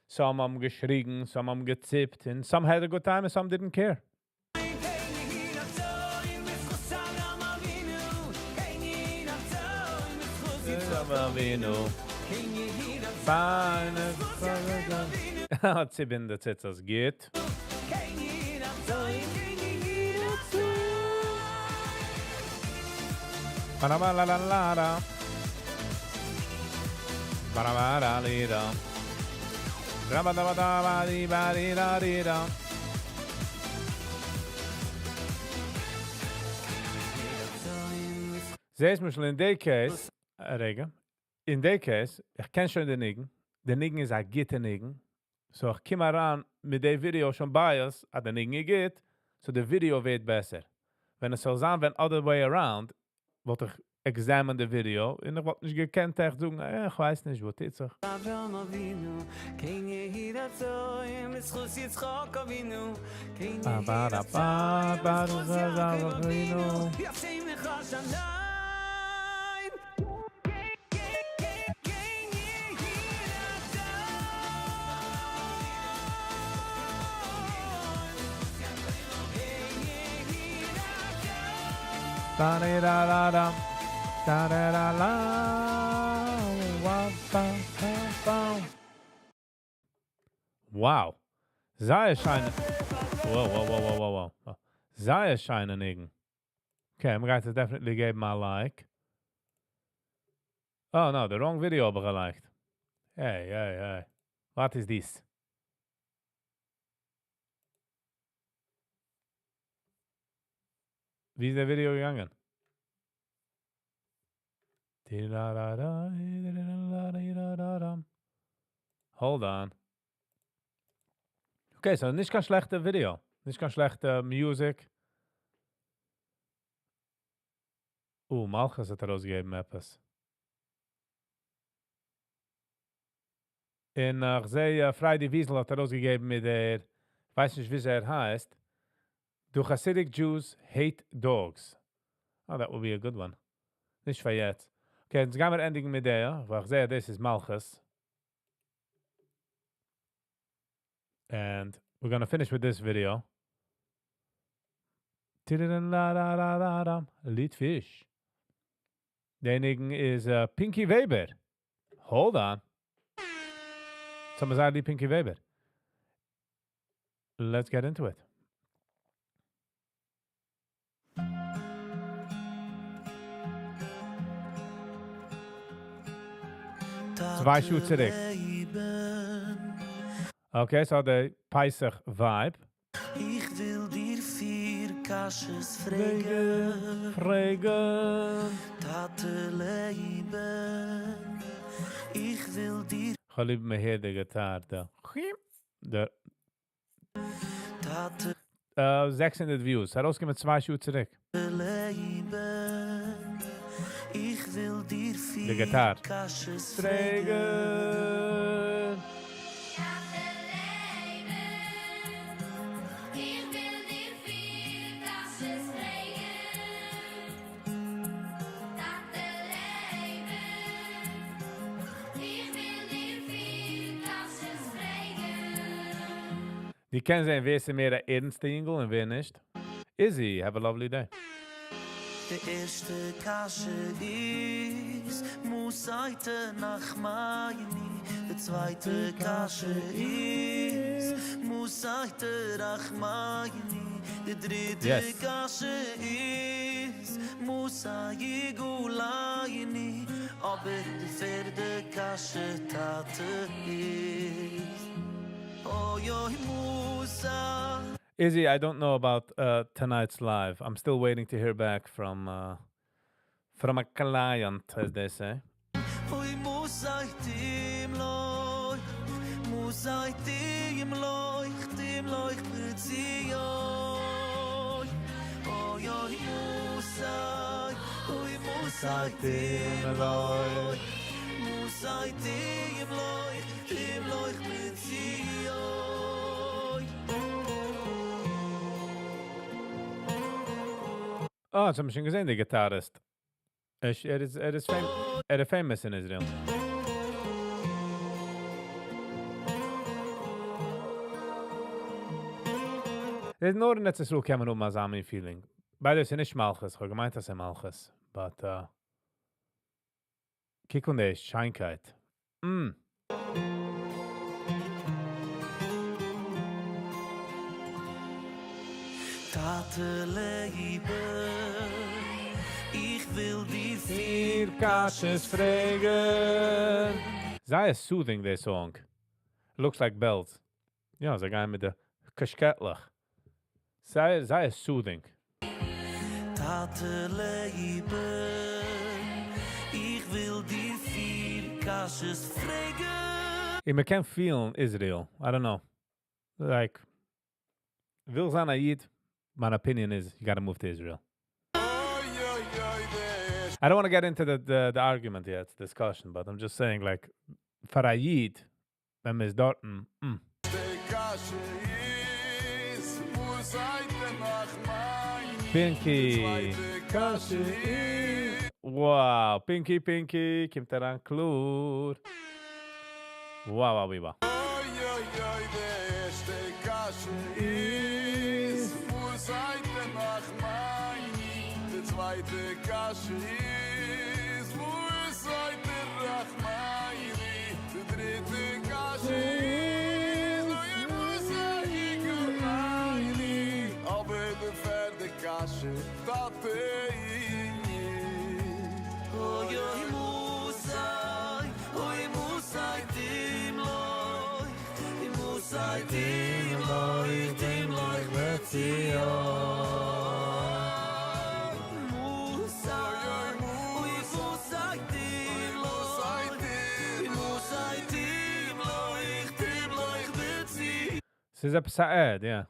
Some geschrien, some gezippt, and some had a good time and some didn't care. Hat sie bin der Zitzers geht. Ba-da-ba-la-la-la-da. Ba-da-ba-da-li-da. Ra-ba-da-ba-da-ba-di-ba-di-da-di-da. Zij is misschien in die case, Regen, in die case, ich kenn schon den Nigen. Der Nigen ist a gitte Nigen. So ich komme ran mit der Video schon bei uns, a der Nigen geht, so der Video wird besser. Wenn es soll sein, wenn other way around, wollte ich examine the video. Und ich wollte nicht gekannt, ich sagen, ich weiß nicht, was ist das? Avraham Avinu, kein Yehida Zoyim, B'schus Yitzchak Avinu, kein Yehida Zoyim, B'schus Yaakov Avinu, Yafshem Lecha Shamayim. Kein Yehida Da-da-da-da-da. Da-da-da-la. Wow. Sehr scheinen. Whoa. Sehr scheinen igen. Okay, I'm going to definitely give my like. Oh no, the wrong video habe ich geliked. Hey. What is this? Wie ist der Video gegangen? Hold on. Okay, so nicht kein schlechter Video. Nicht kein schlechter Music. Malchus hat rausgegeben etwas. Und ich sehe, Friday Wiesel hat rausgegeben mit der, ich weiß nicht, wie heißt. Do Hasidic Jews hate dogs? Oh, that would be a good one. Nicht für jetzt. Okay, jetzt gehen wir ending mit der, weil ich sehe, das ist Malchus. And we're gonna finish with this video. Liedfisch. Derjenigen is Pinky Weber. Hold on. Someone say Pinky Weber. Let's get into it. Zwei Schuhe zurück. Okay, so the Pesach vibe. Ich will dir vier Kasches fragen. Tate Leben. Ich will dir Ich liebe mir hier die Gitarre. Tate 600 Views. Herausgehen mit zwei Schuhe zurück. Leben. Ich will dir Die vier Gitarre. Kasches Fragen. Die kennen zijn wer ze meer ernst Engel en wer nicht. Izzy, have a lovely day. Der erste Kasche ist Musaite nach Mayni. Der zweite Kasche ist Musaite nach Mayni. Der dritte Yes. Kasche ist Musai Gulayni. Aber der vierte Kasche Tate ist Musa. Izzy, I don't know about tonight's live. I'm still waiting to hear back from a client, as they say. Oy Musaitim loy, Musaitim leucht Beziehung. Oy Musai, oy Musaitim loy, Musaitim leucht Beziehung. Oh, ich habe schon gesehen, der Gitarrist. Is famous in Israel. There's no one that's a slow camera Mazami feeling. By the way, it's nicht Malchus. Ich habe gemeint, das ist Malchus. But, kick on der Scheinkeit. Tate Leben, ich will dir Vier Kasches fragen. Sei soothing, this song. Looks like bells. Ja, so guy mit der Kaschketlach. Sei soothing. Tate Leben, ich will dir vier Kasches fragen. I can feel Israel. I don't know. Like, will sein Ayid, my opinion is you gotta move to Israel. I don't want to get into the argument yet, discussion, but I'm just saying, like, for a Yid, wenn wir es dort, Pinky. Wow, Pinky, kommt daran klar. Wow, wow. Es ist etwas sad, ja.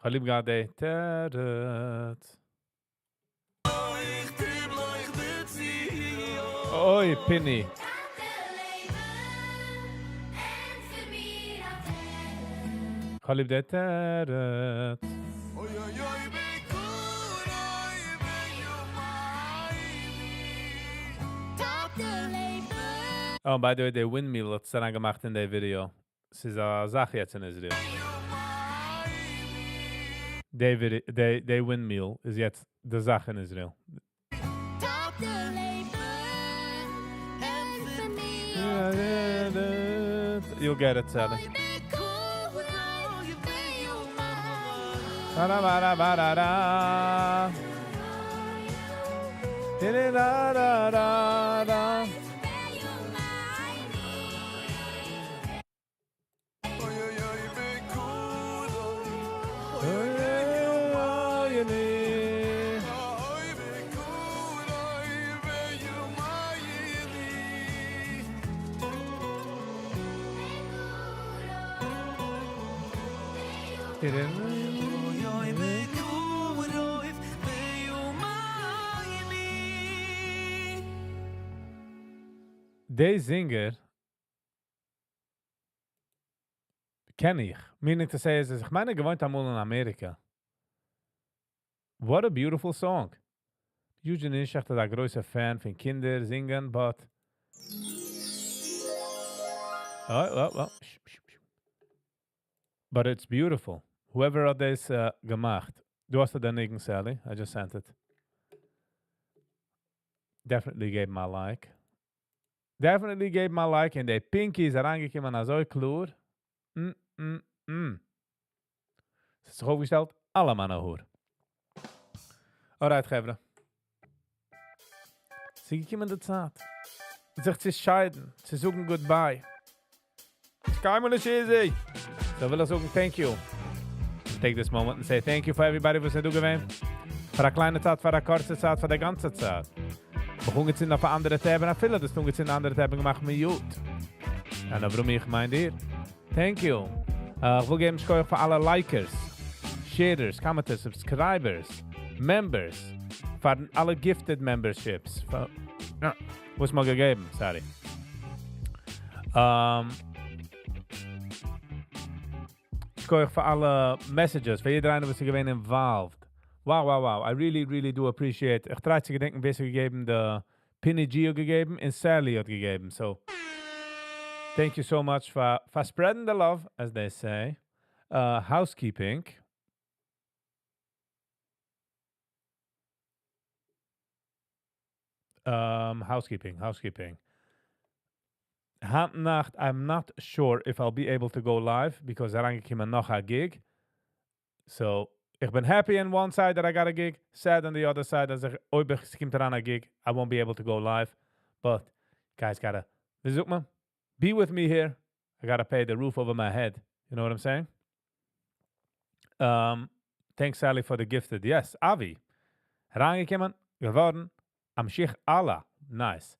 Ich liebe gerade die Terret. Oi, Pinny. Ich liebe die Terret. Oh, by the way, the windmill hat's dann gemacht in der Video. Es ist eine Sache jetzt in Israel. Der windmill ist jetzt die Sache in Israel. You'll get it, Sally. Ba-da-ba-da-ba-da-da. Da-da-da-da-da. Der Singer kenne ich. Meaning to say is, ich meine, gewohnt einmal in Amerika. What a beautiful song. Usually nicht echt ein großer Fan von Kinder singen, but... Oh. But it's beautiful. Whoever hat das gemacht. Du hast den Nigen, Sally. I just sent it. Definitely gave my like. Definitely gave my like. And the Pinky ist reingekommen als so klar. Es ist aufgestellt, alle Männer hoor. Alright, Gevre. Sie gekommen in der Zeit. Sich zu scheiden. Zu sagen goodbye. It's kein nicht easy. So will ich sagen thank you. Take this moment and say thank you for everybody was du gewesen. Für eine kleine Zeit, für eine kurze Zeit, für die ganze Zeit. Wir gehen jetzt auf andere Themen, viele das tun jetzt in andere Themen gemacht mit gut. Und warum ich meine dir? Thank you. Ich will geben Schkoich für alle Likers, Sharers, Commenters, Subscribers, Members, für alle Gifted Memberships. Was mal gegeben, sorry. Schkoich für alle Messages, für jeder eine, was gewesen involved. Wow. I really do appreciate. Ich try zu gedenken, besser gegeben, der Pinny Gio gegeben und Sally hat gegeben. So, thank you so much for spreading the love, as they say. Housekeeping. Housekeeping. Nacht, I'm not sure if I'll be able to go live because er aangekomen nog a gig. So, ich bin happy on one side that I got a gig, sad on the other side as ik ooit komt eraan a gig, I won't be able to go live. But, guys gotta visit me, be with me here. I gotta pay the roof over my head. You know what I'm saying? Thanks, Sally, for the gifted. Yes, Avi. Reingekommen, geworden, Amshich Allah. Nice.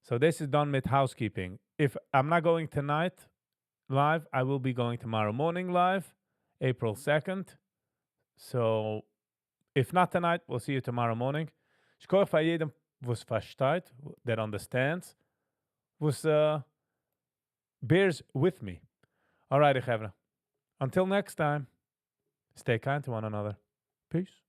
So this is done with housekeeping. If I'm not going tonight live. I will be going tomorrow morning live, April 2nd. So, if not tonight, we'll see you tomorrow morning. Ich koche für jedem, was versteht, that understands, was bears with me. All right, Chevra. Until next time, stay kind to one another. Peace.